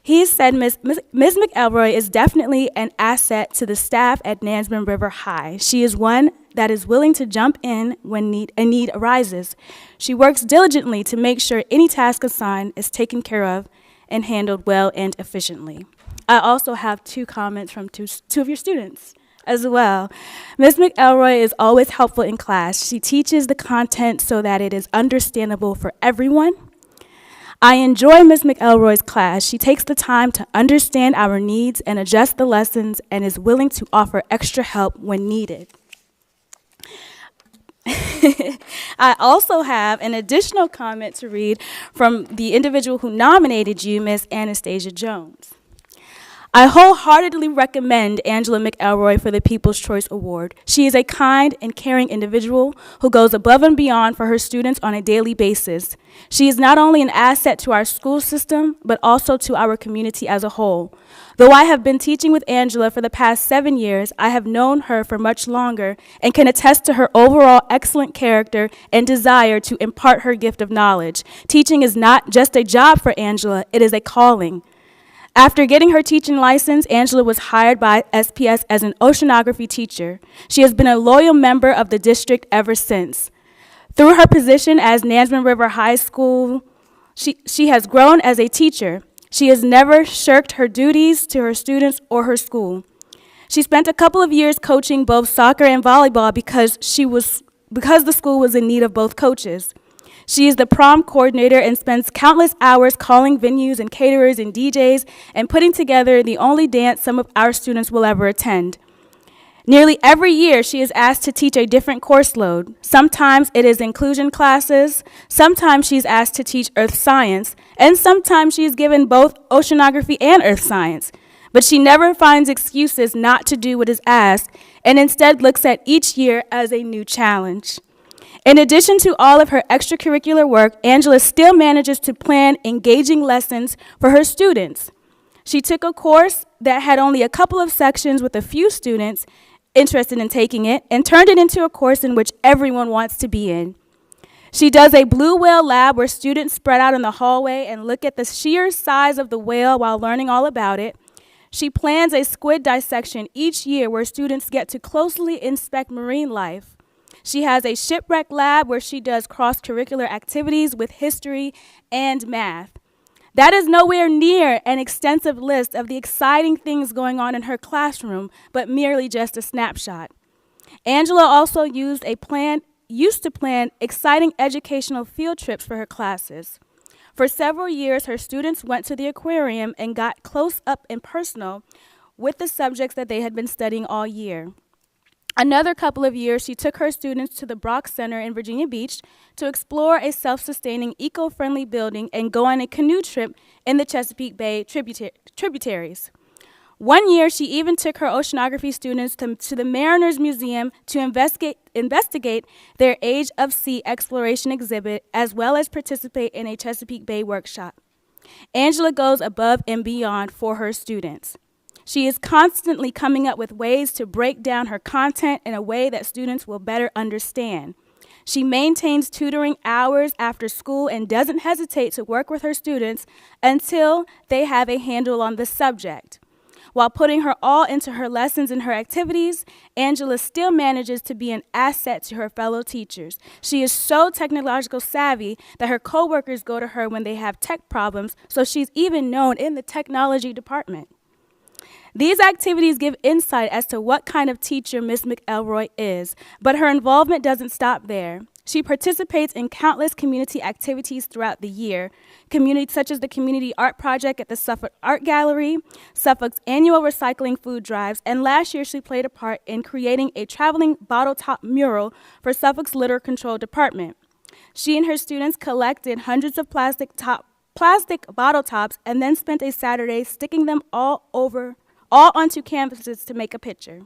[SPEAKER 18] He said Ms. McElroy is definitely an asset to the staff at Nansemond River High. She is one that is willing to jump in when a need arises. She works diligently to make sure any task assigned is taken care of and handled well and efficiently. I also have 2 comments from two of your students as well. Ms. McElroy is always helpful in class. She teaches the content so that it is understandable for everyone. I enjoy Ms. McElroy's class. She takes the time to understand our needs and adjust the lessons and is willing to offer extra help when needed. I also have an additional comment to read from the individual who nominated you, Ms. Latasia Jones. I wholeheartedly recommend Angela McElroy for the People's Choice Award. She is a kind and caring individual who goes above and beyond for her students on a daily basis. She is not only an asset to our school system, but also to our community as a whole. Though I have been teaching with Angela for the past 7 years, I have known her for much longer and can attest to her overall excellent character and desire to impart her gift of knowledge. Teaching is not just a job for Angela, it is a calling. After getting her teaching license, Angela was hired by SPS as an oceanography teacher. She has been a loyal member of the district ever since. Through her position as Nansemond River High School, she has grown as a teacher. She has never shirked her duties to her students or her school. She spent a couple of years coaching both soccer and volleyball because the school was in need of both coaches. She is the prom coordinator and spends countless hours calling venues and caterers and DJs and putting together the only dance some of our students will ever attend. Nearly every year, she is asked to teach a different course load. Sometimes it is inclusion classes, sometimes she's asked to teach earth science, and sometimes she is given both oceanography and earth science. But she never finds excuses not to do what is asked, and instead looks at each year as a new challenge. In addition to all of her extracurricular work, Angela still manages to plan engaging lessons for her students. She took a course that had only a couple of sections with a few students interested in taking it and turned it into a course in which everyone wants to be in. She does a blue whale lab where students spread out in the hallway and look at the sheer size of the whale while learning all about it. She plans a squid dissection each year where students get to closely inspect marine life. She has a shipwreck lab where she does cross-curricular activities with history and math. That is nowhere near an extensive list of the exciting things going on in her classroom, but merely just a snapshot. Angela also used to plan exciting educational field trips for her classes. For several years, her students went to the aquarium and got close up and personal with the subjects that they had been studying all year. Another couple of years, she took her students to the Brock Center in Virginia Beach to explore a self-sustaining, eco-friendly building and go on a canoe trip in the Chesapeake Bay tributaries. One year, she even took her oceanography students to the Mariners Museum to investigate their Age of Sea exploration exhibit, as well as participate in a Chesapeake Bay workshop. Angela goes above and beyond for her students. She is constantly coming up with ways to break down her content in a way that students will better understand. She maintains tutoring hours after school and doesn't hesitate to work with her students until they have a handle on the subject. While putting her all into her lessons and her activities, Angela still manages to be an asset to her fellow teachers. She is so technological savvy that her coworkers go to her when they have tech problems, so she's even known in the technology department. These activities give insight as to what kind of teacher Ms. McElroy is, but her involvement doesn't stop there. She participates in countless community activities throughout the year, such as the Community Art Project at the Suffolk Art Gallery, Suffolk's annual recycling food drives, and last year she played a part in creating a traveling bottle top mural for Suffolk's Litter Control Department. She and her students collected hundreds of plastic bottle tops and then spent a Saturday sticking them all onto canvases to make a picture.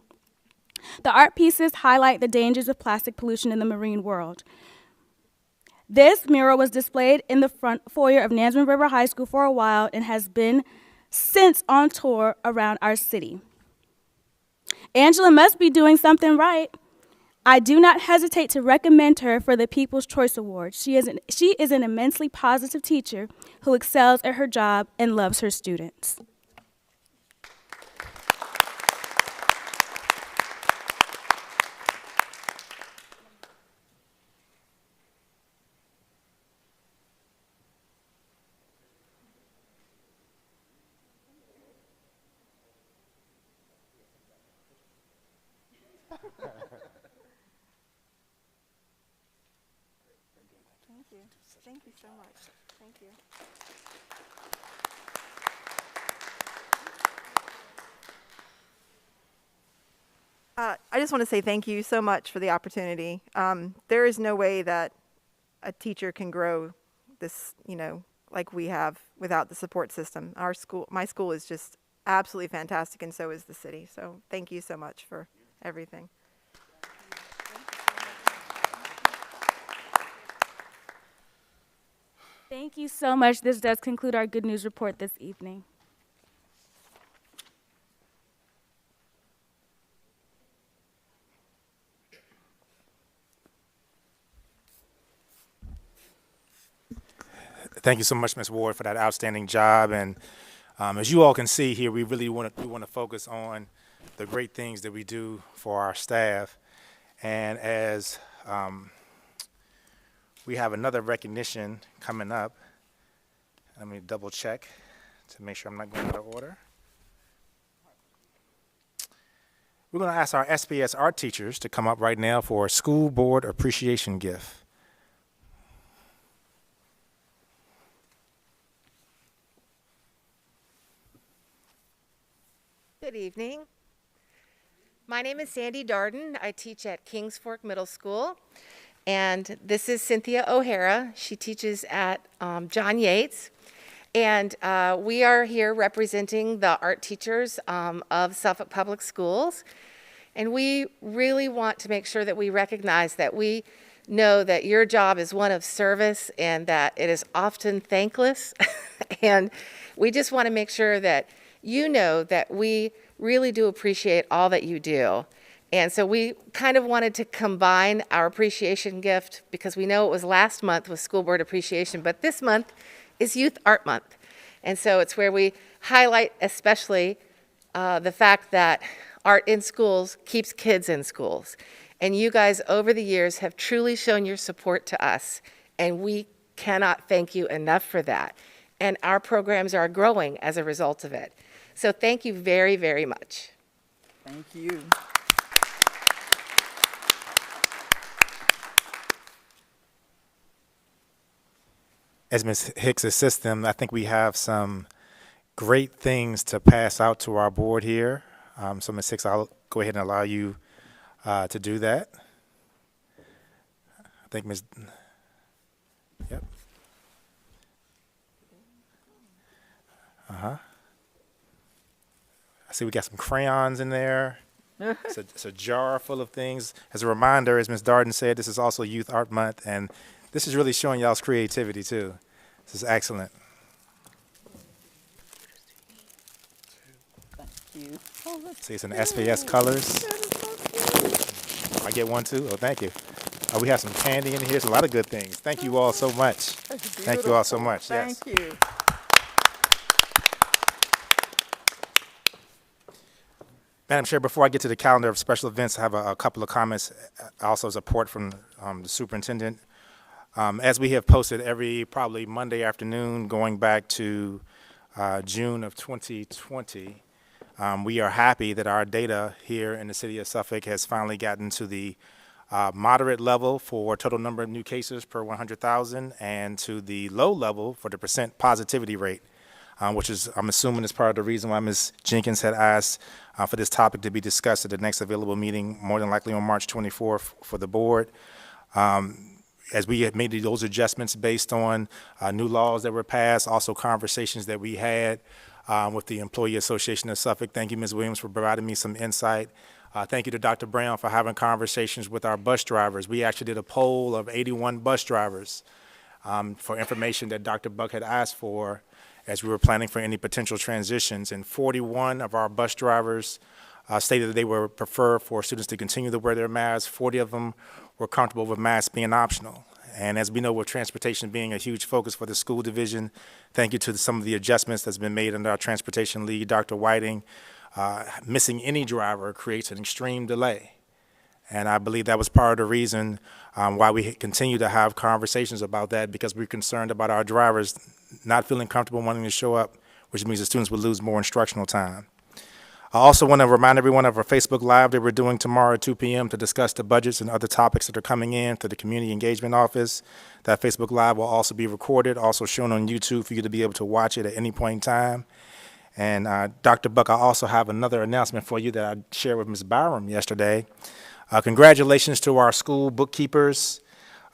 [SPEAKER 18] The art pieces highlight the dangers of plastic pollution in the marine world. This mural was displayed in the front foyer of Nansemond River High School for a while and has been since on tour around our city. Angela must be doing something right. I do not hesitate to recommend her for the People's Choice Award. She is an immensely positive teacher who excels at her job and loves her students.
[SPEAKER 21] Thank you so much. Thank you. I just want to say thank you so much for the opportunity. There is no way that a teacher can grow this, like we have without the support system. My school is just
[SPEAKER 1] absolutely fantastic, and so is the city. So thank you so much for everything.
[SPEAKER 18] Thank you so much. This does conclude our good news report this evening.
[SPEAKER 5] Thank you so much, Ms. Ward, for that outstanding job. And as you all can see here, we really want to focus on the great things that we do for our staff. And as we have another recognition coming up, let me double check to make sure I'm not going out of order. We're going to ask our SPS art teachers to come up right now for a school board appreciation gift.
[SPEAKER 22] Good evening. My name is Sandy Darden. I teach at Kings Fork Middle School. And this is Cynthia O'Hara. She teaches at John Yates. And we are here representing the art teachers of Suffolk Public Schools. And we really want to make sure that we recognize that we know that your job is one of service and that it is often thankless. And we just want to make sure that you know that we really do appreciate all that you do. And so we kind of wanted to combine our appreciation gift because we know it was last month was School Board Appreciation, but this month is Youth Art Month. And so it's where we highlight especially the fact that art in schools keeps kids in schools. And you guys over the years have truly shown your support to us, and we cannot thank you enough for that. And our programs are growing as a result of it. So thank you very, very much.
[SPEAKER 7] Thank you.
[SPEAKER 5] As Ms. Hicks assists them, I think we have some great things to pass out to our board here. So Ms. Hicks, I'll go ahead and allow you to do that. I think Ms. Yep. Uh-huh. I see we got some crayons in there. It's a jar full of things. As a reminder, as Ms. Darden said, this is also Youth Art Month, and this is really showing y'all's creativity too. This is excellent.
[SPEAKER 7] Thank you.
[SPEAKER 5] See, it's in SPS colors. I get one too? Oh, thank you. We have some candy in here. There's a lot of good things. Thank you all so much. Thank you all so much. Yes.
[SPEAKER 7] Thank you.
[SPEAKER 5] Madam Chair, before I get to the calendar of special events, I have a couple of comments, also as a report from the superintendent. As we have posted every probably Monday afternoon going back to June of 2020, we are happy that our data here in the city of Suffolk has finally gotten to the moderate level for total number of new cases per 100,000 and to the low level for the percent positivity rate. Which is, I'm assuming, is part of the reason why Ms. Jenkins had asked for this topic to be discussed at the next available meeting, more than likely on March 24th for the board. As we have made those adjustments based on new laws that were passed, also conversations that we had with the Employee Association of Suffolk. Thank you, Ms. Williams, for providing me some insight. Thank you to Dr. Brown for having conversations with our bus drivers. We actually did a poll of 81 bus drivers for information that Dr. Buck had asked for as we were planning for any potential transitions, and 41 of our bus drivers stated that they would prefer for students to continue to wear their masks. 40 of them were comfortable with masks being optional. And as we know, with transportation being a huge focus for the school division, thank you to some of the adjustments that's been made under our transportation lead, Dr. Whiting. Missing any driver creates an extreme delay. And I believe that was part of the reason why we continue to have conversations about that, because we're concerned about our drivers not feeling comfortable wanting to show up, which means the students would lose more instructional time. I also want to remind everyone of our Facebook Live that we're doing tomorrow at 2 p.m. to discuss the budgets and other topics that are coming in to the Community Engagement Office. That Facebook Live will also be recorded, also shown on YouTube for you to be able to watch it at any point in time. And Dr. Buck, I also have another announcement for you that I shared with Ms. Byram yesterday. Congratulations to our school bookkeepers.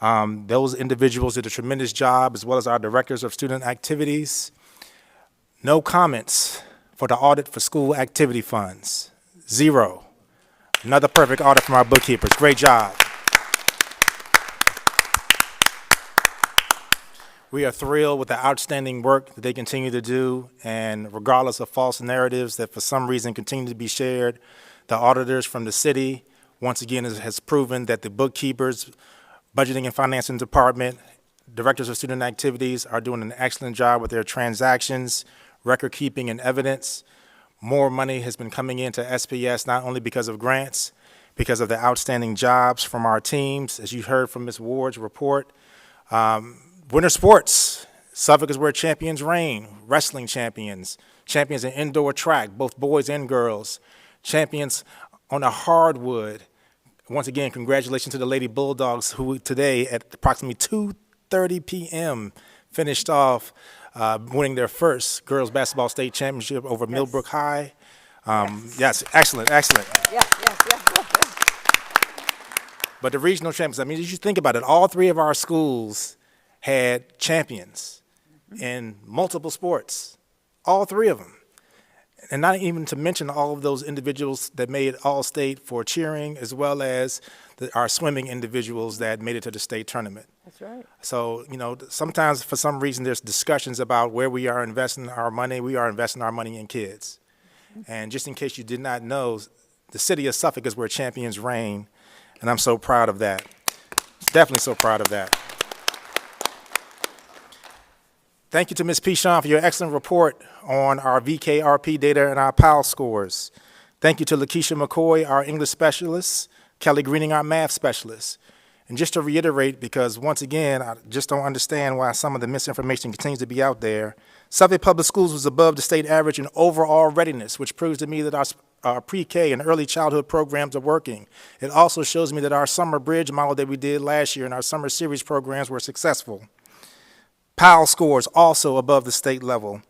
[SPEAKER 5] Those individuals did a tremendous job, as well as our directors of student activities. No comments for the audit for school activity funds. 0. Another perfect audit from our bookkeepers. Great job. We are thrilled with the outstanding work that they continue to do, and regardless of false narratives that for some reason continue to be shared, the auditors from the city, once again, has proven that the bookkeepers, budgeting and financing department, directors of student activities are doing an excellent job with their transactions, record keeping, and evidence. More money has been coming into SPS, not only because of grants, because of the outstanding jobs from our teams, as you heard from Ms. Ward's report. Winter sports, Suffolk is where champions reign, wrestling champions, champions in indoor track, both boys and girls, champions on a hardwood. Once again, congratulations to the Lady Bulldogs, who today at approximately 2:30 p.m. finished off winning their first girls basketball state championship over Millbrook High. Yes, excellent, excellent. But the regional champions, I mean, as you think about it, all 3 of our schools had champions in multiple sports, all 3 of them. And not even to mention all of those individuals that made All-State for cheering, as well as our swimming individuals that made it to the state tournament.
[SPEAKER 7] That's right.
[SPEAKER 5] So, you know, sometimes for some reason there's discussions about where we are investing our money. We are investing our money in kids. And just in case you did not know, the city of Suffolk is where champions reign, and I'm so proud of that. Definitely so proud of that. Thank you to Ms. Pichon for your excellent report on our Vkrp data and our PAL scores. Thank you to Lakeisha McCoy, our English specialist, Kelly Greening, our math specialist. And just to reiterate, because once again, I just don't understand why some of the misinformation continues to be out there, Suffolk Public Schools was above the state average in overall readiness, which proves to me that our pre-K and early childhood programs are working. It also shows me that our summer bridge model that we did last year and our summer series programs were successful. PAL scores also above the state level.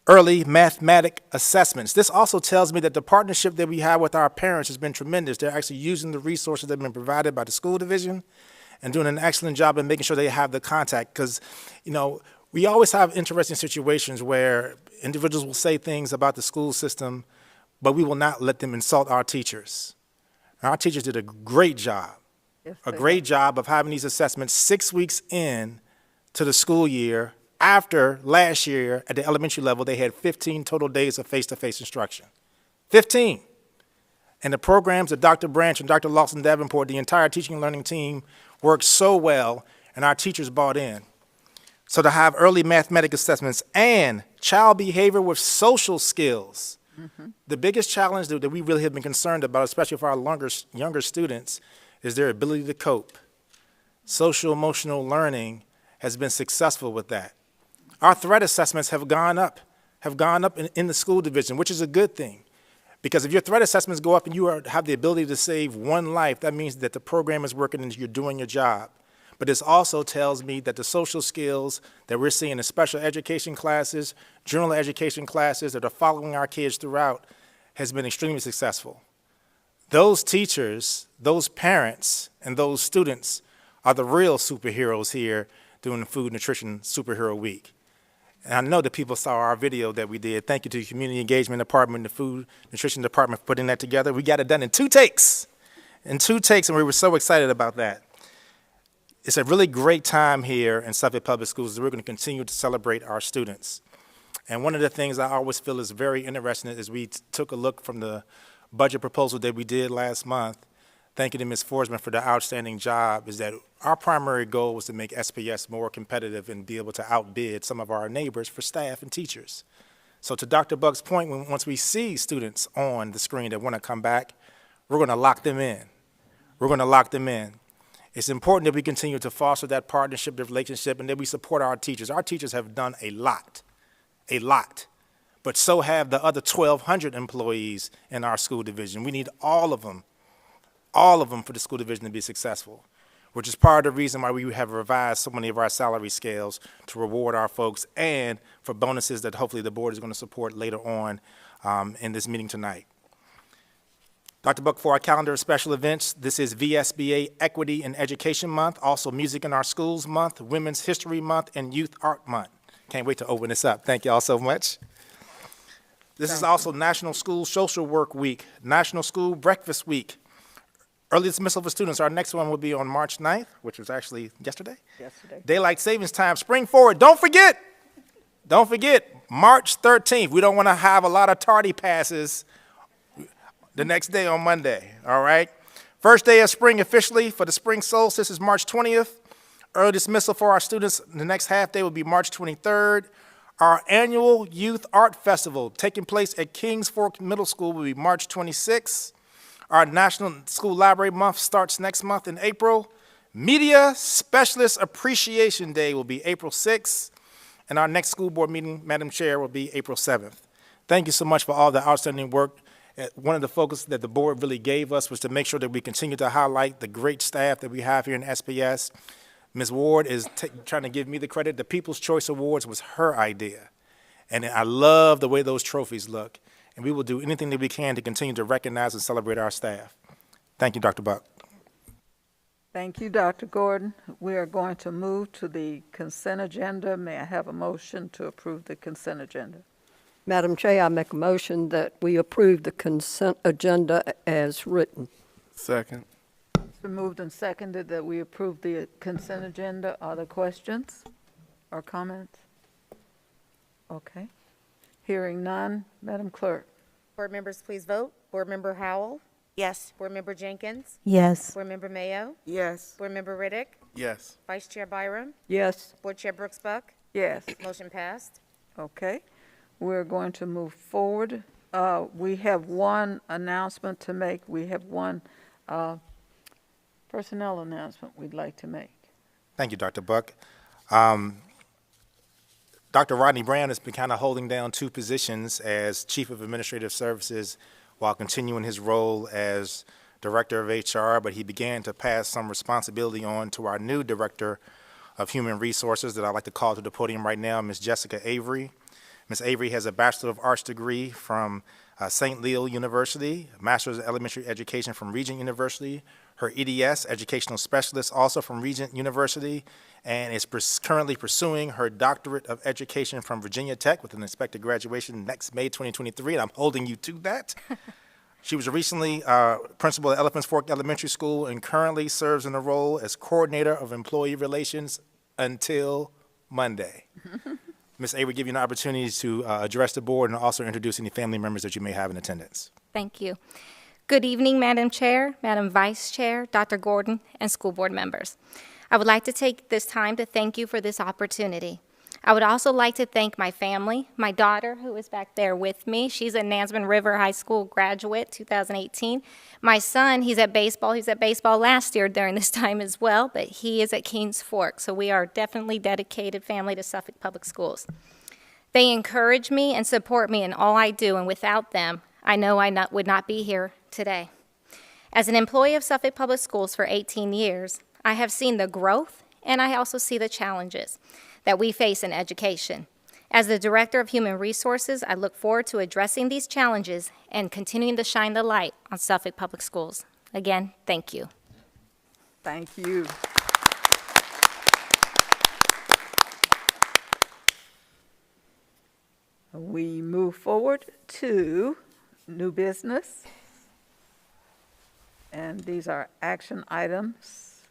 [SPEAKER 5] Early mathematic assessments. This also tells me that the partnership that we have with our parents has been tremendous. They're actually using the resources that have been provided by the school division and doing an excellent job in making sure they have the contact. Because, you know, we always have interesting situations where individuals will say things about the school system, but we will not let them insult our teachers. And our teachers did a great job, of having these assessments 6 weeks in to the school year. After last year at the elementary level, they had 15 total days of face-to-face instruction. 15. And the programs that Dr. Branch and Dr. Lawson Davenport, the entire teaching and learning team, worked so well, and our teachers bought in. So to have early mathematic assessments and child behavior with social skills. The biggest challenge that we really have been concerned about, especially for our younger students, is their ability to cope. Social emotional learning has been successful with that. Our threat assessments have gone up in the school division, which is a good thing. Because if your threat assessments go up and you have the ability to save one life, that means that the program is working and you're doing your job. But this also tells me that the social skills that we're seeing in special education classes, general education classes that are following our kids throughout has been extremely successful. Those teachers, those parents, and those students are the real superheroes here during the Food Nutrition Superhero Week. And I know that people saw our video that we did. Thank you to the Community Engagement Department and the Food Nutrition Department for putting that together. We got it done in 2 takes. And we were so excited about that. It's a really great time here in Suffolk Public Schools. We're going to continue to celebrate our students. And one of the things I always feel is very interesting is we took a look from the budget proposal that we did last month. Thank you to Ms. Forsman for the outstanding job, is that our primary goal was to make SPS more competitive and be able to outbid some of our neighbors for staff and teachers. So to Dr. Buck's point, once we see students on the screen that want to come back, we're going to lock them in. We're going to lock them in. It's important that we continue to foster that partnership, the relationship, and that we support our teachers. Our teachers have done a lot, but so have the other 1,200 employees in our school division. We need all of them for the school division to be successful, which is part of the reason why we have revised so many of our salary scales to reward our folks and for bonuses that hopefully the board is going to support later on in this meeting tonight. Dr. Buck, for our calendar of special events, this is VSBA Equity in Education Month, also Music in Our Schools Month, Women's History Month, and Youth Art Month. Can't wait to open this up. Thank you all so much. This is also National School Social Work Week, National School Breakfast Week. Early dismissal for students. Our next one will be on March 9th, which was actually yesterday. Daylight Savings Time. Spring forward. Don't forget, March 13th. We don't want to have a lot of tardy passes the next day on Monday, all right? First day of spring officially for the spring solstice is March 20th. Early dismissal for our students, the next half day will be March 23rd. Our annual Youth Art Festival taking place at Kings Fork Middle School will be March 26th. Our National School Library Month starts next month in April. Media Specialist Appreciation Day will be April 6th. And our next school board meeting, Madam Chair, will be April 7th. Thank you so much for all the outstanding work. One of the focus that the board really gave us was to make sure that we continue to highlight the great staff that we have here in SPS. Ms. Ward is trying to give me the credit. The People's Choice Awards was her idea. And I love the way those trophies look. And we will do anything that we can to continue to recognize and celebrate our staff. Thank you, Dr. Buck.
[SPEAKER 2] Thank you, Dr. Gordon. We are going to move to the consent agenda. May I have a motion to approve the consent agenda?
[SPEAKER 9] Madam Chair, I make a motion that we approve the consent agenda as written.
[SPEAKER 4] Second.
[SPEAKER 2] It's been moved and seconded that we approve the consent agenda. Are there questions or comments? Okay. Hearing none, Madam Clerk.
[SPEAKER 17] Board members, please vote. Board Member Howell?
[SPEAKER 11] Yes.
[SPEAKER 17] Board Member Jenkins?
[SPEAKER 8] Yes.
[SPEAKER 17] Board Member Mayo?
[SPEAKER 7] Yes.
[SPEAKER 17] Board Member Riddick?
[SPEAKER 4] Yes.
[SPEAKER 17] Vice Chair Byram?
[SPEAKER 9] Yes.
[SPEAKER 17] Board Chair Brooks Buck?
[SPEAKER 2] Yes.
[SPEAKER 17] Motion passed.
[SPEAKER 2] Okay. We're going to move forward. We have one announcement to make. We have one personnel announcement we'd like to make.
[SPEAKER 5] Thank you, Dr. Buck. Dr. Rodney Brown has been kind of holding down two positions as Chief of Administrative Services while continuing his role as Director of HR, but he began to pass some responsibility on to our new Director of Human Resources that I'd like to call to the podium right now, Ms. Jessica Avery. Ms. Avery has a Bachelor of Arts degree from St. Leo University, a Master's of Elementary Education from Regent University, her EDS, Educational Specialist, also from Regent University, and is currently pursuing her Doctorate of Education from Virginia Tech with an expected graduation next May 2023, and I'm holding you to that. She was recently principal at Elephants Fork Elementary School and currently serves in the role as Coordinator of Employee Relations until Monday. Ms. Avery, give you an opportunity to address the board and also introduce any family members that you may have in attendance.
[SPEAKER 15] Thank you. Good evening, Madam Chair, Madam Vice Chair, Dr. Gordon, and school board members. I would like to take this time to thank you for this opportunity. I would also like to thank my family, my daughter, who is back there with me. She's a Nansemond River High School graduate, 2018. My son, he's at baseball. He was at baseball last year during this time as well, but he is at Kings Fork. So we are definitely dedicated family to Suffolk Public Schools. They encourage me and support me in all I do, and without them, I know I would not be here today. As an employee of Suffolk Public Schools for 18 years, I have seen the growth, and I also see the challenges that we face in education. As the Director of Human Resources, I look forward to addressing these challenges and continuing to shine the light on Suffolk Public Schools. Again, thank you.
[SPEAKER 2] Thank you. We move forward to new business. And these are action items.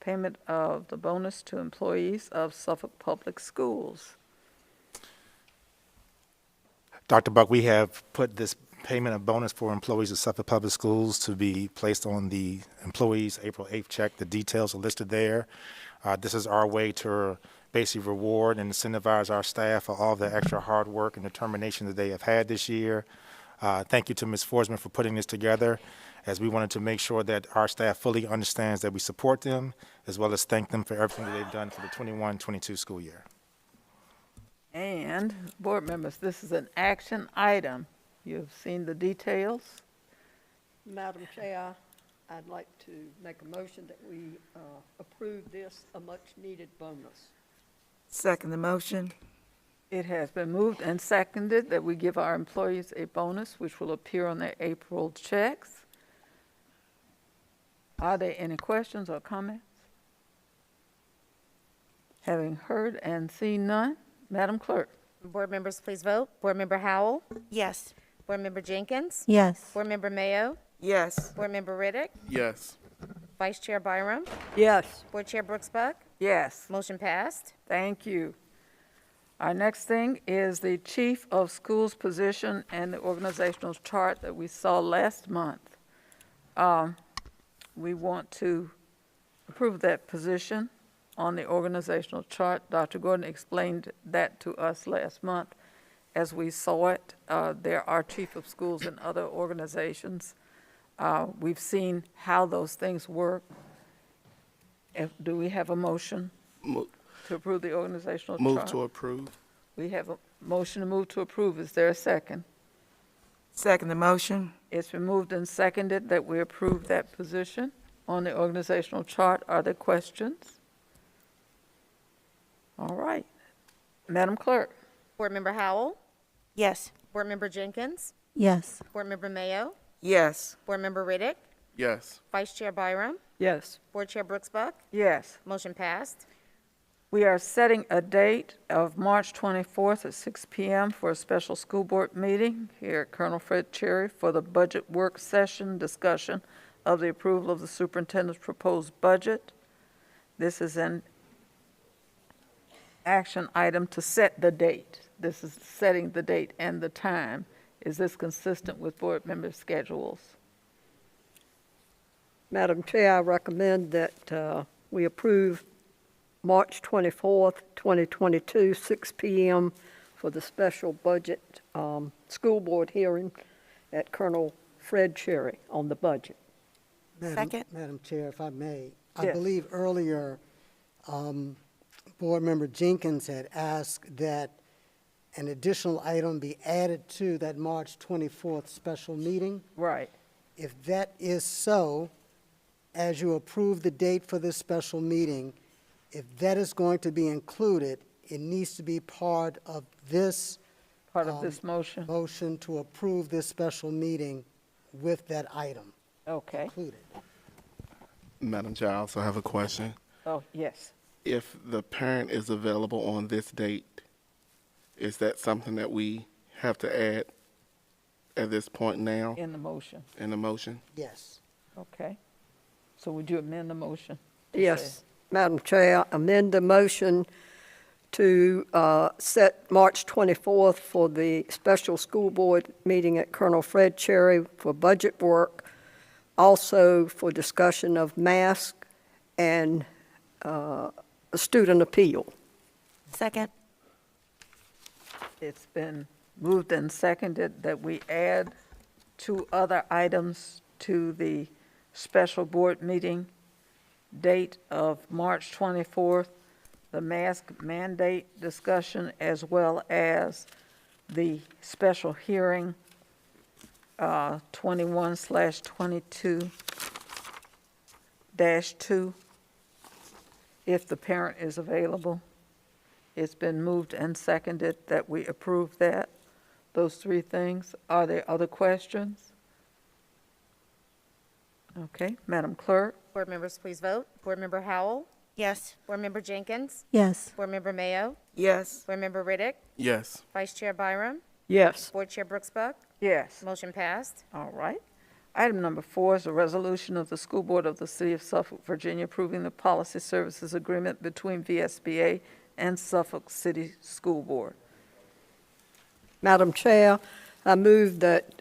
[SPEAKER 2] Payment of the bonus to employees of Suffolk Public Schools.
[SPEAKER 5] Dr. Buck, we have put this payment of bonus for employees of Suffolk Public Schools to be placed on the employees' April 8th check. The details are listed there. This is our way to basically reward and incentivize our staff for all the extra hard work and determination that they have had this year. Thank you to Ms. Forsman for putting this together, as we wanted to make sure that our staff fully understands that we support them, as well as thank them for everything that they've done for the 21-22 school year.
[SPEAKER 2] And board members, this is an action item. You've seen the details.
[SPEAKER 9] Madam Chair, I'd like to make a motion that we approve this, a much-needed bonus.
[SPEAKER 7] Second the motion.
[SPEAKER 2] It has been moved and seconded that we give our employees a bonus, which will appear on their April checks. Are there any questions or comments? Having heard and seen none, Madam Clerk.
[SPEAKER 17] Board members, please vote. Board Member Howell?
[SPEAKER 11] Yes.
[SPEAKER 17] Board Member Jenkins?
[SPEAKER 8] Yes.
[SPEAKER 17] Board Member Mayo?
[SPEAKER 7] Yes.
[SPEAKER 17] Board Member Riddick?
[SPEAKER 4] Yes.
[SPEAKER 17] Vice Chair Byram?
[SPEAKER 9] Yes.
[SPEAKER 17] Board Chair Brooks Buck?
[SPEAKER 2] Yes.
[SPEAKER 17] Motion passed.
[SPEAKER 2] Thank you. Our next thing is the Chief of Schools position and the organizational chart that we saw last month. We want to approve that position on the organizational chart. Dr. Gordon explained that to us last month as we saw it. There are chief of schools in other organizations. We've seen how those things work. Do we have a motion to approve the organizational chart?
[SPEAKER 4] Move to approve.
[SPEAKER 2] We have a motion to move to approve. Is there a second?
[SPEAKER 7] Second the motion.
[SPEAKER 2] It's been moved and seconded that we approve that position on the organizational chart. Are there questions? All right. Madam Clerk?
[SPEAKER 17] Board Member Howell?
[SPEAKER 11] Yes.
[SPEAKER 17] Board Member Jenkins?
[SPEAKER 8] Yes.
[SPEAKER 17] Board Member Mayo?
[SPEAKER 7] Yes.
[SPEAKER 17] Board Member Riddick?
[SPEAKER 4] Yes.
[SPEAKER 17] Vice Chair Byram?
[SPEAKER 9] Yes.
[SPEAKER 17] Board Chair Brooks Buck?
[SPEAKER 2] Yes.
[SPEAKER 17] Motion passed.
[SPEAKER 2] We are setting a date of March 24th at 6 p.m. for a special school board meeting here at Colonel Fred Cherry for the budget work session discussion of the approval of the superintendent's proposed budget. This is an action item to set the date. This is setting the date and the time. Is this consistent with board member schedules?
[SPEAKER 9] Madam Chair, I recommend that we approve March 24th, 2022, 6 p.m. for the special budget school board hearing at Colonel Fred Cherry on the budget.
[SPEAKER 11] Second.
[SPEAKER 10] Madam Chair, if I may, I
[SPEAKER 2] Yes.
[SPEAKER 10] believe earlier, Board Member Jenkins had asked that an additional item be added to that March 24th special meeting.
[SPEAKER 2] Right.
[SPEAKER 10] If that is so, as you approve the date for this special meeting, if that is going to be included, it needs to be part of this
[SPEAKER 2] motion.
[SPEAKER 10] Motion to approve this special meeting with that item
[SPEAKER 2] Okay.
[SPEAKER 10] included.
[SPEAKER 4] Madam Chair, I also have a question.
[SPEAKER 2] Oh, yes.
[SPEAKER 4] If the parent is available on this date, is that something that we have to add at this point now
[SPEAKER 2] In the motion.
[SPEAKER 4] in the motion?
[SPEAKER 10] Yes.
[SPEAKER 2] Okay. So would you amend the motion? to
[SPEAKER 9] Yes,
[SPEAKER 2] say-
[SPEAKER 9] Madam Chair, amend the motion to set March 24th for the special school board meeting at Colonel Fred Cherry for budget work, also for discussion of mask and a student appeal.
[SPEAKER 11] Second.
[SPEAKER 2] It's been moved and seconded that we add 2 other items to the special board meeting date of March 24th, the mask mandate discussion, as well as the special hearing 21/22-2, if the parent is available. It's been moved and seconded that we approve that, those 3 things. Are there other questions? Okay, Madam Clerk?
[SPEAKER 17] Board members, please vote. Board Member Howell?
[SPEAKER 11] Yes.
[SPEAKER 17] Board Member Jenkins?
[SPEAKER 8] Yes.
[SPEAKER 17] Board Member Mayo?
[SPEAKER 7] Yes.
[SPEAKER 17] Board Member Riddick?
[SPEAKER 4] Yes.
[SPEAKER 17] Vice Chair Byram?
[SPEAKER 9] Yes.
[SPEAKER 17] Board Chair Brooks Buck?
[SPEAKER 2] Yes.
[SPEAKER 17] Motion passed.
[SPEAKER 2] All right. Item number 4 is a resolution of the School Board of the City of Suffolk, Virginia, approving the policy services agreement between VSBA and Suffolk City School Board.
[SPEAKER 9] Madam Chair, I move that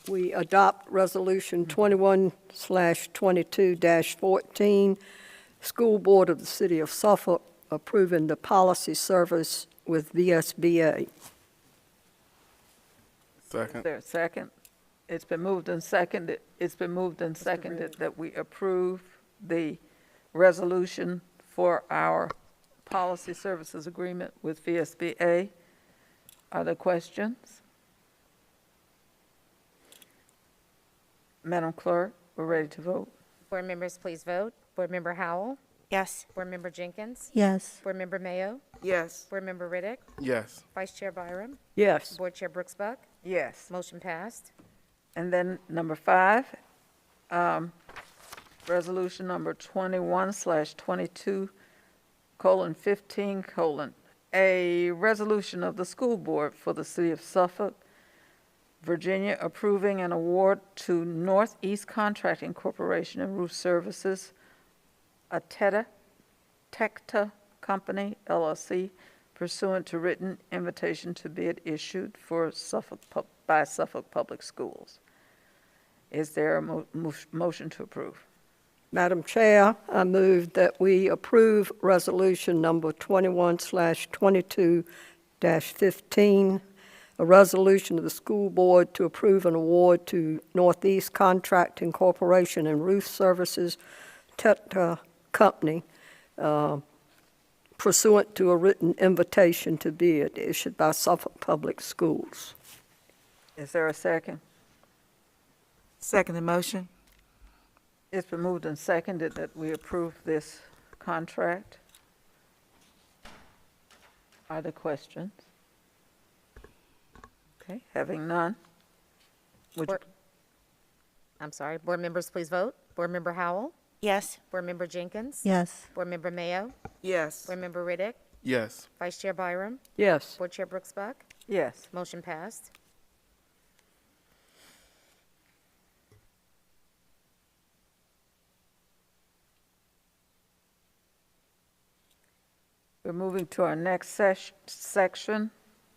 [SPEAKER 9] we adopt Resolution 21/22-14, School Board of the City of Suffolk approving the policy service with VSBA.
[SPEAKER 4] Second.
[SPEAKER 2] Is there a second? It's been moved and seconded that we approve the resolution for our policy services agreement with VSBA. Are there questions? Madam Clerk, we're ready to vote.
[SPEAKER 17] Board members, please vote. Board Member Howell?
[SPEAKER 11] Yes.
[SPEAKER 17] Board Member Jenkins?
[SPEAKER 8] Yes.
[SPEAKER 17] Board Member Mayo?
[SPEAKER 7] Yes.
[SPEAKER 17] Board Member Riddick?
[SPEAKER 4] Yes.
[SPEAKER 17] Vice Chair Byram?
[SPEAKER 9] Yes.
[SPEAKER 17] Board Chair Brooks Buck?
[SPEAKER 2] Yes.
[SPEAKER 17] Motion passed.
[SPEAKER 2] And then number 5, resolution number 21/22:15:, a resolution of the school board for the city of Suffolk, Virginia, approving an award to Northeast Contracting Corporation and Roof Services, a Tecta Company, LLC, pursuant to written invitation to bid issued for by Suffolk Public Schools. Is there a motion to approve?
[SPEAKER 9] Madam Chair, I move that we approve resolution number 21/22-15, a resolution of the school board to approve an award to Northeast Contracting Corporation and Roof Services, Tecta Company, pursuant to a written invitation to bid issued by Suffolk Public Schools.
[SPEAKER 2] Is there a second?
[SPEAKER 7] Second the motion.
[SPEAKER 2] It's been moved and seconded that we approve this contract. Are there questions? Okay, having none.
[SPEAKER 17] I'm sorry. Board members, please vote. Board Member Howell?
[SPEAKER 11] Yes.
[SPEAKER 17] Board Member Jenkins?
[SPEAKER 8] Yes.
[SPEAKER 17] Board Member Mayo?
[SPEAKER 7] Yes.
[SPEAKER 17] Board Member Riddick?
[SPEAKER 4] Yes.
[SPEAKER 17] Vice Chair Byram?
[SPEAKER 9] Yes.
[SPEAKER 17] Board Chair Brooks Buck?
[SPEAKER 2] Yes.
[SPEAKER 17] Motion passed.
[SPEAKER 2] We're moving to our next section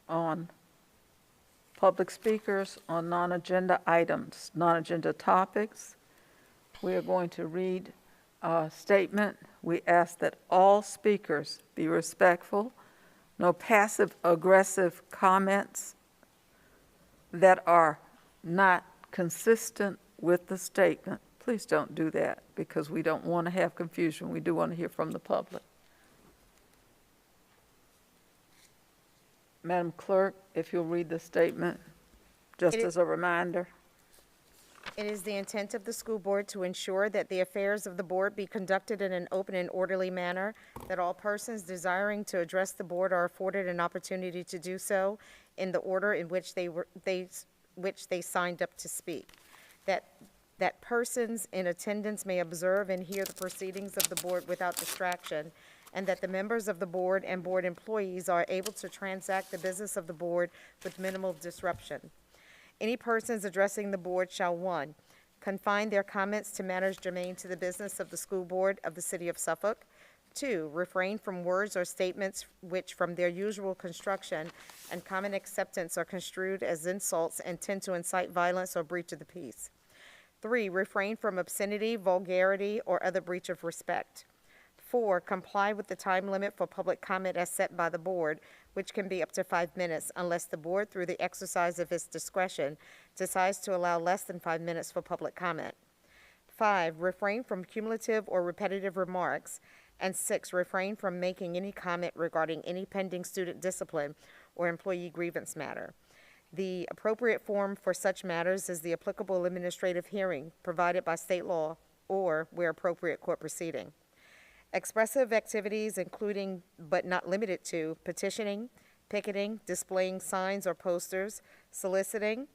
[SPEAKER 2] on public speakers on non-agenda items, non-agenda topics. We are going to read a statement. We ask that all speakers be respectful, no passive-aggressive comments that are not consistent with the statement. Please don't do that because we don't want to have confusion. We do want to hear from the public. Madam Clerk, if you'll read the statement, just as a reminder.
[SPEAKER 17] It is the intent of the school board to ensure that the affairs of the board be conducted in an open and orderly manner, that all persons desiring to address the board are afforded an opportunity to do so in the order in which they signed up to speak, that persons in attendance may observe and hear the proceedings of the board without distraction, and that the members of the board and board employees are able to transact the business of the board with minimal disruption. Any persons addressing the board shall, 1, confine their comments to matters germane to the business of the school board of the city of Suffolk. 2, refrain from words or statements which, from their usual construction and common acceptance, are construed as insults and tend to incite violence or breach of the peace. 3, refrain from obscenity, vulgarity, or other breach of respect. 4, comply with the time limit for public comment as set by the board, which can be up to 5 minutes, unless the board, through the exercise of its discretion, decides to allow less than 5 minutes for public comment. 5, refrain from cumulative or repetitive remarks. And 6, refrain from making any comment regarding any pending student discipline or employee grievance matter. The appropriate forum for such matters is the applicable administrative hearing provided by state law or, where appropriate, court proceeding. Expressive activities, including but not limited to petitioning, picketing, displaying signs or posters, solicitation,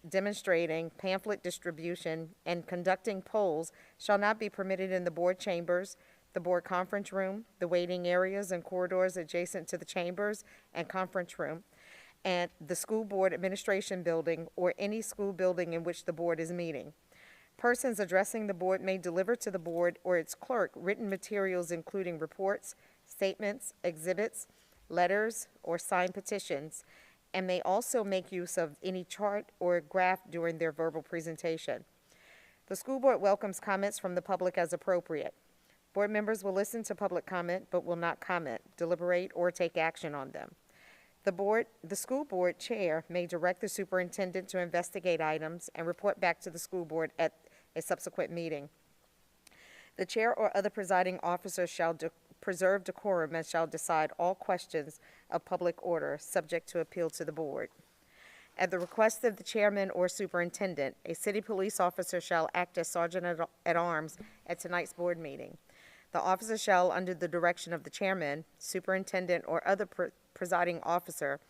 [SPEAKER 17] demonstrating, pamphlet distribution, and conducting polls shall not be permitted in the board chambers, the board conference room, the waiting areas and corridors adjacent to the chambers and conference room, and the school board administration building or any school building in which the board is meeting. Persons addressing the board may deliver to the board or its clerk written materials including reports, statements, exhibits, letters, or signed petitions, and may also make use of any chart or graph during their verbal presentation. The school board welcomes comments from the public as appropriate. Board members will listen to public comment but will not comment, deliberate, or take action on them. The school board chair may direct the superintendent to investigate items and report back to the school board at a subsequent meeting. The chair or other presiding officer shall preserve decorum and shall decide all questions of public order subject to appeal to the board. At the request of the chairman or superintendent, a city police officer shall act as sergeant at arms at tonight's board meeting. The officer shall, under the direction of the chairman, superintendent, or other presiding officer,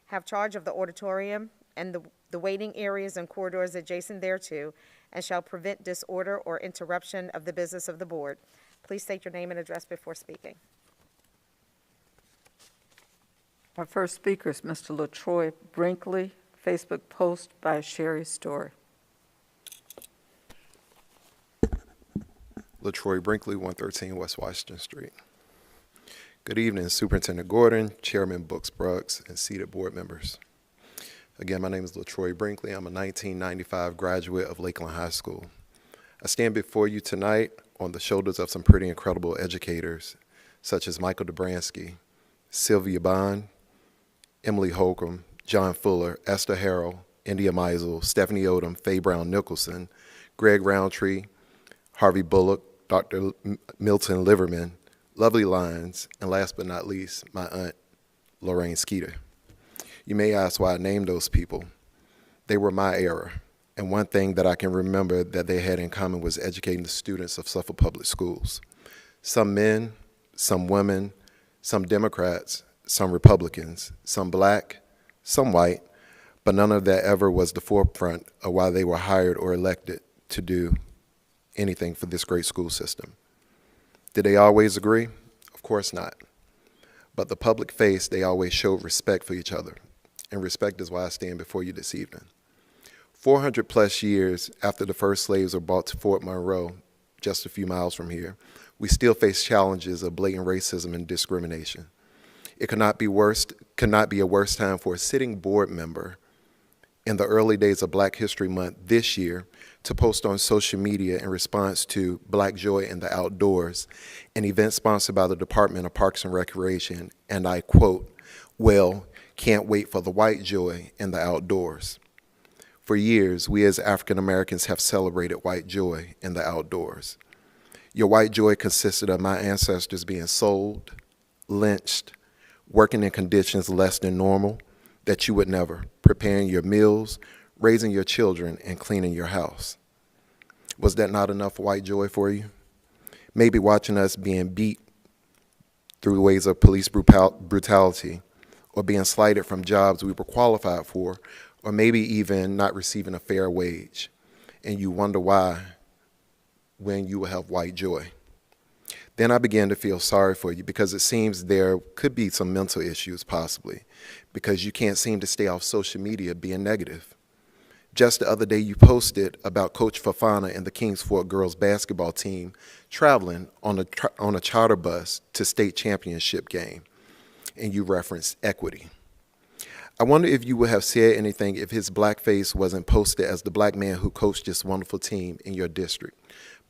[SPEAKER 17] have charge of the auditorium and the waiting areas and corridors adjacent thereto, and shall prevent disorder or interruption of the business of the board. Please state your name and address before speaking.
[SPEAKER 2] Our first speaker is Mr. LaTroy Brinkley, Facebook post by Sherry Story.
[SPEAKER 3] LaTroy Brinkley, 113 West Washington Street. Good evening, Superintendent Gordon, Chairman Brooks, and seated board members. Again, my name is LaTroy Brinkley. I'm a 1995 graduate of Lakeland High School. I stand before you tonight on the shoulders of some pretty incredible educators, such as Michael Dobransky, Sylvia Bond, Emily Holcomb, John Fuller, Esther Harrell, India Meisel, Stephanie Odom, Faye Brown Nicholson, Greg Roundtree, Harvey Bullock, Dr. Milton Liverman, Lovely Lyons, and last but not least, my aunt, Lorraine Skeeter. You may ask why I named those people. They were my era, and one thing that I can remember that they had in common was educating the students of Suffolk Public Schools. Some men, some women, some Democrats, some Republicans, some black, some white, but none of that ever was the forefront of why they were hired or elected to do anything for this great school system. Did they always agree? Of course not. But the public face, they always showed respect for each other. And respect is why I stand before you this evening. 400 plus years after the first slaves were brought to Fort Monroe, just a few miles from here, we still face challenges of blatant racism and discrimination. It could not be a worse time for a sitting board member in the early days of Black History Month this year to post on social media in response to Black Joy in the Outdoors, an event sponsored by the Department of Parks and Recreation, and I quote, "Well, can't wait for the white joy in the outdoors." For years, we as African Americans have celebrated white joy in the outdoors. Your white joy consisted of my ancestors being sold, lynched, working in conditions less than normal that you would never, preparing your meals, raising your children, and cleaning your house. Was that not enough white joy for you? Maybe watching us being beat through ways of police brutality, or being slighted from jobs we were qualified for, or maybe even not receiving a fair wage, and you wonder why when you will have white joy. Then I began to feel sorry for you because it seems there could be some mental issues possibly, because you can't seem to stay off social media being negative. Just the other day you posted about Coach Fafana and the Kings Fort girls basketball team traveling on a charter bus to state championship game, and you referenced equity. I wonder if you would have said anything if his blackface wasn't posted as the black man who coached this wonderful team in your district.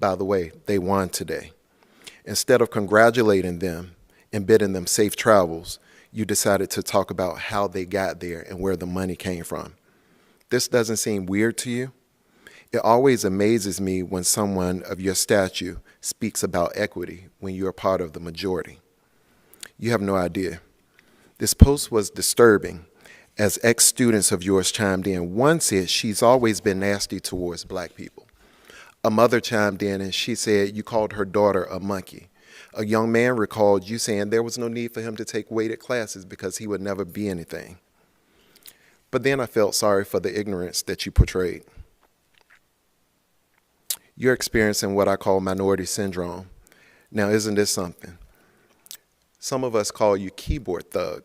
[SPEAKER 3] By the way, they won today. Instead of congratulating them and bidding them safe travels, you decided to talk about how they got there and where the money came from. This doesn't seem weird to you? It always amazes me when someone of your stature speaks about equity when you're part of the majority. You have no idea. This post was disturbing as ex-students of yours chimed in. One said she's always been nasty towards black people. A mother chimed in and she said you called her daughter a monkey. A young man recalled you saying there was no need for him to take weighted classes because he would never be anything. But then I felt sorry for the ignorance that you portrayed. You're experiencing what I call minority syndrome. Now, isn't this something? Some of us call you keyboard thug.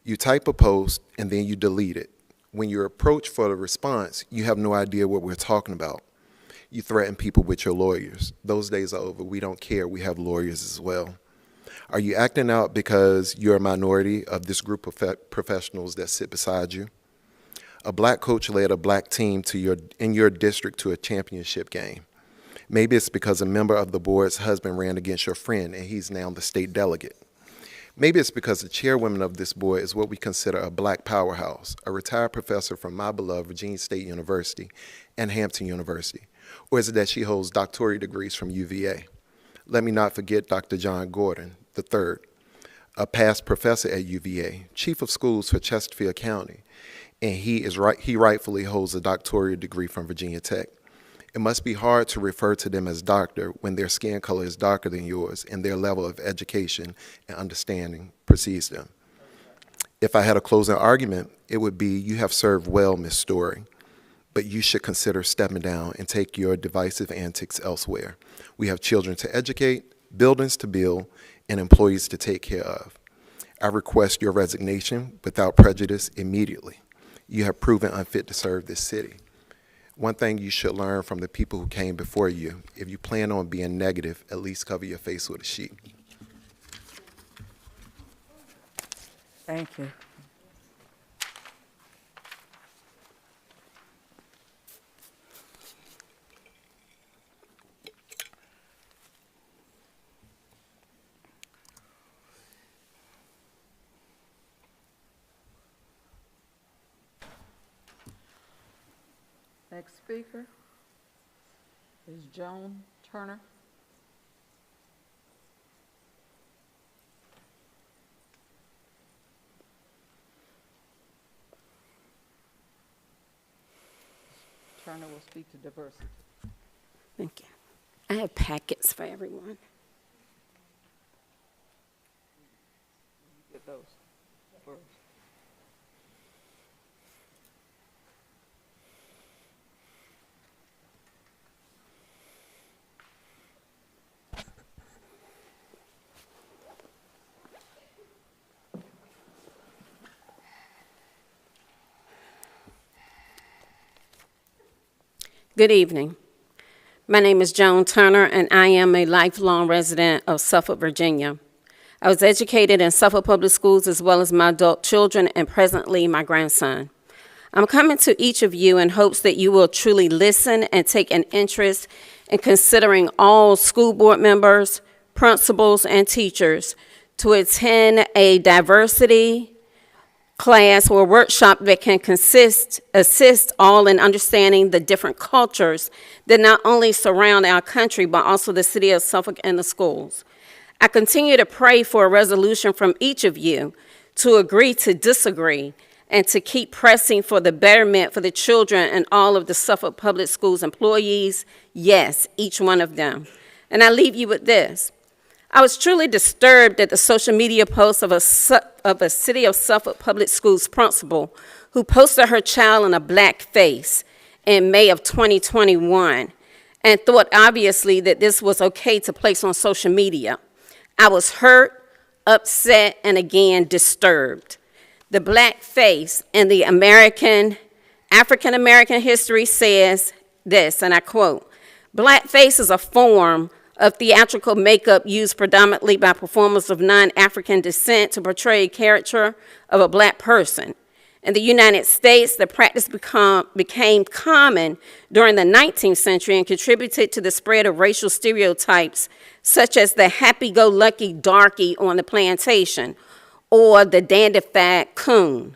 [SPEAKER 3] You type a post and then you delete it. When you're approached for the response, you have no idea what we're talking about. You threaten people with your lawyers. Those days are over. We don't care. We have lawyers as well. Are you acting out because you're a minority of this group of professionals that sit beside you? A black coach led a black team in your district to a championship game. Maybe it's because a member of the board's husband ran against your friend and he's now the state delegate. Maybe it's because the chairwoman of this board is what we consider a black powerhouse, a retired professor from my beloved Virginia State University and Hampton University. Or is it that she holds doctorate degrees from UVA? Let me not forget Dr. John Gordon III, a past professor at UVA, chief of schools for Chesterfield County, and he rightfully holds a doctorate degree from Virginia Tech. It must be hard to refer to them as doctor when their skin color is darker than yours and their level of education and understanding precedes them. If I had a closing argument, it would be you have served well, Ms. Story, but you should consider stepping down and take your divisive antics elsewhere. We have children to educate, buildings to build, and employees to take care of. I request your resignation without prejudice immediately. You have proven unfit to serve this city. One thing you should learn from the people who came before you, if you plan on being negative, at least cover your face with a sheet.
[SPEAKER 2] Thank you. Next speaker is Joan Turner. Turner will speak to diversity.
[SPEAKER 12] Thank you. I have packets for everyone.
[SPEAKER 2] Get those first.
[SPEAKER 12] Good evening. My name is Joan Turner, and I am a lifelong resident of Suffolk, Virginia. I was educated in Suffolk Public Schools as well as my adult children and presently my grandson. I'm coming to each of you in hopes that you will truly listen and take an interest in considering all school board members, principals, and teachers to attend a diversity class or workshop that can assist all in understanding the different cultures that not only surround our country, but also the city of Suffolk and the schools. I continue to pray for a resolution from each of you to agree to disagree and to keep pressing for the betterment for the children and all of the Suffolk Public Schools employees. Yes, each one of them. And I leave you with this. I was truly disturbed at the social media post of a City of Suffolk Public Schools principal who posted her child in a black face in May of 2021 and thought obviously that this was okay to place on social media. I was hurt, upset, and again disturbed. The black face in the African American history says this, and I quote, "Blackface is a form of theatrical makeup used predominantly by performers of non-African descent to portray a character of a black person. In the United States, the practice became common during the 19th century and contributed to the spread of racial stereotypes such as the happy-go-lucky darky on the plantation or the dandified coon.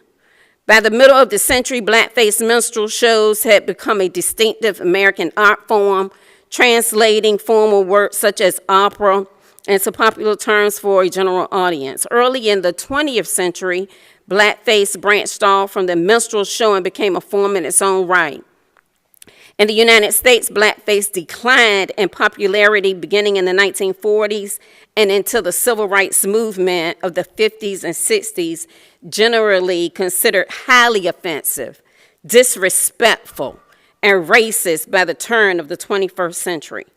[SPEAKER 12] By the middle of the century, blackface minstrel shows had become a distinctive American art form, translating formal works such as opera into popular terms for a general audience. Early in the 20th century, blackface branched off from the minstrel show and became a form in its own right. In the United States, blackface declined in popularity beginning in the 1940s and into the civil rights movement of the 50s and 60s, generally considered highly offensive, disrespectful, and racist by the turn of the 21st century.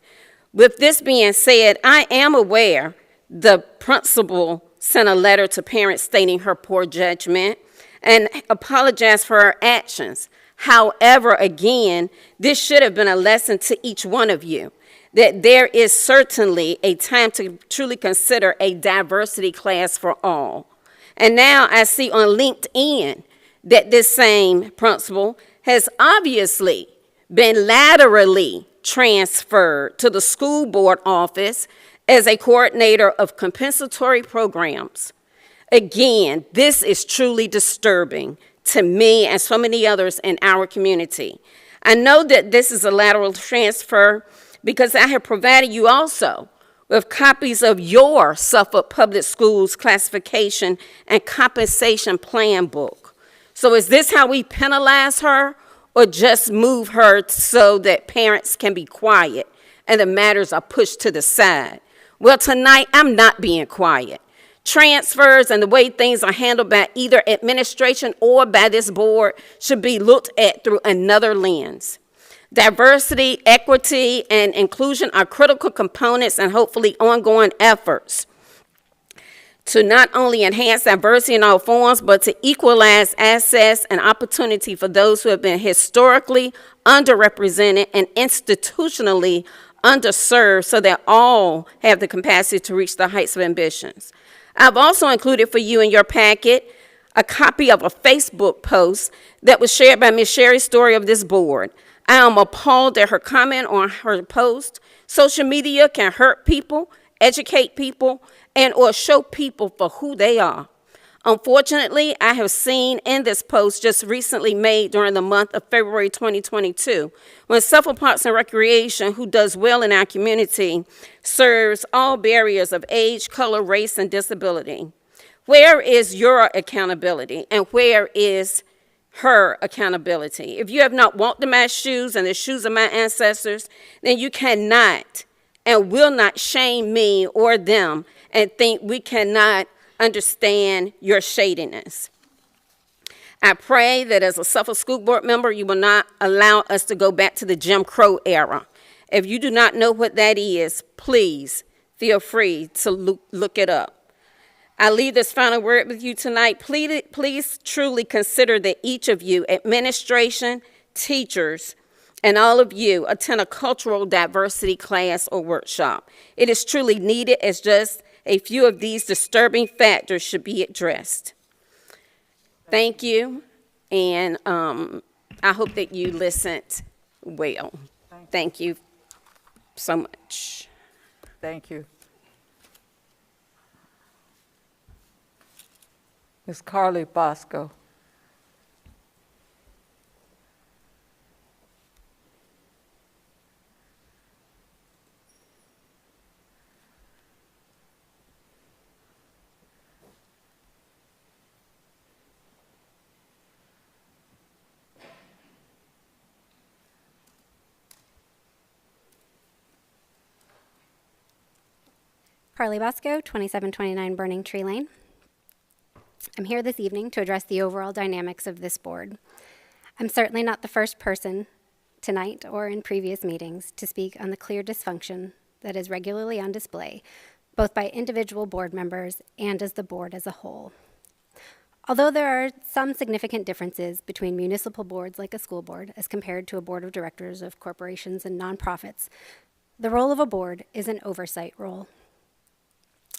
[SPEAKER 12] With this being said, I am aware the principal sent a letter to parents stating her poor judgment and apologized for her actions. However, again, this should have been a lesson to each one of you, that there is certainly a time to truly consider a diversity class for all. And now I see on LinkedIn that this same principal has obviously been laterally transferred to the school board office as a coordinator of compensatory programs. Again, this is truly disturbing to me and so many others in our community. I know that this is a lateral transfer because I have provided you also with copies of your Suffolk Public Schools classification and compensation plan book. So is this how we penalize her, or just move her so that parents can be quiet and the matters are pushed to the side? Well, tonight, I'm not being quiet. Transfers and the way things are handled by either administration or by this board should be looked at through another lens. Diversity, equity, and inclusion are critical components and hopefully ongoing efforts to not only enhance diversity in all forms, but to equalize access and opportunity for those who have been historically underrepresented and institutionally underserved so that all have the capacity to reach the heights of ambitions. I've also included for you in your packet a copy of a Facebook post that was shared by Ms. Sherry Story of this board. I am appalled at her comment on her post. Social media can hurt people, educate people, and or show people for who they are. Unfortunately, I have seen in this post just recently made during the month of February 2022, when Suffolk Parks and Recreation, who does well in our community, serves all barriers of age, color, race, and disability. Where is your accountability, and where is her accountability? If you have not walked in my shoes and the shoes of my ancestors, then you cannot and will not shame me or them and think we cannot understand your shadiness. I pray that as a Suffolk School Board member, you will not allow us to go back to the Jim Crow era. If you do not know what that is, please feel free to look it up. I leave this final word with you tonight. Please truly consider that each of you, administration, teachers, and all of you attend a cultural diversity class or workshop. It is truly needed, as just a few of these disturbing factors should be addressed. Thank you, and I hope that you listened well. Thank you so much.
[SPEAKER 2] Thank you. Ms. Carly Bosco.
[SPEAKER 15] Carly Bosco, 2729 Burning Tree Lane. I'm here this evening to address the overall dynamics of this board. I'm certainly not the first person tonight or in previous meetings to speak on the clear dysfunction that is regularly on display, both by individual board members and as the board as a whole. Although there are some significant differences between municipal boards like a school board as compared to a board of directors of corporations and nonprofits, the role of a board is an oversight role.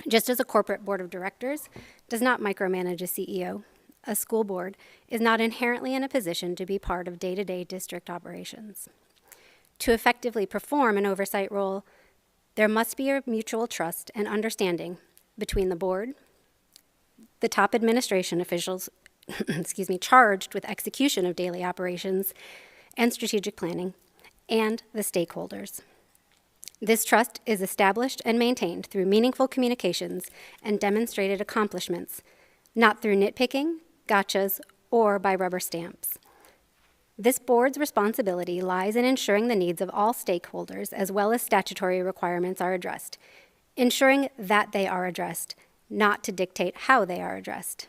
[SPEAKER 15] Just as a corporate board of directors does not micromanage a CEO, a school board is not inherently in a position to be part of day-to-day district operations. To effectively perform an oversight role, there must be a mutual trust and understanding between the board, the top administration officials, charged with execution of daily operations and strategic planning, and the stakeholders. This trust is established and maintained through meaningful communications and demonstrated accomplishments, not through nitpicking, gotchas, or by rubber stamps. This board's responsibility lies in ensuring the needs of all stakeholders as well as statutory requirements are addressed, ensuring that they are addressed, not to dictate how they are addressed.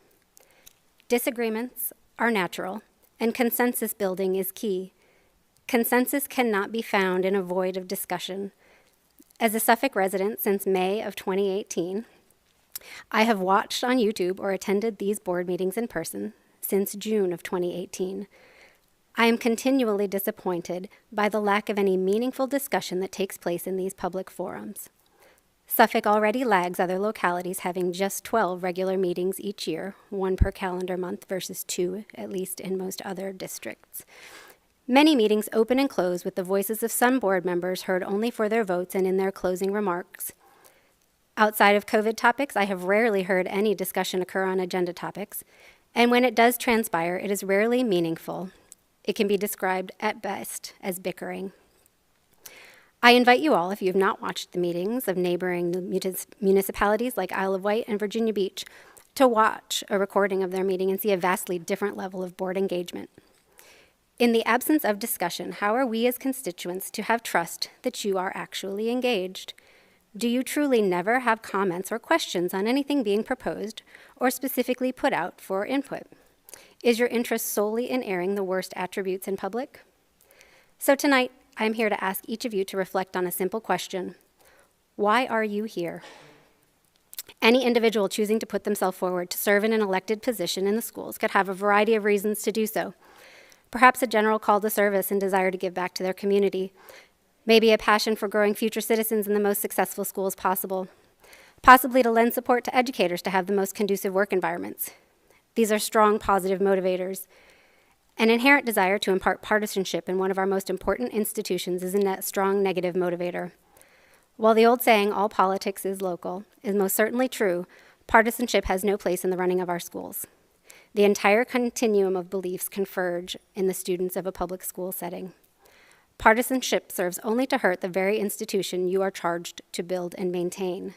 [SPEAKER 15] Disagreements are natural, and consensus building is key. Consensus cannot be found in a void of discussion. As a Suffolk resident since May of 2018, I have watched on YouTube or attended these board meetings in person since June of 2018. I am continually disappointed by the lack of any meaningful discussion that takes place in these public forums. Suffolk already lags other localities having just 12 regular meetings each year, 1 per calendar month versus 2, at least in most other districts. Many meetings open and close with the voices of some board members heard only for their votes and in their closing remarks. Outside of COVID topics, I have rarely heard any discussion occur on agenda topics, and when it does transpire, it is rarely meaningful. It can be described at best as bickering. I invite you all, if you have not watched the meetings of neighboring municipalities like Isle of Wight and Virginia Beach, to watch a recording of their meeting and see a vastly different level of board engagement. In the absence of discussion, how are we as constituents to have trust that you are actually engaged? Do you truly never have comments or questions on anything being proposed or specifically put out for input? Is your interest solely in airing the worst attributes in public? So tonight, I'm here to ask each of you to reflect on a simple question. Why are you here? Any individual choosing to put themselves forward to serve in an elected position in the schools could have a variety of reasons to do so. Perhaps a general call to service and desire to give back to their community. Maybe a passion for growing future citizens in the most successful schools possible. Possibly to lend support to educators to have the most conducive work environments. These are strong positive motivators. An inherent desire to impart partisanship in one of our most important institutions is a strong negative motivator. While the old saying, all politics is local, is most certainly true, partisanship has no place in the running of our schools. The entire continuum of beliefs converge in the students of a public school setting. Partisanship serves only to hurt the very institution you are charged to build and maintain.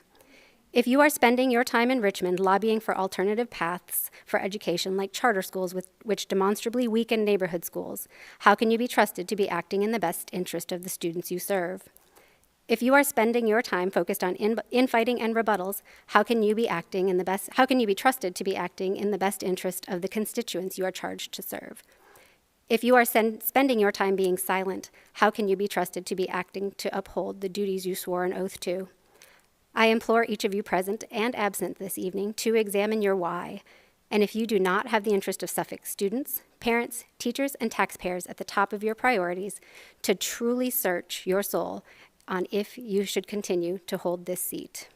[SPEAKER 15] If you are spending your time in Richmond lobbying for alternative paths for education like charter schools which demonstrably weaken neighborhood schools, how can you be trusted to be acting in the best interest of the students you serve? If you are spending your time focused on infighting and rebuttals, how can you be trusted to be acting in the best interest of the constituents you are charged to serve? If you are spending your time being silent, how can you be trusted to be acting to uphold the duties you swore an oath to? I implore each of you present and absent this evening to examine your why, and if you do not have the interest of Suffolk students, parents, teachers, and taxpayers at the top of your priorities, to truly search your soul on if you should continue to hold this seat.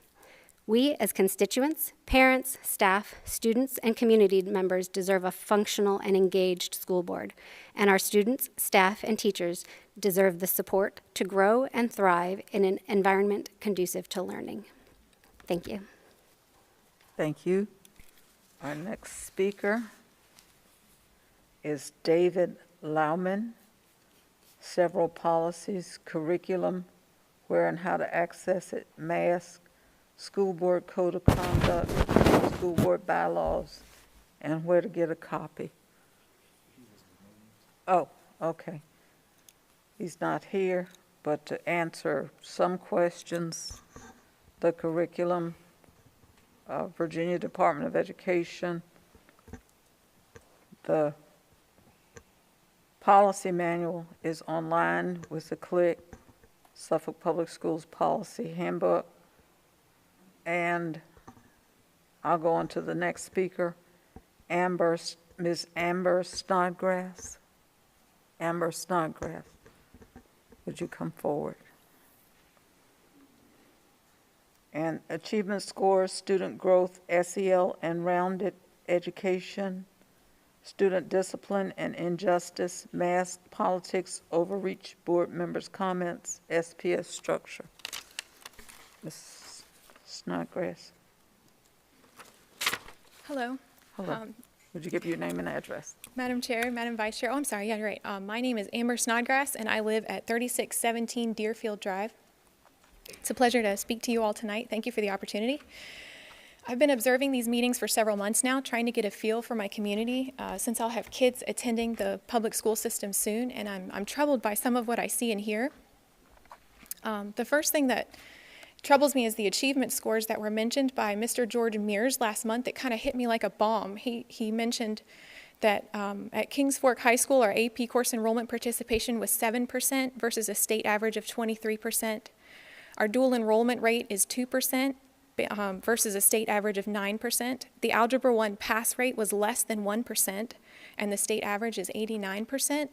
[SPEAKER 15] We, as constituents, parents, staff, students, and community members deserve a functional and engaged school board, and our students, staff, and teachers deserve the support to grow and thrive in an environment conducive to learning. Thank you.
[SPEAKER 2] Thank you. Our next speaker is David Lauman. Several policies, curriculum, where and how to access it, mask, school board code of conduct, school board bylaws, and where to get a copy. Oh, okay. He's not here, but to answer some questions, the curriculum, Virginia Department of Education, the policy manual is online with a click, Suffolk Public Schools Policy Handbook, and I'll go on to the next speaker, Ms. Amber Snodgrass. Amber Snodgrass, would you come forward? And achievement scores, student growth, SEL and rounded education, student discipline and injustice, mask, politics, overreach, board members' comments, SPS structure. Ms. Snodgrass.
[SPEAKER 13] Hello.
[SPEAKER 2] Hello. Would you give your name and address?
[SPEAKER 13] Madam Chair, Madam Vice Chair. Oh, I'm sorry. Yeah, you're right. My name is Amber Snodgrass, and I live at 3617 Deerfield Drive. It's a pleasure to speak to you all tonight. Thank you for the opportunity. I've been observing these meetings for several months now, trying to get a feel for my community, since I'll have kids attending the public school system soon, and I'm troubled by some of what I see and hear. The first thing that troubles me is the achievement scores that were mentioned by Mr. George Mears last month. It kind of hit me like a bomb. He mentioned that at Kings Fork High School, our AP course enrollment participation was 7% versus a state average of 23%. Our dual enrollment rate is 2% versus a state average of 9%. The Algebra 1 pass rate was less than 1%, and the state average is 89%.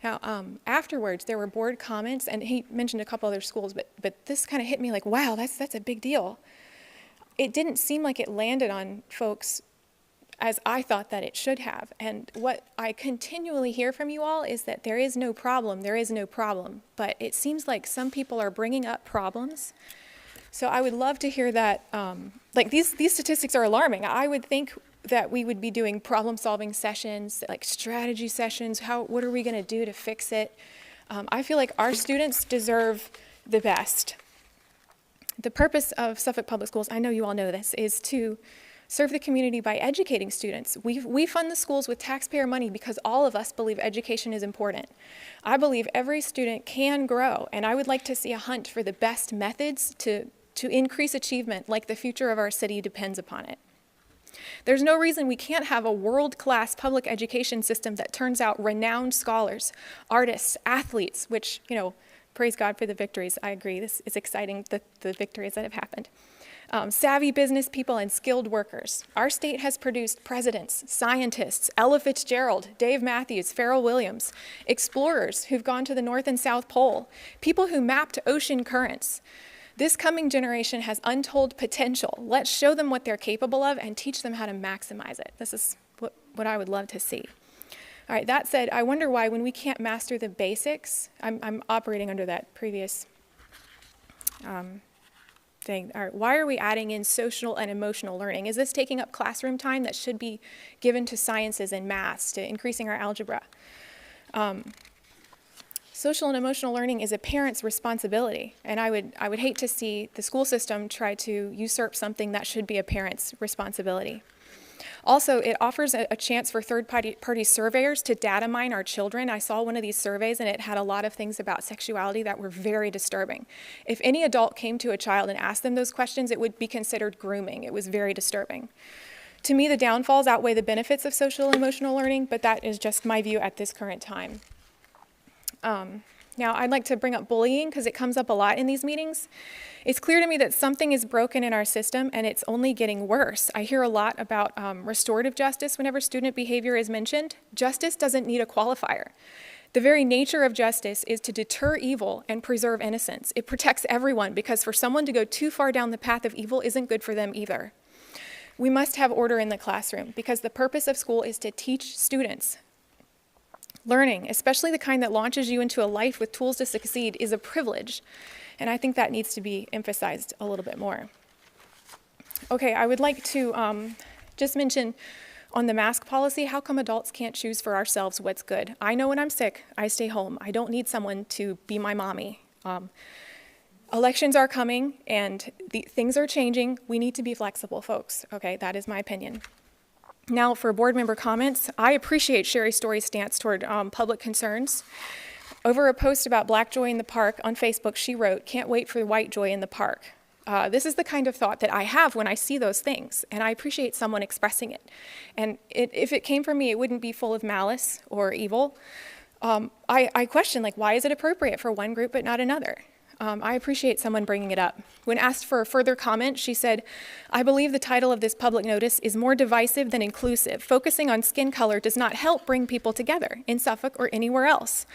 [SPEAKER 13] Now, afterwards, there were board comments, and he mentioned a couple other schools, but this kind of hit me like, wow, that's a big deal. It didn't seem like it landed on folks as I thought that it should have. And what I continually hear from you all is that there is no problem, but it seems like some people are bringing up problems. So I would love to hear that, like these statistics are alarming. I would think that we would be doing problem-solving sessions, like strategy sessions. What are we going to do to fix it? I feel like our students deserve the best. The purpose of Suffolk Public Schools, I know you all know this, is to serve the community by educating students. We fund the schools with taxpayer money because all of us believe education is important. I believe every student can grow, and I would like to see a hunt for the best methods to increase achievement, like the future of our city depends upon it. There's no reason we can't have a world-class public education system that turns out renowned scholars, artists, athletes, which, praise God for the victories. I agree. It's exciting, the victories that have happened. Savvy business people and skilled workers. Our state has produced presidents, scientists, Ella Fitzgerald, Dave Matthews, Pharrell Williams, explorers who've gone to the North and South Pole, people who mapped ocean currents. This coming generation has untold potential. Let's show them what they're capable of and teach them how to maximize it. This is what I would love to see. All right, that said, I wonder why when we can't master the basics, I'm operating under that previous thing. All right, why are we adding in social and emotional learning? Is this taking up classroom time that should be given to sciences and maths, to increasing our algebra? Social and emotional learning is a parent's responsibility, and I would hate to see the school system try to usurp something that should be a parent's responsibility. Also, it offers a chance for third-party surveyors to data mine our children. I saw one of these surveys, and it had a lot of things about sexuality that were very disturbing. If any adult came to a child and asked them those questions, it would be considered grooming. It was very disturbing. To me, the downfalls outweigh the benefits of social and emotional learning, but that is just my view at this current time. Now, I'd like to bring up bullying because it comes up a lot in these meetings. It's clear to me that something is broken in our system and it's only getting worse. I hear a lot about restorative justice whenever student behavior is mentioned. Justice doesn't need a qualifier. The very nature of justice is to deter evil and preserve innocence. It protects everyone because for someone to go too far down the path of evil isn't good for them either. We must have order in the classroom because the purpose of school is to teach students. Learning, especially the kind that launches you into a life with tools to succeed, is a privilege, and I think that needs to be emphasized a little bit more. Okay, I would like to just mention on the mask policy, how come adults can't choose for ourselves what's good? I know when I'm sick, I stay home. I don't need someone to be my mommy. Elections are coming, and things are changing. We need to be flexible, folks. Okay, that is my opinion. Now for board member comments, I appreciate Sherry Story's stance toward public concerns. Over a post about Black joy in the park on Facebook, she wrote, "Can't wait for white joy in the park." This is the kind of thought that I have when I see those things, and I appreciate someone expressing it. And if it came from me, it wouldn't be full of malice or evil. I question, like, why is it appropriate for one group but not another? I appreciate someone bringing it up. When asked for a further comment, she said, "I believe the title of this public notice is more divisive than inclusive. Focusing on skin color does not help bring people together in Suffolk or anywhere else.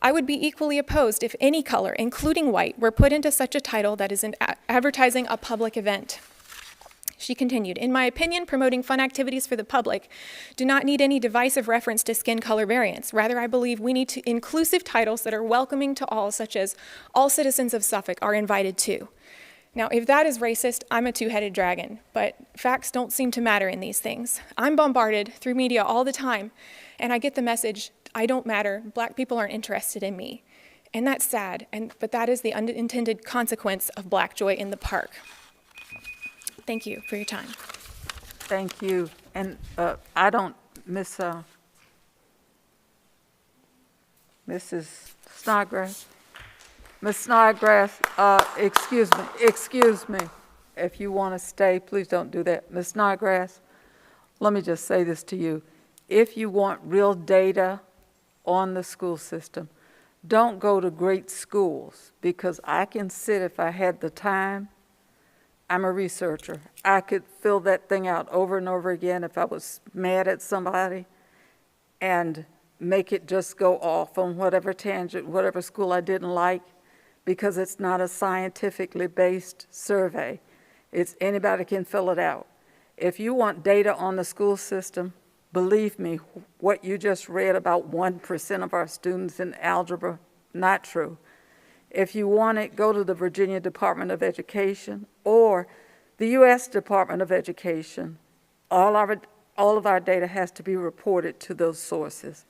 [SPEAKER 13] I would be equally opposed if any color, including white, were put into such a title that is advertising a public event." She continued, "In my opinion, promoting fun activities for the public do not need any divisive reference to skin color variants. Rather, I believe we need inclusive titles that are welcoming to all, such as all citizens of Suffolk are invited to." Now, if that is racist, I'm a two-headed dragon, but facts don't seem to matter in these things. I'm bombarded through media all the time, and I get the message, I don't matter, Black people aren't interested in me. And that's sad, but that is the unintended consequence of Black joy in the park. Thank you for your time.
[SPEAKER 2] Thank you. And I don't, Mrs. Snodgrass? Ms. Snodgrass, excuse me. If you want to stay, please don't do that. Ms. Snodgrass, let me just say this to you. If you want real data on the school system, don't go to great schools, because I can sit, if I had the time, I'm a researcher. I could fill that thing out over and over again if I was mad at somebody and make it just go off on whatever tangent, whatever school I didn't like, because it's not a scientifically based survey. It's anybody can fill it out. If you want data on the school system, believe me, what you just read about 1% of our students in algebra, not true. If you want it, go to the Virginia Department of Education or the U.S. Department of Education. All of our data has to be reported to those sources.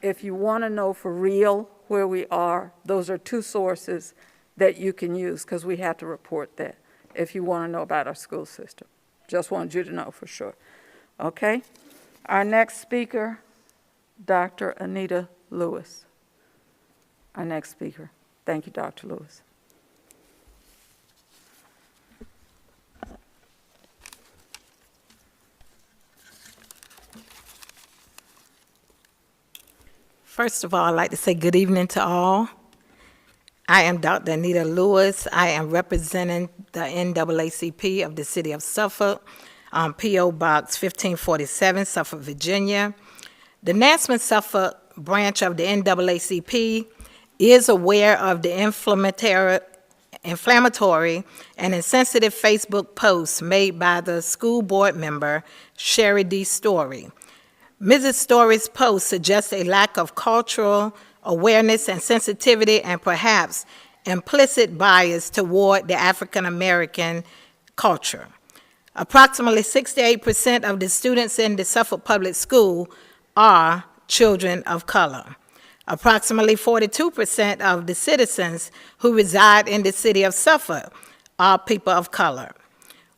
[SPEAKER 2] If you want to know for real where we are, those are two sources that you can use, because we have to report that if you want to know about our school system. Just wanted you to know for sure. Okay? Our next speaker, Dr. Anita Lewis. Our next speaker. Thank you, Dr. Lewis.
[SPEAKER 6] First of all, I'd like to say good evening to all. I am Dr. Anita Lewis. I am representing the NAACP of the City of Suffolk, P.O. Box 1547, Suffolk, Virginia. The Nansemond-Suffolk branch of the NAACP is aware of the inflammatory and insensitive Facebook posts made by the school board member, Sherry D. Story. Mrs. Story's post suggests a lack of cultural awareness and sensitivity and perhaps implicit bias toward the African American culture. Approximately 68% of the students in the Suffolk Public School are children of color. Approximately 42% of the citizens who reside in the city of Suffolk are people of color.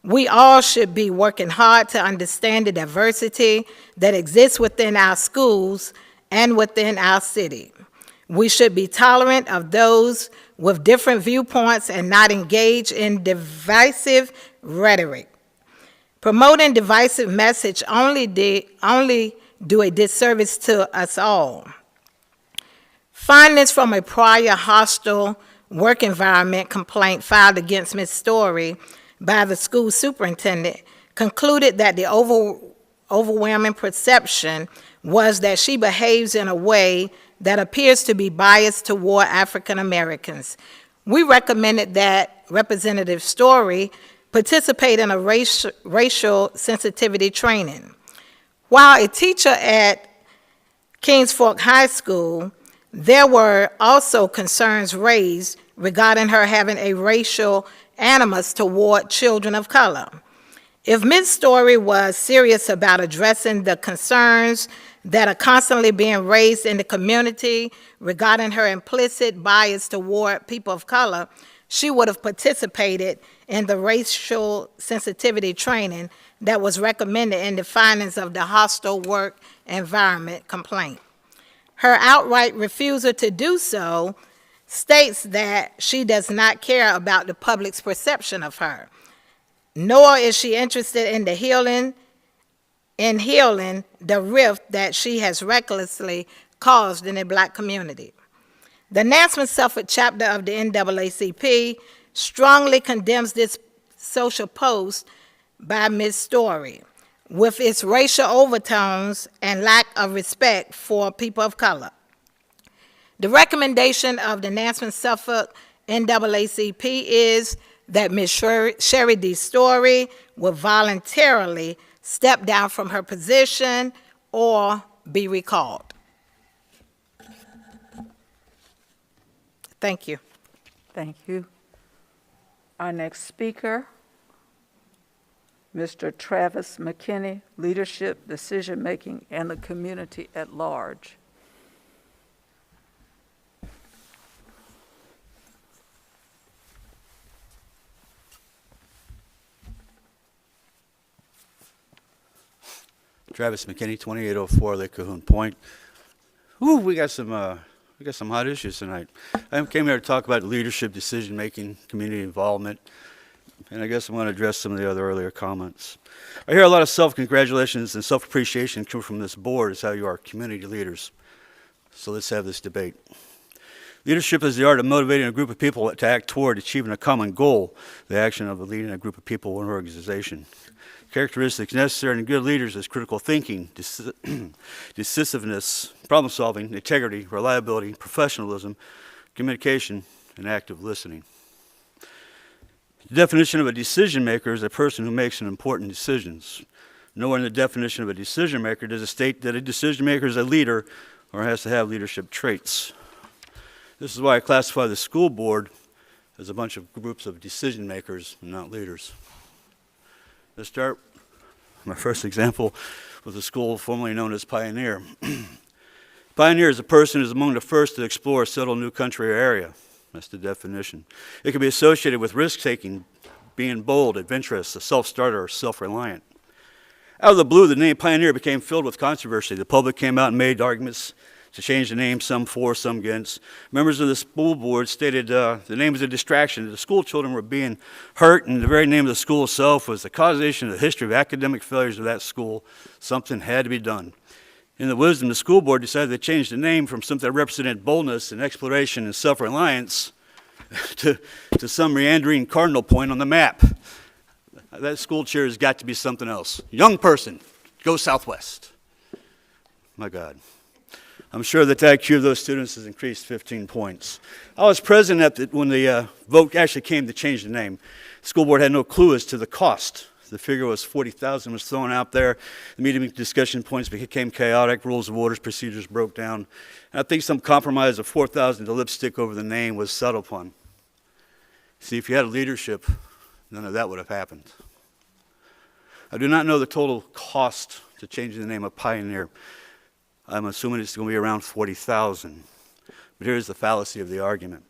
[SPEAKER 6] We all should be working hard to understand the diversity that exists within our schools and within our city. We should be tolerant of those with different viewpoints and not engage in divisive rhetoric. Promoting divisive message only do a disservice to us all. Findings from a prior hostile work environment complaint filed against Ms. Story by the school superintendent concluded that the overwhelming perception was that she behaves in a way that appears to be biased toward African Americans. We recommended that Representative Story participate in a racial sensitivity training. While a teacher at Kings Fork High School, there were also concerns raised regarding her having a racial animus toward children of color. If Ms. Story was serious about addressing the concerns that are constantly being raised in the community regarding her implicit bias toward people of color, she would have participated in the racial sensitivity training that was recommended in the findings of the hostile work environment complaint. Her outright refusal to do so states that she does not care about the public's perception of her, nor is she interested in healing the rift that she has recklessly caused in the Black community. The Nansemond-Suffolk chapter of the NAACP strongly condemns this social post by Ms. Story, with its racial overtones and lack of respect for people of color. The recommendation of the Nansemond-Suffolk NAACP is that Ms. Sherry D. Story will voluntarily step down from her position or be recalled. Thank you.
[SPEAKER 2] Thank you. Our next speaker, Mr. Travis McKinney, Leadership, Decision-Making, and the Community at Large.
[SPEAKER 14] Travis McKinney, 2804 Lake Cahoon Point. Ooh, we got some hot issues tonight. I came here to talk about leadership, decision-making, community involvement, and I guess I'm going to address some of the other earlier comments. I hear a lot of self-congratulations and self-appreciation come from this board as how you are community leaders. So let's have this debate. Leadership is the art of motivating a group of people to act toward achieving a common goal, the action of leading a group of people or an organization. Characteristics necessary in good leaders is critical thinking, decisiveness, problem solving, integrity, reliability, professionalism, communication, and active listening. The definition of a decision maker is a person who makes important decisions. Nowhere in the definition of a decision maker does it state that a decision maker is a leader or has to have leadership traits. This is why I classify the school board as a bunch of groups of decision makers and not leaders. Let's start my first example with a school formerly known as Pioneer. Pioneer is a person who is among the first to explore a settled new country or area. That's the definition. It can be associated with risk-taking, being bold, adventurous, a self-starter, or self-reliant. Out of the blue, the name Pioneer became filled with controversy. The public came out and made arguments to change the name, some for, some against. Members of the school board stated the name was a distraction. The school children were being hurt, and the very name of the school itself was the causation of the history of academic failures of that school. Something had to be done. In the wisdom, the school board decided to change the name from something that represented boldness and exploration and self-reliance to some meandering cardinal point on the map. That school chair has got to be something else. Young person, go southwest. My God. I'm sure that the IQ of those students has increased 15 points. I was present when the vote actually came to change the name. The school board had no clue as to the cost. The figure was $40,000 was thrown out there. The meeting discussion points became chaotic. Rules of orders, procedures broke down. And I think some compromise of $4,000 to lipstick over the name was settled upon. See, if you had leadership, none of that would have happened. I do not know the total cost to changing the name of Pioneer. I'm assuming it's going to be around $40,000. But here's the fallacy of the argument.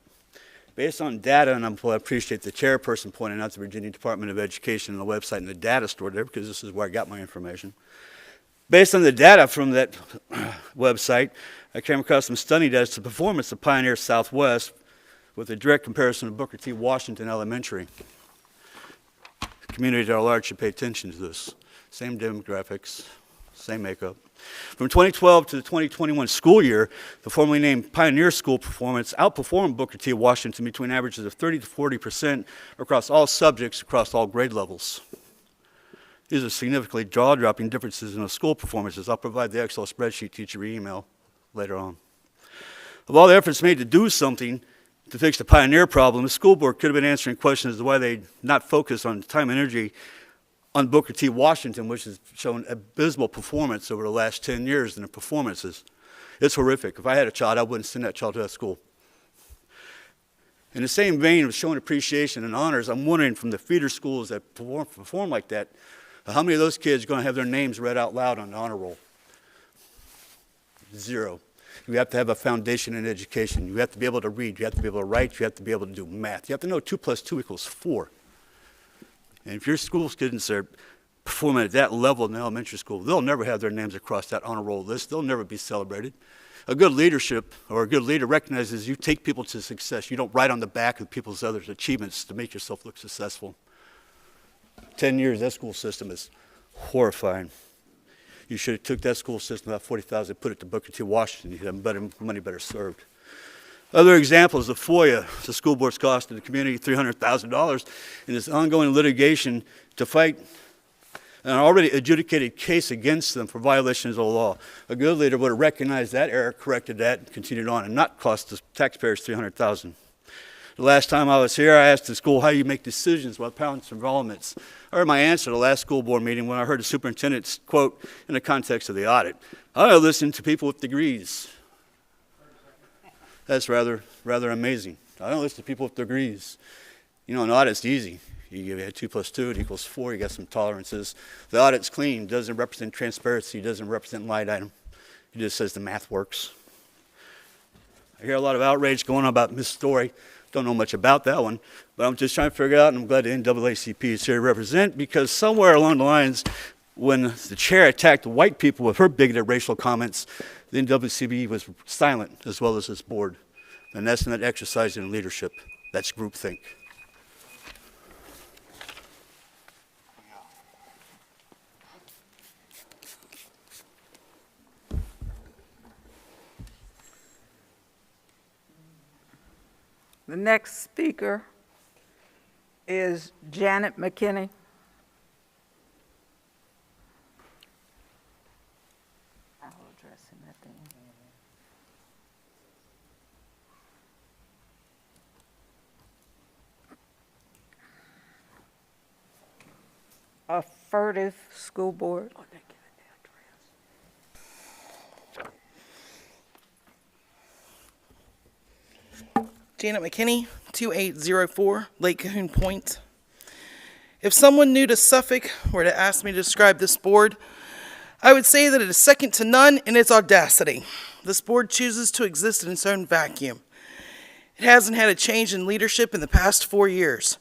[SPEAKER 14] Based on data, and I appreciate the chairperson pointing out the Virginia Department of Education and the website and the data stored there, because this is where I got my information. Based on the data from that website, I came across some stunning data as to the performance of Pioneer Southwest with a direct comparison to Booker T. Washington Elementary. The community at large should pay attention to this. Same demographics, same makeup. From 2012 to the 2021 school year, the formerly named Pioneer School performance outperformed Booker T. Washington between averages of 30 to 40% across all subjects, across all grade levels. These are significantly jaw-dropping differences in the school performances. I'll provide the Excel spreadsheet to your email later on. Of all the efforts made to do something to fix the Pioneer problem, the school board could have been answering questions as to why they not focus on time and energy on Booker T. Washington, which has shown abysmal performance over the last 10 years in the performances. It's horrific. If I had a child, I wouldn't send that child to that school. In the same vein of showing appreciation and honors, I'm wondering from the feeder schools that perform like that, how many of those kids are going to have their names read out loud on the honor roll? Zero. You have to have a foundation in education. You have to be able to read. You have to be able to write. You have to be able to do math. You have to know 2 + 2 = 4. And if your school students are performing at that level in elementary school, they'll never have their names across that honor roll list. They'll never be celebrated. A good leadership or a good leader recognizes you take people to success. You don't write on the back of people's other achievements to make yourself look successful. 10 years, that school system is horrifying. You should have took that school system, that $40,000, put it to Booker T. Washington. You'd have money better served. Other examples of FOIA, the school board's costing the community $300,000 in this ongoing litigation to fight an already adjudicated case against them for violations of the law. A good leader would have recognized that error, corrected that, and continued on, and not cost the taxpayers $300,000. The last time I was here, I asked the school, how do you make decisions about parents' enrollments? I heard my answer at the last school board meeting when I heard the superintendent's quote in the context of the audit. I listen to people with degrees. That's rather amazing. I don't listen to people with degrees. You know, an audit's easy. You have 2 + 2, it = 4, you got some tolerances. The audit's clean, doesn't represent transparency, doesn't represent line item. It just says the math works. I hear a lot of outrage going on about Miss Story. Don't know much about that one, but I'm just trying to figure out, and I'm glad the NAACP is here to represent, because somewhere along the lines, when the chair attacked white people with her bigoted racial comments, the NAACP was silent, as well as this board. And that's not exercising leadership. That's groupthink.
[SPEAKER 2] The next speaker is Janet McKinney. I will address him at the end. A furtive school board.
[SPEAKER 16] Janet McKinney, 2804 Lake Cahoon Point. If someone new to Suffolk were to ask me to describe this board, I would say that it is second to none in its audacity. This board chooses to exist in its own vacuum. It hasn't had a change in leadership in the past 4 years.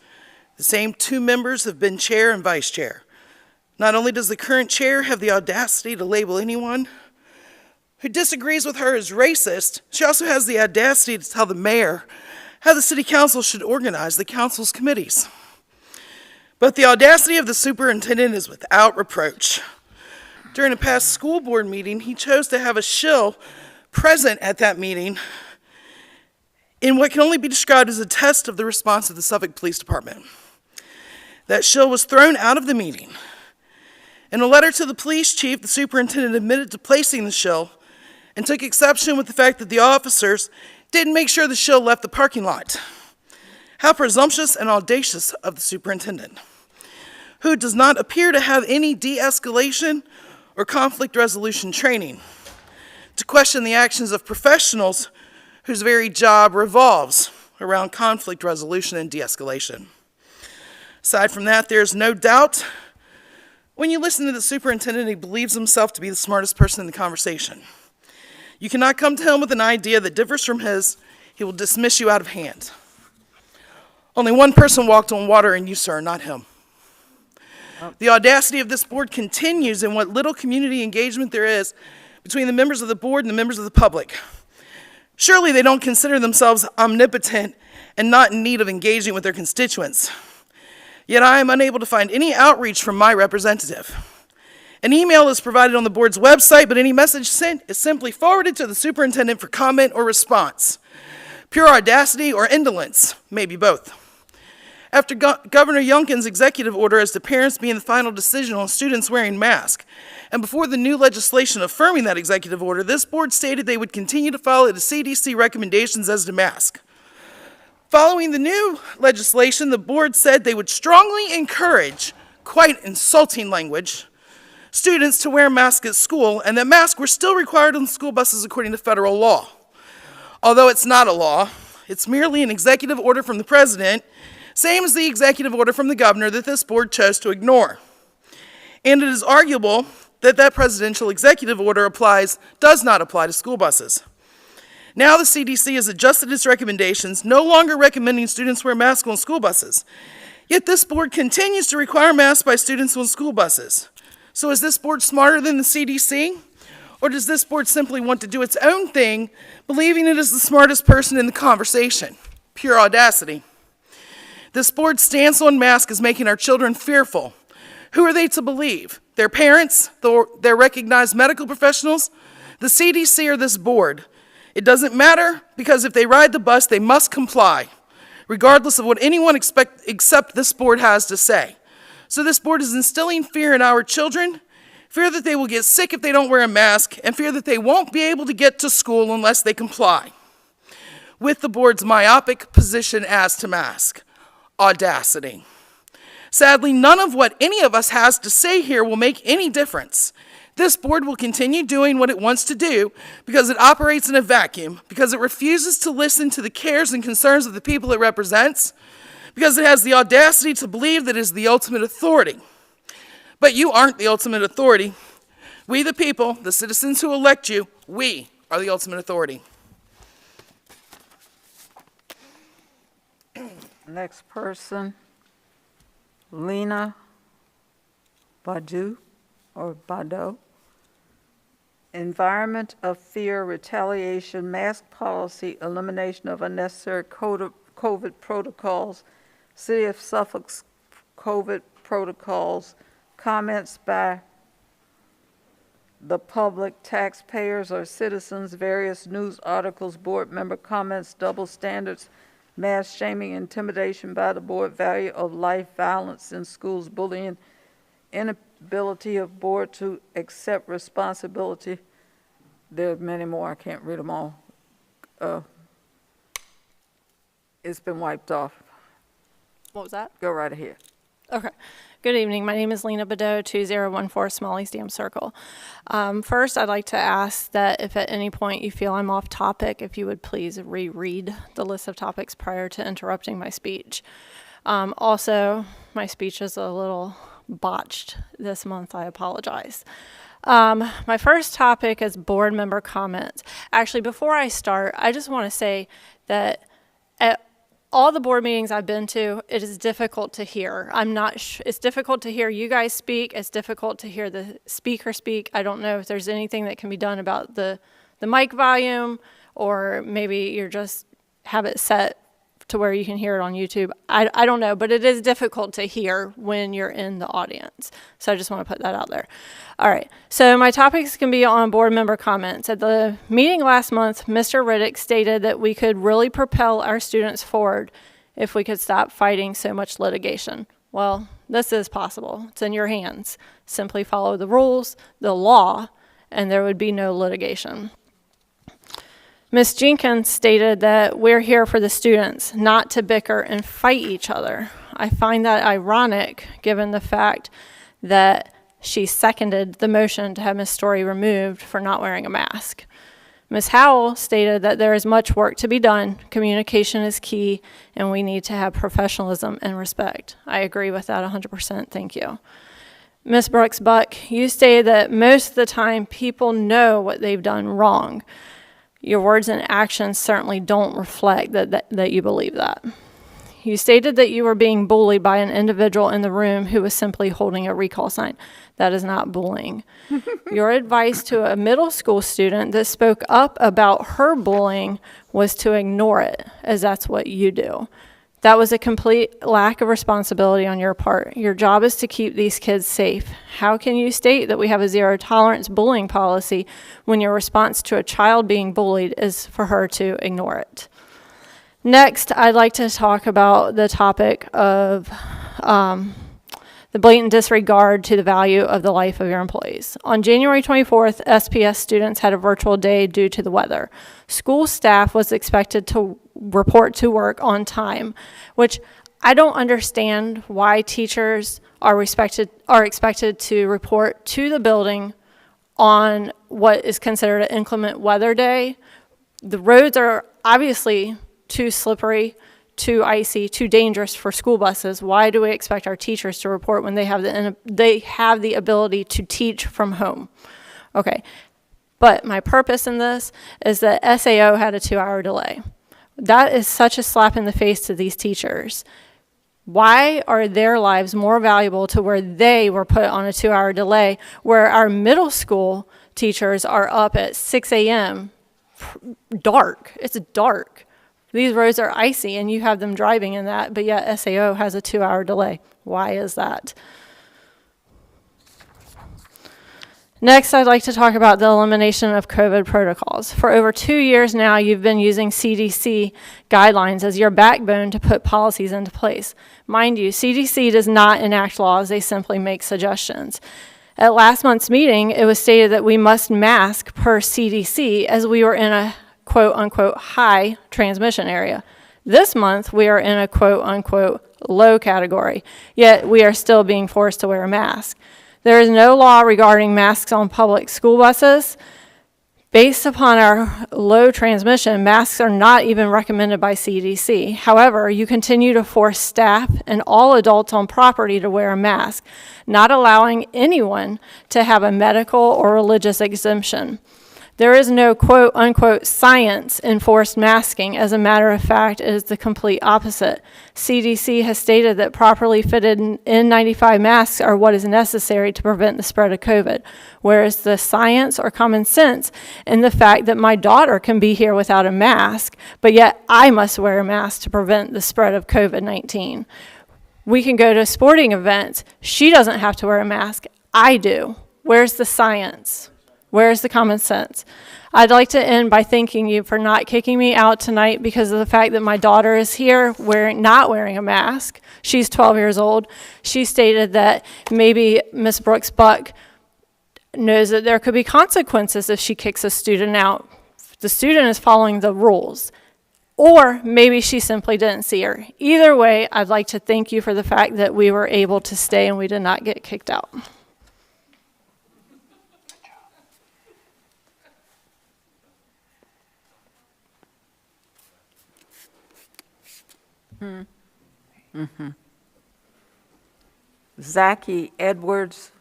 [SPEAKER 16] The same 2 members have been chair and vice chair. Not only does the current chair have the audacity to label anyone who disagrees with her as racist, she also has the audacity to tell the mayor how the city council should organize the council's committees. But the audacity of the superintendent is without reproach. During a past school board meeting, he chose to have a shill present at that meeting in what can only be described as a test of the response of the Suffolk Police Department. That shill was thrown out of the meeting. In a letter to the police chief, the superintendent admitted to placing the shill and took exception with the fact that the officers didn't make sure the shill left the parking lot. How presumptuous and audacious of the superintendent, who does not appear to have any de-escalation or conflict resolution training, to question the actions of professionals whose very job revolves around conflict resolution and de-escalation. Aside from that, there's no doubt when you listen to the superintendent, he believes himself to be the smartest person in the conversation. You cannot come to him with an idea that differs from his, he will dismiss you out of hand. Only one person walked on water, and you, sir, not him. The audacity of this board continues in what little community engagement there is between the members of the board and the members of the public. Surely they don't consider themselves omnipotent and not in need of engaging with their constituents. Yet I am unable to find any outreach from my representative. An email is provided on the board's website, but any message sent is simply forwarded to the superintendent for comment or response. Pure audacity or indolence, maybe both. After Governor Youngkin's executive order as to parents being the final decision on students wearing masks, and before the new legislation affirming that executive order, this board stated they would continue to follow the CDC recommendations as to mask. Following the new legislation, the board said they would strongly encourage, quite insulting language, students to wear masks at school, and that masks were still required on school buses according to federal law. Although it's not a law, it's merely an executive order from the president, same as the executive order from the governor that this board chose to ignore. And it is arguable that that presidential executive order does not apply to school buses. Now the CDC has adjusted its recommendations, no longer recommending students wear masks on school buses. Yet this board continues to require masks by students on school buses. So is this board smarter than the CDC? Or does this board simply want to do its own thing, believing it is the smartest person in the conversation? Pure audacity. This board's stance on masks is making our children fearful. Who are they to believe? Their parents, their recognized medical professionals, the CDC, or this board? It doesn't matter, because if they ride the bus, they must comply, regardless of what anyone except this board has to say. So this board is instilling fear in our children, fear that they will get sick if they don't wear a mask, and fear that they won't be able to get to school unless they comply with the board's myopic position as to mask. Audacity. Sadly, none of what any of us has to say here will make any difference. This board will continue doing what it wants to do because it operates in a vacuum, because it refuses to listen to the cares and concerns of the people it represents, because it has the audacity to believe that it is the ultimate authority. But you aren't the ultimate authority. We, the people, the citizens who elect you, we are the ultimate authority.
[SPEAKER 2] Next person, Lena Badu or Bado. Environment of fear, retaliation, mask policy, elimination of unnecessary COVID protocols, City of Suffolk's COVID protocols, comments by the public, taxpayers or citizens, various news articles, board member comments, double standards, mass shaming, intimidation by the board, value of life, violence in schools, bullying, inability of board to accept responsibility. There are many more. I can't read them all. It's been wiped off.
[SPEAKER 19] What was that?
[SPEAKER 2] Go right ahead.
[SPEAKER 19] Okay. Good evening. My name is Lena Badeau, 2014 Smalley's Dam Circle. First, I'd like to ask that if at any point you feel I'm off topic, if you would please reread the list of topics prior to interrupting my speech. Also, my speech is a little botched this month. I apologize. My first topic is board member comments. Actually, before I start, I just want to say that at all the board meetings I've been to, it is difficult to hear. It's difficult to hear you guys speak. It's difficult to hear the speaker speak. I don't know if there's anything that can be done about the mic volume, or maybe you're just have it set to where you can hear it on YouTube. I don't know, but it is difficult to hear when you're in the audience. So I just want to put that out there. All right, so my topics can be on board member comments. At the meeting last month, Mr. Riddick stated that we could really propel our students forward if we could stop fighting so much litigation. Well, this is possible. It's in your hands. Simply follow the rules, the law, and there would be no litigation. Ms. Jenkins stated that we're here for the students, not to bicker and fight each other. I find that ironic given the fact that she seconded the motion to have Ms. Story removed for not wearing a mask. Ms. Howell stated that there is much work to be done, communication is key, and we need to have professionalism and respect. I agree with that 100%, thank you. Ms. Brooks-Buck, you stated that most of the time people know what they've done wrong. Your words and actions certainly don't reflect that you believe that. You stated that you were being bullied by an individual in the room who was simply holding a recall sign. That is not bullying. Your advice to a middle school student that spoke up about her bullying was to ignore it, as that's what you do. That was a complete lack of responsibility on your part. Your job is to keep these kids safe. How can you state that we have a zero tolerance bullying policy when your response to a child being bullied is for her to ignore it? Next, I'd like to talk about the topic of the blatant disregard to the value of the life of your employees. On January 24th, SPS students had a virtual day due to the weather. School staff was expected to report to work on time, which I don't understand why teachers are expected to report to the building on what is considered an inclement weather day. The roads are obviously too slippery, too icy, too dangerous for school buses. Why do we expect our teachers to report when they have the ability to teach from home? Okay, but my purpose in this is that SAO had a 2-hour delay. That is such a slap in the face to these teachers. Why are their lives more valuable to where they were put on a 2-hour delay, where our middle school teachers are up at 6 a.m. dark? It's dark. These roads are icy and you have them driving in that, but yet SAO has a 2-hour delay. Why is that? Next, I'd like to talk about the elimination of COVID protocols. For over 2 years now, you've been using CDC guidelines as your backbone to put policies into place. Mind you, CDC does not enact laws, they simply make suggestions. At last month's meeting, it was stated that we must mask per CDC as we were in a quote-unquote high transmission area. This month, we are in a quote-unquote low category, yet we are still being forced to wear a mask. There is no law regarding masks on public school buses. Based upon our low transmission, masks are not even recommended by CDC. However, you continue to force staff and all adults on property to wear a mask, not allowing anyone to have a medical or religious exemption. There is no quote-unquote science in forced masking. As a matter of fact, it is the complete opposite. CDC has stated that properly fitted N95 masks are what is necessary to prevent the spread of COVID, whereas the science or common sense in the fact that my daughter can be here without a mask, but yet I must wear a mask to prevent the spread of COVID-19. We can go to sporting events. She doesn't have to wear a mask. I do. Where's the science? Where's the common sense? I'd like to end by thanking you for not kicking me out tonight because of the fact that my daughter is here not wearing a mask. She's 12 years old. She stated that maybe Ms. Brooks-Buck knows that there could be consequences if she kicks a student out. The student is following the rules. Or maybe she simply didn't see her. Either way, I'd like to thank you for the fact that we were able to stay and we did not get kicked out.
[SPEAKER 2] Zachy Edwards.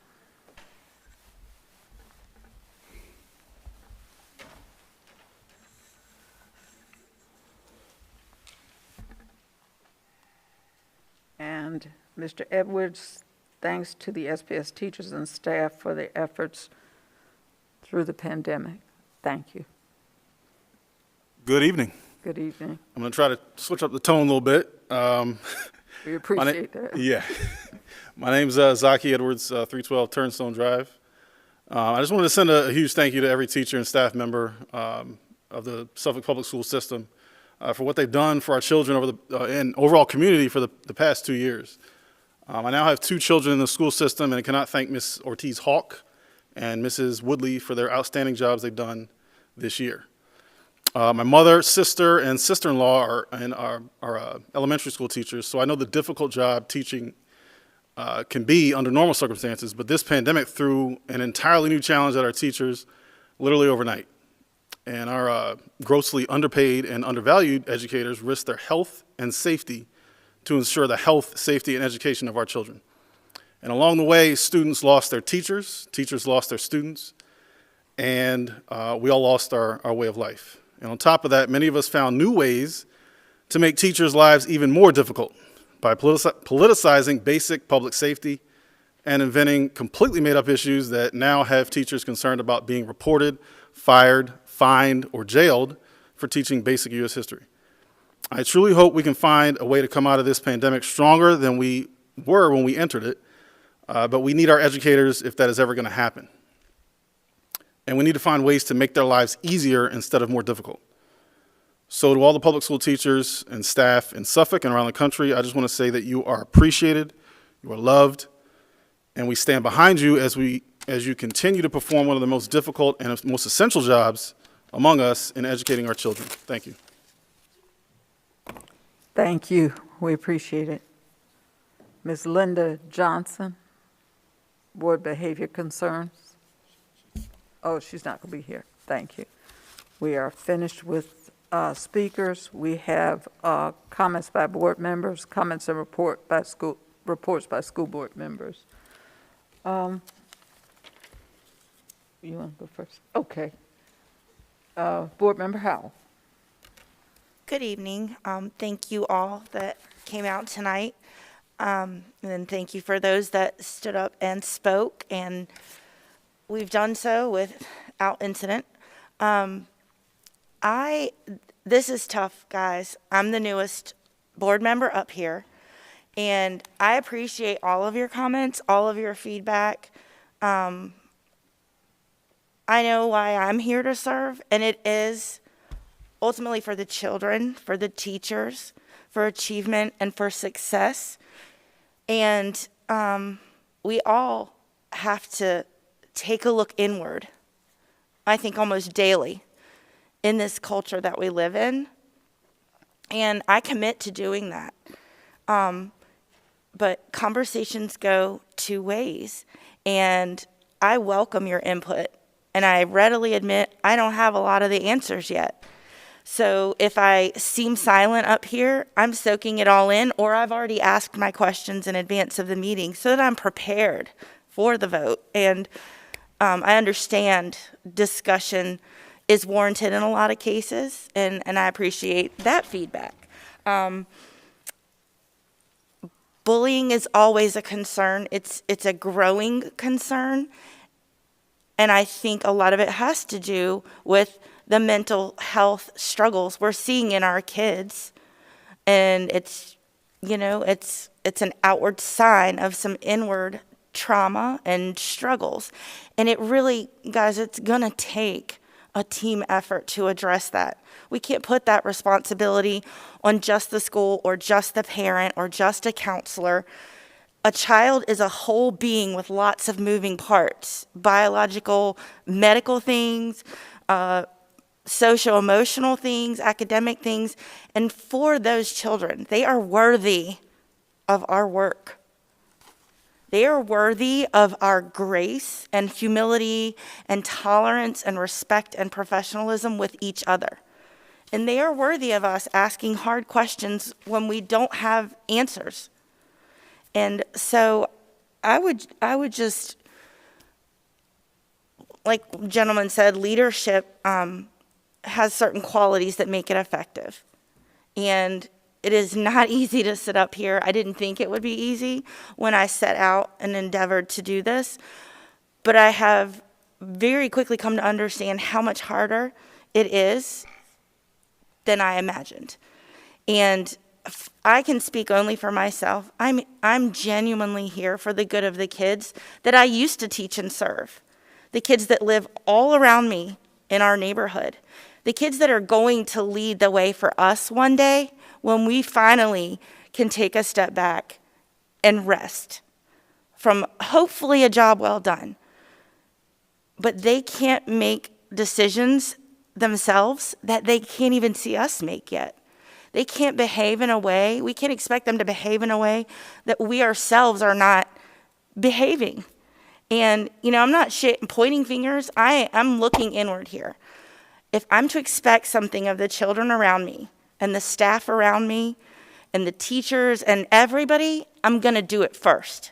[SPEAKER 2] And Mr. Edwards, thanks to the SPS teachers and staff for their efforts through the pandemic. Thank you.
[SPEAKER 20] Good evening.
[SPEAKER 2] Good evening.
[SPEAKER 20] I'm going to try to switch up the tone a little bit.
[SPEAKER 2] We appreciate that.
[SPEAKER 20] Yeah. My name's Zaki Edwards, 312 Turnstone Drive. I just wanted to send a huge thank you to every teacher and staff member of the Suffolk Public School system for what they've done for our children over and overall community for the past 2 years. I now have 2 children in the school system, and I cannot thank Ms. Ortiz-Hawk and Mrs. Woodley for their outstanding jobs they've done this year. My mother, sister, and sister-in-law are elementary school teachers, so I know the difficult job teaching can be under normal circumstances, but this pandemic threw an entirely new challenge at our teachers literally overnight. And our grossly underpaid and undervalued educators risked their health and safety to ensure the health, safety, and education of our children. And along the way, students lost their teachers, teachers lost their students, and we all lost our way of life. And on top of that, many of us found new ways to make teachers' lives even more difficult by politicizing basic public safety and inventing completely made-up issues that now have teachers concerned about being reported, fired, fined, or jailed for teaching basic U.S. history. I truly hope we can find a way to come out of this pandemic stronger than we were when we entered it, but we need our educators if that is ever going to happen. And we need to find ways to make their lives easier instead of more difficult. So to all the public school teachers and staff in Suffolk and around the country, I just want to say that you are appreciated, you are loved, and we stand behind you as you continue to perform one of the most difficult and most essential jobs among us in educating our children. Thank you.
[SPEAKER 2] Thank you. We appreciate it. Ms. Linda Johnson, Board Behavior Concerns. Oh, she's not going to be here. Thank you. We are finished with speakers. We have comments by board members, comments and reports by school board members. You want to go first? Okay. Board Member Howell.
[SPEAKER 11] Good evening. Thank you all that came out tonight. And then thank you for those that stood up and spoke, and we've done so without incident. This is tough, guys. I'm the newest board member up here, and I appreciate all of your comments, all of your feedback. I know why I'm here to serve, and it is ultimately for the children, for the teachers, for achievement, and for success. And we all have to take a look inward, I think almost daily, in this culture that we live in. And I commit to doing that. But conversations go 2 ways. And I welcome your input. And I readily admit I don't have a lot of the answers yet. So if I seem silent up here, I'm soaking it all in, or I've already asked my questions in advance of the meeting so that I'm prepared for the vote. And I understand discussion is warranted in a lot of cases, and I appreciate that feedback. Bullying is always a concern. It's a growing concern, and I think a lot of it has to do with the mental health struggles we're seeing in our kids. And it's an outward sign of some inward trauma and struggles. And it really, guys, it's gonna take a team effort to address that. We can't put that responsibility on just the school or just the parent or just a counselor. A child is a whole being with lots of moving parts, biological, medical things, social-emotional things, academic things, and for those children, they are worthy of our work. They are worthy of our grace and humility and tolerance and respect and professionalism with each other. And they are worthy of us asking hard questions when we don't have answers. And so I would just, like the gentleman said, leadership has certain qualities that make it effective. And it is not easy to sit up here. I didn't think it would be easy when I set out and endeavored to do this, but I have very quickly come to understand how much harder it is than I imagined. And I can speak only for myself. I'm genuinely here for the good of the kids that I used to teach and serve, the kids that live all around me in our neighborhood, the kids that are going to lead the way for us one day when we finally can take a step back and rest from hopefully a job well done. But they can't make decisions themselves that they can't even see us make yet. They can't behave in a way, we can't expect them to behave in a way that we ourselves are not behaving. And, I'm not pointing fingers, I'm looking inward here. If I'm to expect something of the children around me and the staff around me and the teachers and everybody, I'm going to do it first.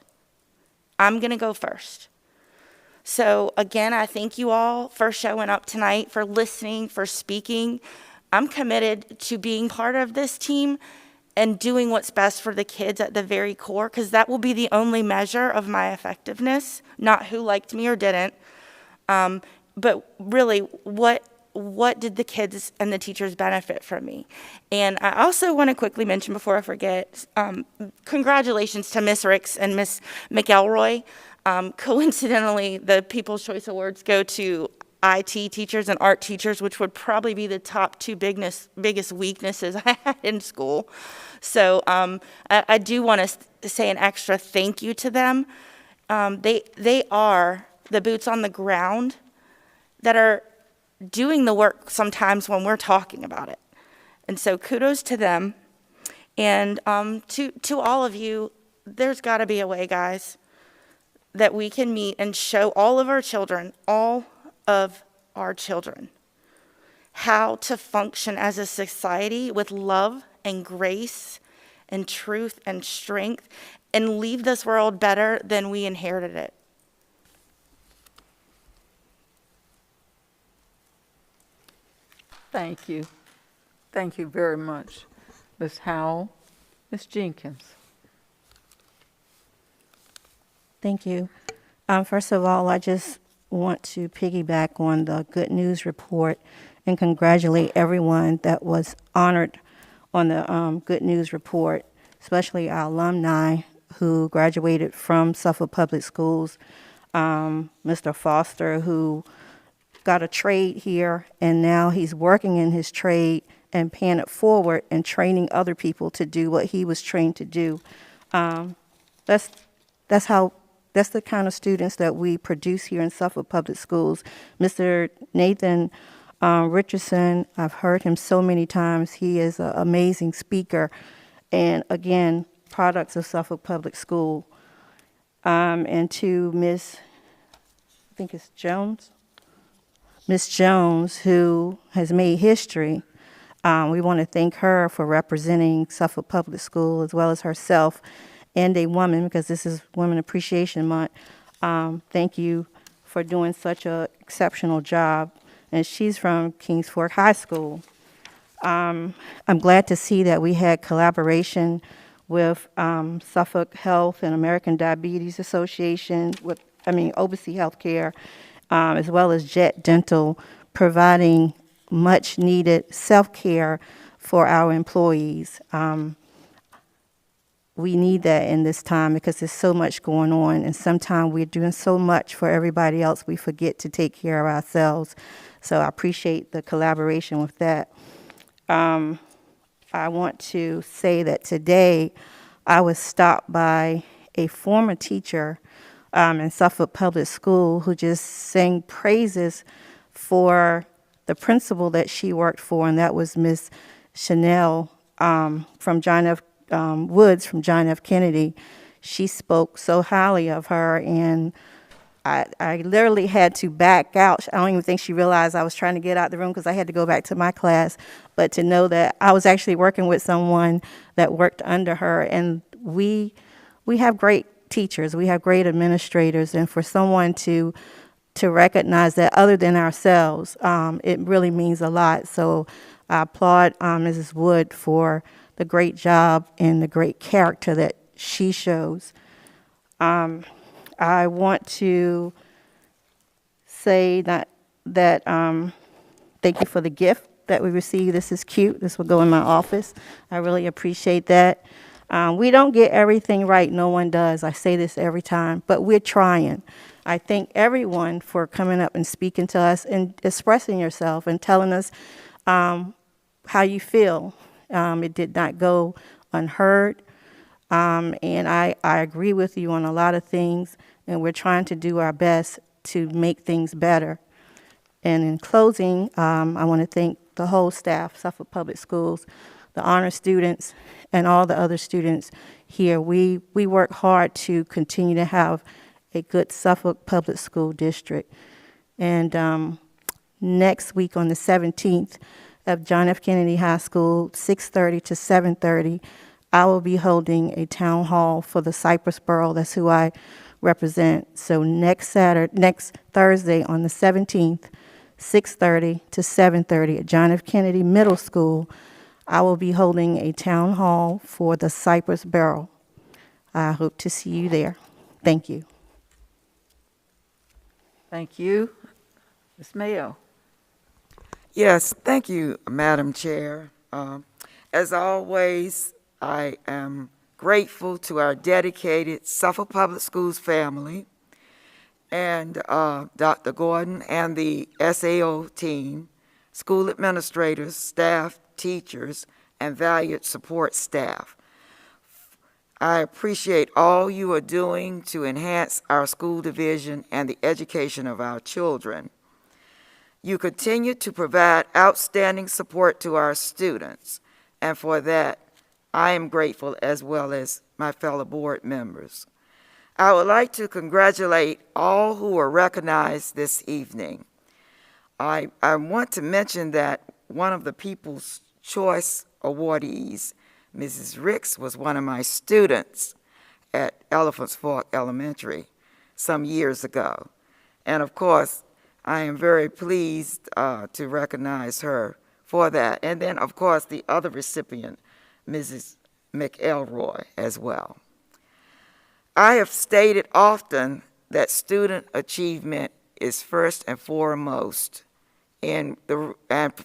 [SPEAKER 11] I'm going to go first. So again, I thank you all for showing up tonight, for listening, for speaking. I'm committed to being part of this team and doing what's best for the kids at the very core, because that will be the only measure of my effectiveness, not who liked me or didn't, but really what did the kids and the teachers benefit from me. And I also want to quickly mention before I forget, congratulations to Miss Ricks and Miss McElroy. Coincidentally, the People's Choice Awards go to IT teachers and art teachers, which would probably be the top two biggest weaknesses I had in school. So I do want to say an extra thank you to them. They are the boots on the ground that are doing the work sometimes when we're talking about it. And so kudos to them. And to all of you, there's got to be a way, guys, that we can meet and show all of our children, how to function as a society with love and grace and truth and strength and leave this world better than we inherited it.
[SPEAKER 2] Thank you. Thank you very much. Ms. Howell, Ms. Jenkins.
[SPEAKER 8] Thank you. First of all, I just want to piggyback on the good news report and congratulate everyone that was honored on the good news report, especially our alumni who graduated from Suffolk Public Schools, Mr. Foster, who got a trade here, and now he's working in his trade and paying it forward and training other people to do what he was trained to do. That's the kind of students that we produce here in Suffolk Public Schools. Mr. Nathan Richardson, I've heard him so many times. He is an amazing speaker, and again, products of Suffolk Public School. And to Miss Jones, who has made history. We want to thank her for representing Suffolk Public School as well as herself and a woman, because this is Women Appreciation Month. Thank you for doing such an exceptional job. And she's from Kings Fork High School. I'm glad to see that we had collaboration with Suffolk Health and American Diabetes Association, Obacy Healthcare, as well as Jet Dental, providing much needed self-care for our employees. We need that in this time because there's so much going on, and sometimes we're doing so much for everybody else, we forget to take care of ourselves. So I appreciate the collaboration with that. I want to say that today I was stopped by a former teacher in Suffolk Public School who just sang praises for the principal that she worked for, and that was Miss Chanel from John F. Woods from John F. Kennedy. She spoke so highly of her, and I literally had to back out. I don't even think she realized I was trying to get out the room because I had to go back to my class. But to know that I was actually working with someone that worked under her, and we have great teachers, we have great administrators, and for someone to recognize that other than ourselves, it really means a lot. So I applaud Mrs. Wood for the great job and the great character that she shows. I want to say that thank you for the gift that we received. This is cute. This will go in my office. I really appreciate that. We don't get everything right. No one does. I say this every time, but we're trying. I thank everyone for coming up and speaking to us and expressing yourself and telling us how you feel. It did not go unheard. And I agree with you on a lot of things, and we're trying to do our best to make things better. And in closing, I want to thank the whole staff, Suffolk Public Schools, the honor students, and all the other students here. We work hard to continue to have a good Suffolk Public School district. And next week on the 17th at John F. Kennedy High School, 6:30 to 7:30, I will be holding a town hall for the Cypress Borough. That's who I represent. So next Thursday on the 17th, 6:30 to 7:30 at John F. Kennedy Middle School, I will be holding a town hall for the Cypress Borough. I hope to see you there. Thank you.
[SPEAKER 2] Thank you. Ms. Mayo.
[SPEAKER 7] Yes, thank you, Madam Chair. As always, I am grateful to our dedicated Suffolk Public Schools family and Dr. Gordon and the SAO team, school administrators, staff, teachers, and valued support staff. I appreciate all you are doing to enhance our school division and the education of our children. You continue to provide outstanding support to our students, and for that, I am grateful, as well as my fellow board members. I would like to congratulate all who were recognized this evening. I want to mention that one of the People's Choice awardees, Mrs. Ricks, was one of my students at Elephants Fork Elementary some years ago. And of course, I am very pleased to recognize her for that. And then, of course, the other recipient, Mrs. McElroy, as well. I have stated often that student achievement is first and foremost, and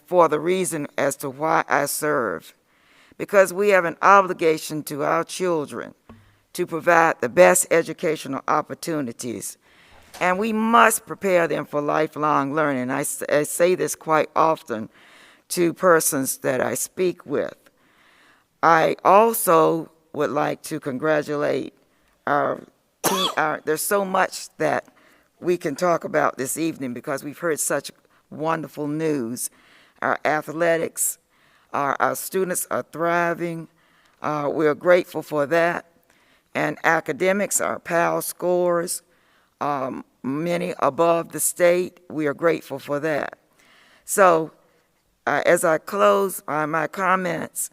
[SPEAKER 7] for the reason as to why I serve, because we have an obligation to our children to provide the best educational opportunities, and we must prepare them for lifelong learning. I say this quite often to persons that I speak with. I also would like to congratulate our team. There's so much that we can talk about this evening because we've heard such wonderful news. Our athletics, our students are thriving. We're grateful for that. And academics, our PAL scores, many above the state. We are grateful for that. So as I close my comments,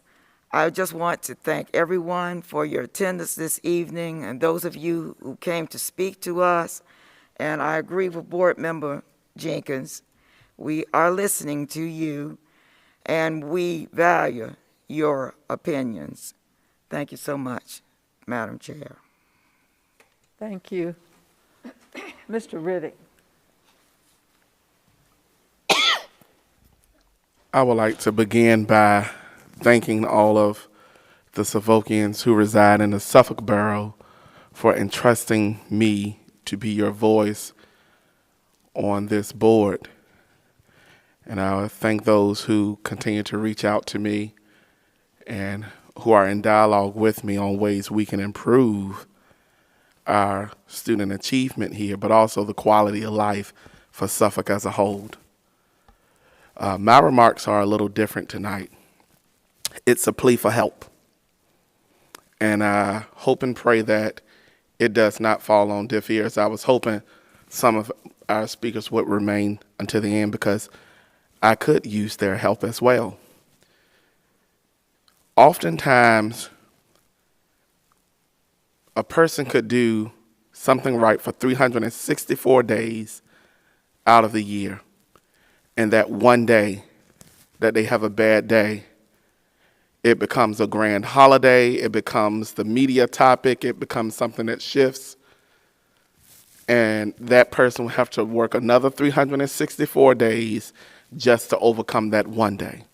[SPEAKER 7] I just want to thank everyone for your attendance this evening and those of you who came to speak to us. And I agree with Board Member Jenkins. We are listening to you and we value your opinions. Thank you so much, Madam Chair.
[SPEAKER 2] Thank you. Mr. Riddick.
[SPEAKER 4] I would like to begin by thanking all of the Suffolkians who reside in the Suffolk Borough for entrusting me to be your voice on this board. And I thank those who continue to reach out to me and who are in dialogue with me on ways we can improve our student achievement here, but also the quality of life for Suffolk as a whole. My remarks are a little different tonight. It's a plea for help. And I hope and pray that it does not fall on deaf ears. I was hoping some of our speakers would remain until the end because I could use their help as well. Oftentimes, a person could do something right for 364 days out of the year. And that one day that they have a bad day, it becomes a grand holiday, it becomes the media topic, it becomes something that shifts. And that person will have to work another 364 days just to overcome that one day.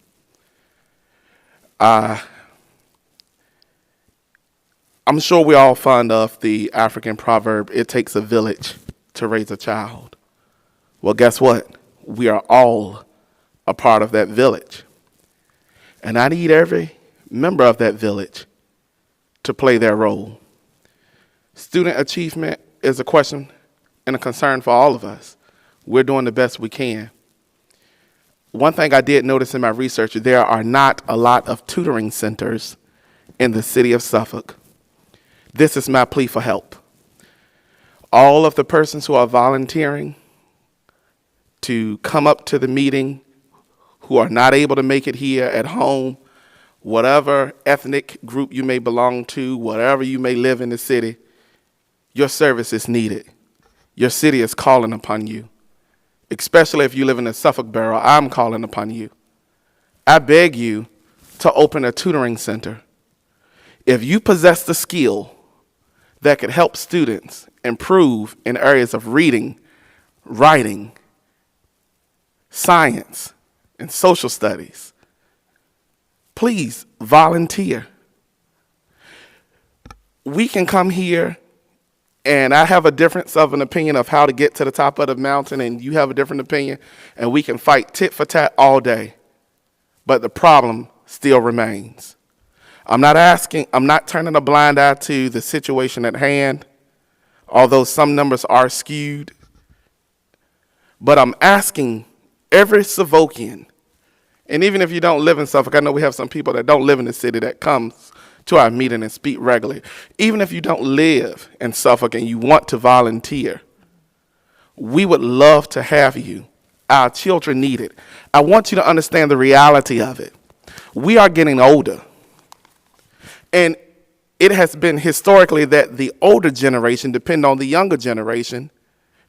[SPEAKER 4] I'm sure we're all fond of the African proverb, it takes a village to raise a child. Well, guess what? We are all a part of that village. And I need every member of that village to play their role. Student achievement is a question and a concern for all of us. We're doing the best we can. One thing I did notice in my research, there are not a lot of tutoring centers in the city of Suffolk. This is my plea for help. All of the persons who are volunteering to come up to the meeting, who are not able to make it here at home, whatever ethnic group you may belong to, whatever you may live in the city, your service is needed. Your city is calling upon you. Especially if you live in the Suffolk Borough, I'm calling upon you. I beg you to open a tutoring center. If you possess the skill that could help students improve in areas of reading, writing, science, and social studies, please volunteer. We can come here, and I have a difference of an opinion of how to get to the top of the mountain, and you have a different opinion, and we can fight tit for tat all day. But the problem still remains. I'm not turning a blind eye to the situation at hand, although some numbers are skewed. But I'm asking every Suffolkian, and even if you don't live in Suffolk, I know we have some people that don't live in the city that comes to our meeting and speak regularly. Even if you don't live in Suffolk and you want to volunteer, we would love to have you. Our children need it. I want you to understand the reality of it. We are getting older. And it has been historically that the older generation depend on the younger generation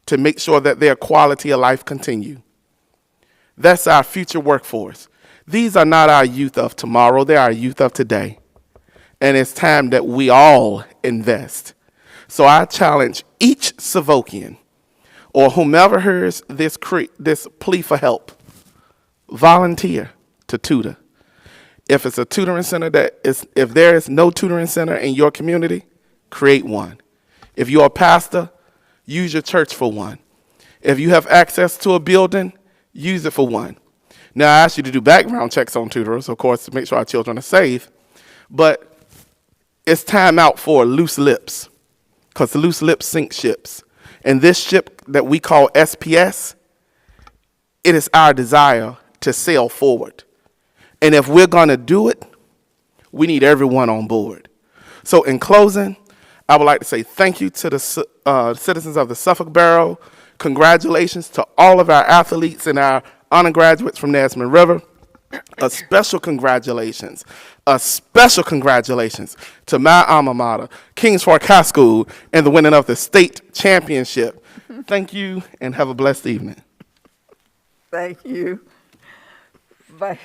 [SPEAKER 4] to make sure that their quality of life continue. That's our future workforce. These are not our youth of tomorrow, they're our youth of today. And it's time that we all invest. So I challenge each Suffolkian or whomever hears this plea for help, volunteer to tutor. If it's a tutoring center if there is no tutoring center in your community, create one. If you're a pastor, use your church for one. If you have access to a building, use it for one. Now, I ask you to do background checks on tutors, of course, to make sure our children are safe. But it's time out for loose lips, because the loose lips sink ships. And this ship that we call SPS, it is our desire to sail forward. And if we're going to do it, we need everyone on board. So in closing, I would like to say thank you to the citizens of the Suffolk Borough. Congratulations to all of our athletes and our honor graduates from Nesman River. A special congratulations to my alma mater, Kings Fork High School, and the winning of the state championship. Thank you and have a blessed evening.
[SPEAKER 2] Thank you. The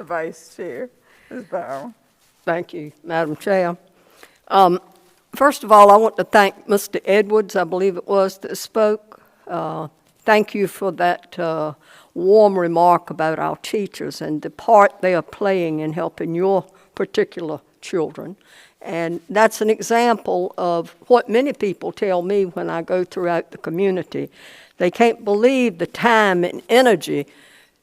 [SPEAKER 2] Vice Chair, Ms. Byron.
[SPEAKER 9] Thank you, Madam Chair. First of all, I want to thank Mr. Edwards, I believe it was, that spoke. Thank you for that warm remark about our teachers and the part they are playing in helping your particular children. And that's an example of what many people tell me when I go throughout the community. They can't believe the time and energy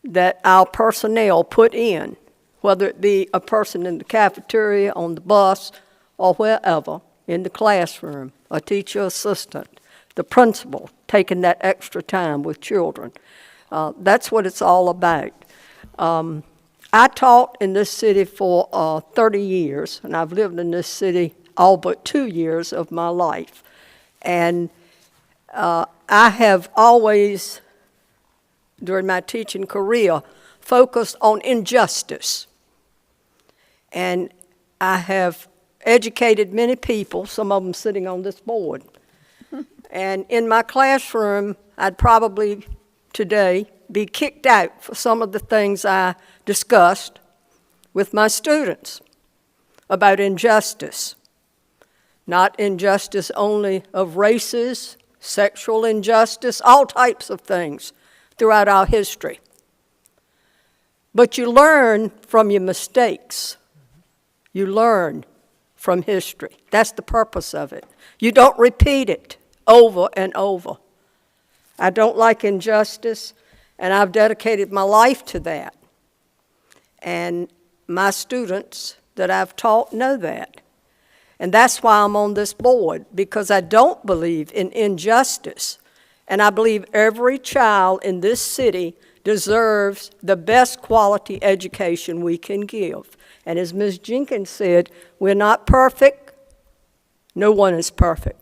[SPEAKER 9] that our personnel put in, whether it be a person in the cafeteria, on the bus, or wherever, in the classroom, a teacher assistant, the principal, taking that extra time with children. That's what it's all about. I taught in this city for 30 years, and I've lived in this city all but 2 years of my life. And I have always, during my teaching career, focused on injustice. And I have educated many people, some of them sitting on this board. And in my classroom, I'd probably today be kicked out for some of the things I discussed with my students about injustice. Not injustice only of races, sexual injustice, all types of things throughout our history. But you learn from your mistakes. You learn from history. That's the purpose of it. You don't repeat it over and over. I don't like injustice, and I've dedicated my life to that. And my students that I've taught know that. And that's why I'm on this board, because I don't believe in injustice. And I believe every child in this city deserves the best quality education we can give. And as Ms. Jenkins said, we're not perfect. No one is perfect.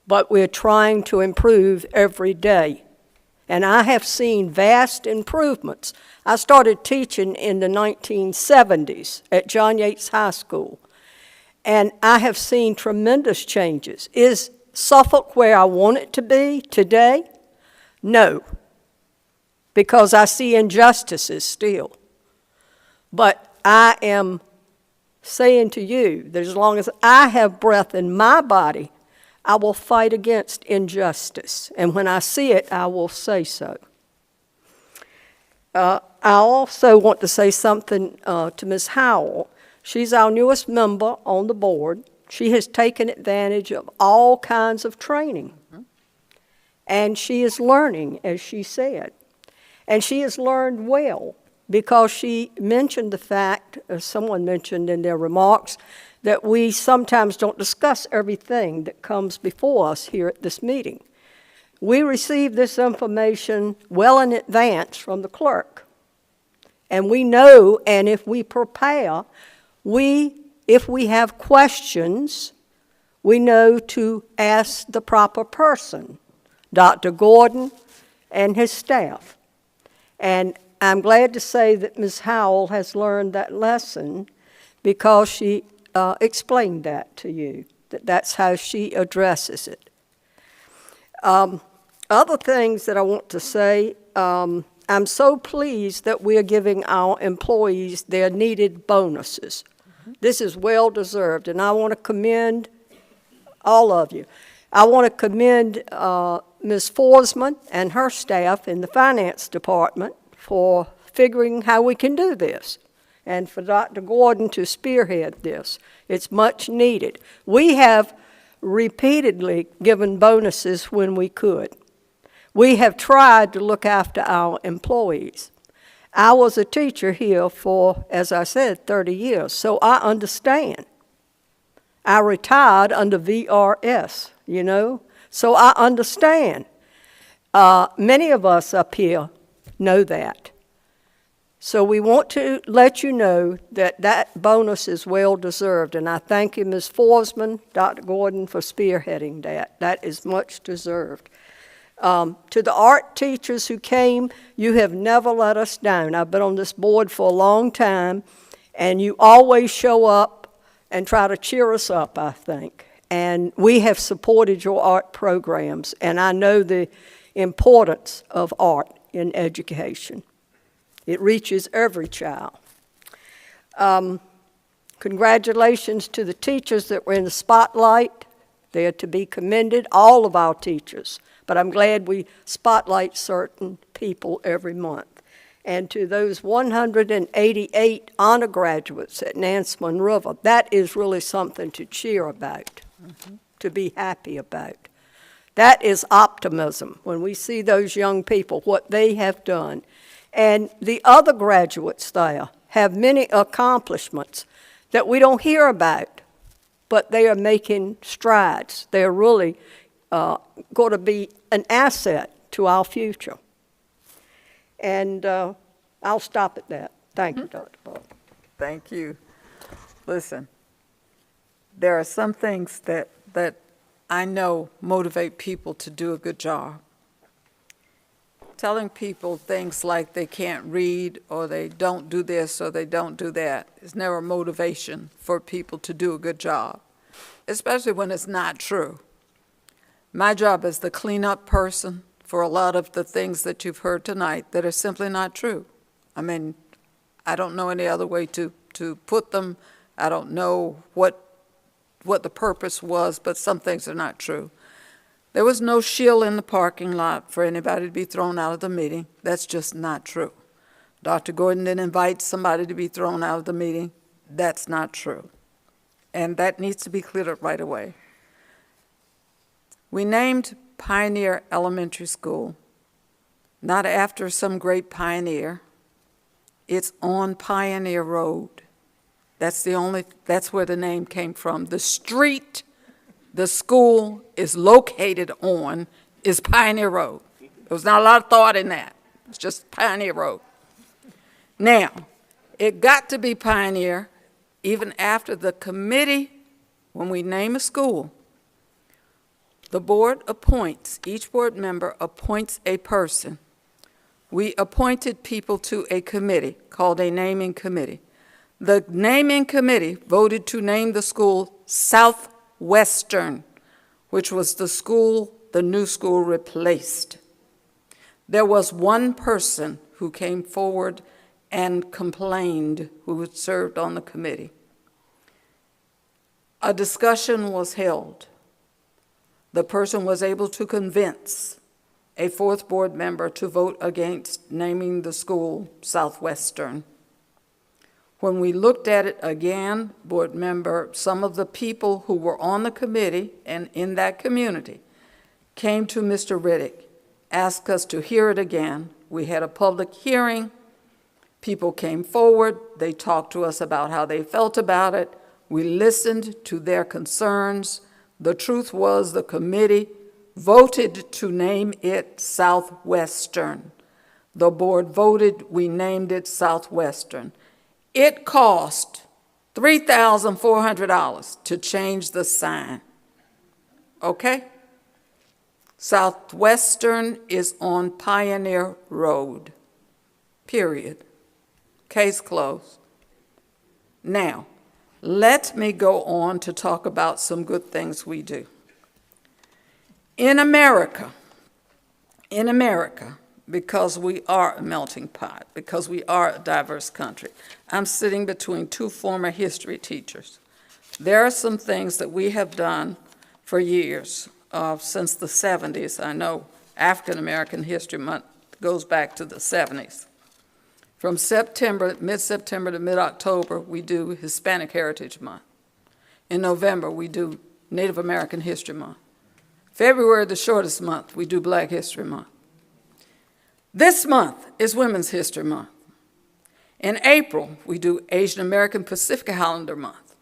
[SPEAKER 9] But we're trying to improve every day. And I have seen vast improvements. I started teaching in the 1970s at John Yates High School. And I have seen tremendous changes. Is Suffolk where I want it to be today? No, because I see injustices still. But I am saying to you that as long as I have breath in my body, I will fight against injustice. And when I see it, I will say so. I also want to say something to Ms. Howell. She's our newest member on the board. She has taken advantage of all kinds of training. And she is learning, as she said. And she has learned well, because she mentioned the fact, as someone mentioned in their remarks, that we sometimes don't discuss everything that comes before us here at this meeting. We receive this information well in advance from the clerk. And we know, and if we prepare, if we have questions, we know to ask the proper person, Dr. Gordon and his staff. And I'm glad to say that Ms. Howell has learned that lesson, because she explained that to you, that's how she addresses it. Other things that I want to say, I'm so pleased that we are giving our employees their needed bonuses. This is well-deserved, and I want to commend all of you. I want to commend Ms. Forsman and her staff in the finance department for figuring how we can do this, and for Dr. Gordon to spearhead this. It's much needed. We have repeatedly given bonuses when we could. We have tried to look after our employees. I was a teacher here for, as I said, 30 years, so I understand. I retired under VRS, you know, so I understand. Many of us up here know that. So we want to let you know that that bonus is well-deserved, and I thank you, Ms. Forsman, Dr. Gordon, for spearheading that. That is much deserved. To the art teachers who came, you have never let us down. I've been on this board for a long time, and you always show up and try to cheer us up, I think. And we have supported your art programs, and I know the importance of art in education. It reaches every child. Congratulations to the teachers that were in the spotlight. They are to be commended, all of our teachers. But I'm glad we spotlight certain people every month. And to those 188 honor graduates at Nansemond River, that is really something to cheer about, to be happy about. That is optimism, when we see those young people, what they have done. And the other graduates there have many accomplishments that we don't hear about, but they are making strides. They're really going to be an asset to our future. And I'll stop at that. Thank you, Dr. Bob.
[SPEAKER 2] Thank you. Listen, there are some things that I know motivate people to do a good job. Telling people things like they can't read, or they don't do this, or they don't do that, is never motivation for people to do a good job, especially when it's not true. My job is the cleanup person for a lot of the things that you've heard tonight that are simply not true. I mean, I don't know any other way to put them. I don't know what the purpose was, but some things are not true. There was no shield in the parking lot for anybody to be thrown out of the meeting. That's just not true. Dr. Gordon didn't invite somebody to be thrown out of the meeting. That's not true. And that needs to be cleared up right away. We named Pioneer Elementary School not after some great pioneer. It's on Pioneer Road. That's where the name came from. The street the school is located on is Pioneer Road. There was not a lot of thought in that. It's just Pioneer Road. Now, it got to be Pioneer even after the committee, when we name a school, the board appoints, each board member appoints a person. We appointed people to a committee called a naming committee. The naming committee voted to name the school Southwestern, which was the school the new school replaced. There was one person who came forward and complained, who had served on the committee. A discussion was held. The person was able to convince a fourth board member to vote against naming the school Southwestern. When we looked at it again, board member, some of the people who were on the committee and in that community came to Mr. Riddick, asked us to hear it again. We had a public hearing. People came forward. They talked to us about how they felt about it. We listened to their concerns. The truth was the committee voted to name it Southwestern. The board voted, we named it Southwestern. It cost $3,400 to change the sign. Okay? Southwestern is on Pioneer Road. Period. Case closed. Now, let me go on to talk about some good things we do. In America, because we are a melting pot, because we are a diverse country, I'm sitting between two former history teachers. There are some things that we have done for years, since the 70s. I know African American History Month goes back to the 70s. From mid-September to mid-October, we do Hispanic Heritage Month. In November, we do Native American History Month. February, the shortest month, we do Black History Month. This month is Women's History Month. In April, we do Asian American Pacific Islander Month.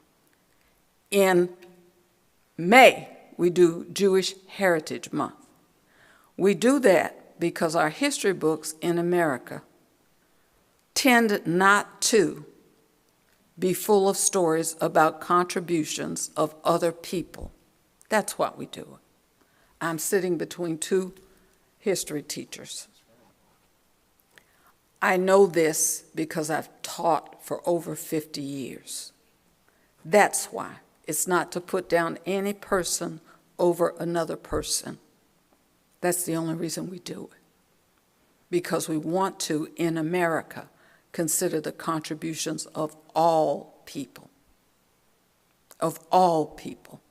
[SPEAKER 2] In May, we do Jewish Heritage Month. We do that because our history books in America tend not to be full of stories about contributions of other people. That's why we do it. I'm sitting between two history teachers. I know this because I've taught for over 50 years. That's why. It's not to put down any person over another person. That's the only reason we do it. Because we want to, in America, consider the contributions of all people. Of all people.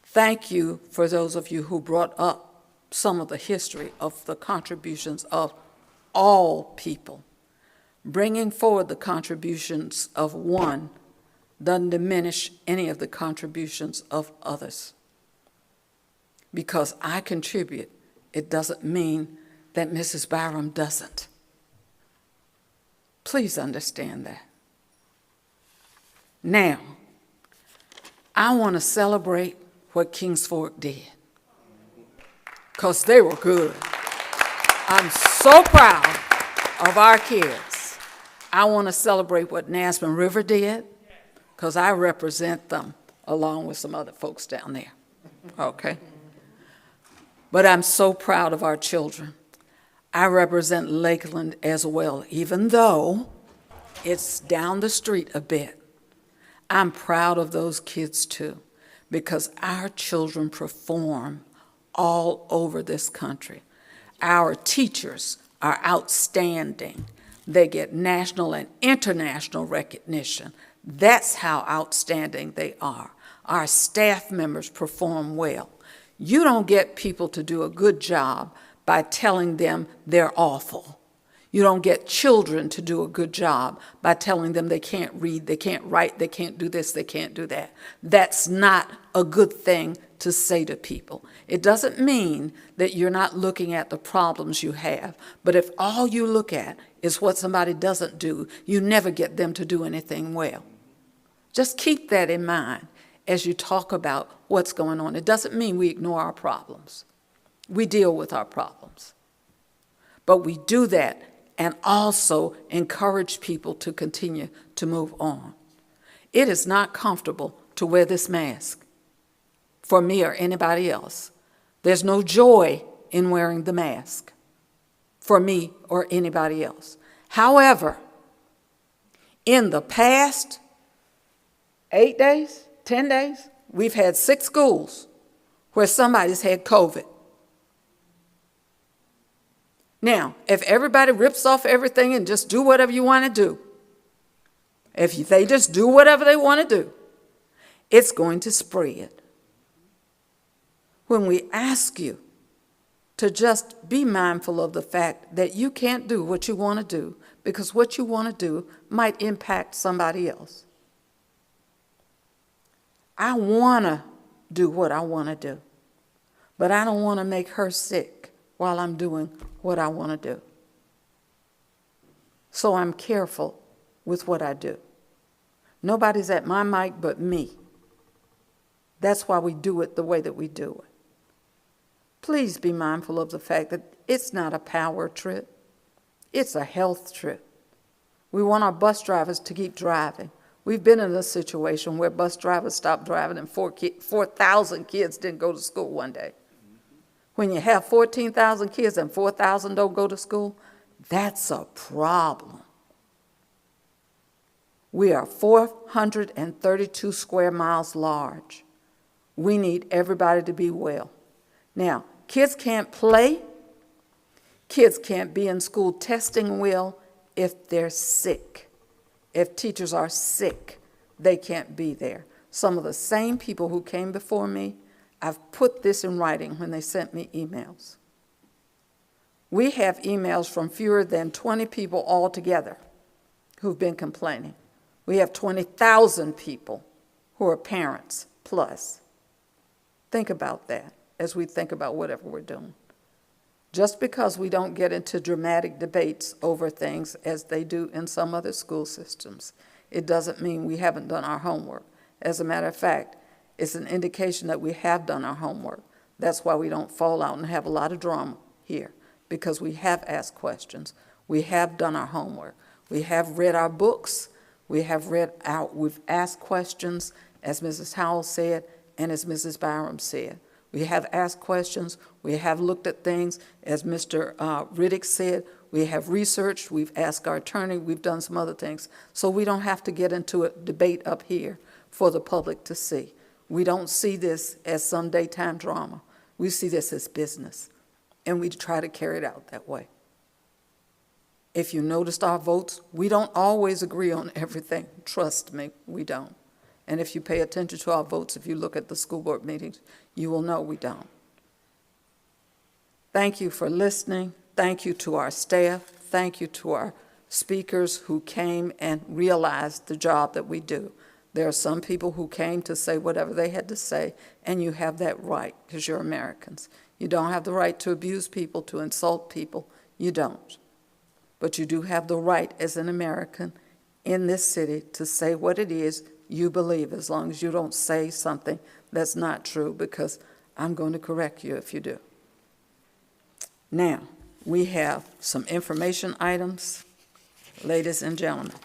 [SPEAKER 2] Thank you for those of you who brought up some of the history of the contributions of all people. Bringing forward the contributions of one doesn't diminish any of the contributions of others. Because I contribute, it doesn't mean that Mrs. Byram doesn't. Please understand that. Now, I want to celebrate what Kings Fork did, because they were good. I'm so proud of our kids. I want to celebrate what Nasman River did, because I represent them along with some other folks down there, okay? But I'm so proud of our children. I represent Lakeland as well, even though it's down the street a bit. I'm proud of those kids too, because our children perform all over this country. Our teachers are outstanding. They get national and international recognition. That's how outstanding they are. Our staff members perform well. You don't get people to do a good job by telling them they're awful. You don't get children to do a good job by telling them they can't read, they can't write, they can't do this, they can't do that. That's not a good thing to say to people. It doesn't mean that you're not looking at the problems you have, but if all you look at is what somebody doesn't do, you never get them to do anything well. Just keep that in mind as you talk about what's going on. It doesn't mean we ignore our problems. We deal with our problems. But we do that and also encourage people to continue to move on. It is not comfortable to wear this mask for me or anybody else. There's no joy in wearing the mask for me or anybody else. However, in the past 8 days, 10 days, we've had 6 schools where somebody's had COVID. Now, if everybody rips off everything and just do whatever you want to do, if they just do whatever they want to do, it's going to spread. When we ask you to just be mindful of the fact that you can't do what you want to do because what you want to do might impact somebody else. I want to do what I want to do, but I don't want to make her sick while I'm doing what I want to do. So I'm careful with what I do. Nobody's at my mic but me. That's why we do it the way that we do it. Please be mindful of the fact that it's not a power trip. It's a health trip. We want our bus drivers to keep driving. We've been in a situation where bus drivers stopped driving and 4,000 kids didn't go to school one day. When you have 14,000 kids and 4,000 don't go to school, that's a problem. We are 432 square miles large. We need everybody to be well. Now, kids can't play. Kids can't be in school testing well if they're sick. If teachers are sick, they can't be there. Some of the same people who came before me, I've put this in writing when they sent me emails. We have emails from fewer than 20 people altogether who've been complaining. We have 20,000 people who are parents plus. Think about that as we think about whatever we're doing. Just because we don't get into dramatic debates over things as they do in some other school systems, it doesn't mean we haven't done our homework. As a matter of fact, it's an indication that we have done our homework. That's why we don't fall out and have a lot of drama here, because we have asked questions. We have done our homework. We have read our books. We've asked questions, as Mrs. Howell said, and as Mrs. Byram said. We have asked questions. We have looked at things, as Mr. Riddick said. We have researched. We've asked our attorney. We've done some other things. So we don't have to get into a debate up here for the public to see. We don't see this as some daytime drama. We see this as business, and we try to carry it out that way. If you noticed our votes, we don't always agree on everything. Trust me, we don't. And if you pay attention to our votes, if you look at the school board meetings, you will know we don't. Thank you for listening. Thank you to our staff. Thank you to our speakers who came and realized the job that we do. There are some people who came to say whatever they had to say, and you have that right because you're Americans. You don't have the right to abuse people, to insult people. You don't. But you do have the right as an American in this city to say what it is you believe, as long as you don't say something that's not true, because I'm going to correct you if you do. Now, we have some information items, ladies and gentlemen.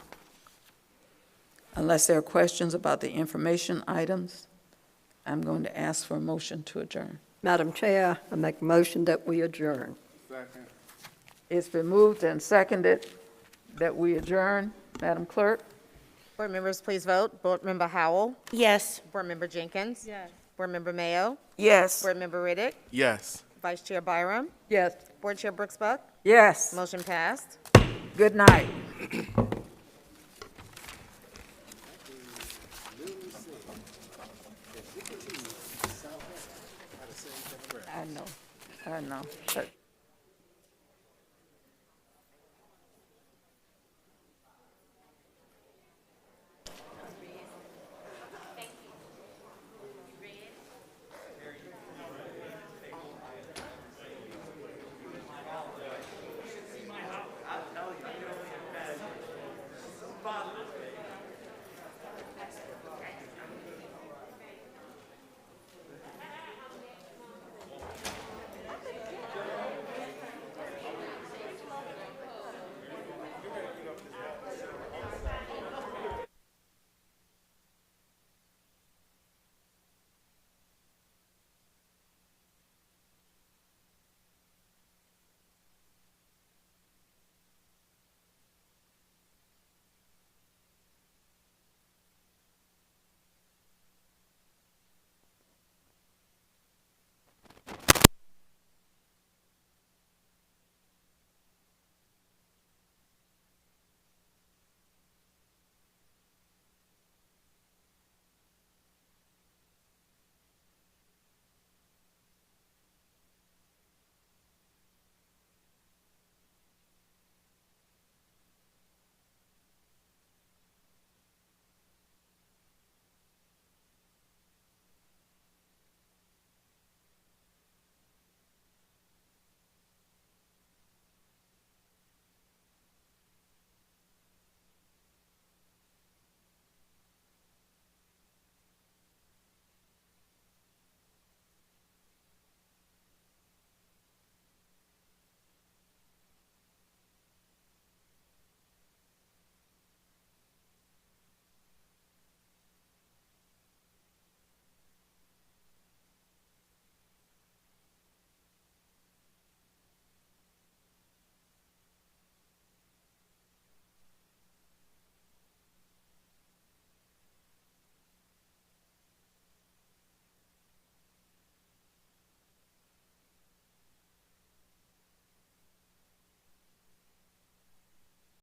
[SPEAKER 2] Unless there are questions about the information items, I'm going to ask for a motion to adjourn.
[SPEAKER 9] Madam Chair, I make a motion that we adjourn.
[SPEAKER 2] Second. It's been moved and seconded that we adjourn. Madam Clerk?
[SPEAKER 17] Board members, please vote. Board Member Howell?
[SPEAKER 11] Yes.
[SPEAKER 17] Board Member Jenkins?
[SPEAKER 18] Yes.
[SPEAKER 17] Board Member Mayo?
[SPEAKER 7] Yes.
[SPEAKER 17] Board Member Riddick?
[SPEAKER 20] Yes.
[SPEAKER 17] Vice Chair Byram?
[SPEAKER 9] Yes.
[SPEAKER 17] Board Chair Brooks-Buck?
[SPEAKER 2] Yes.
[SPEAKER 17] Motion passed.
[SPEAKER 2] Good night. I know.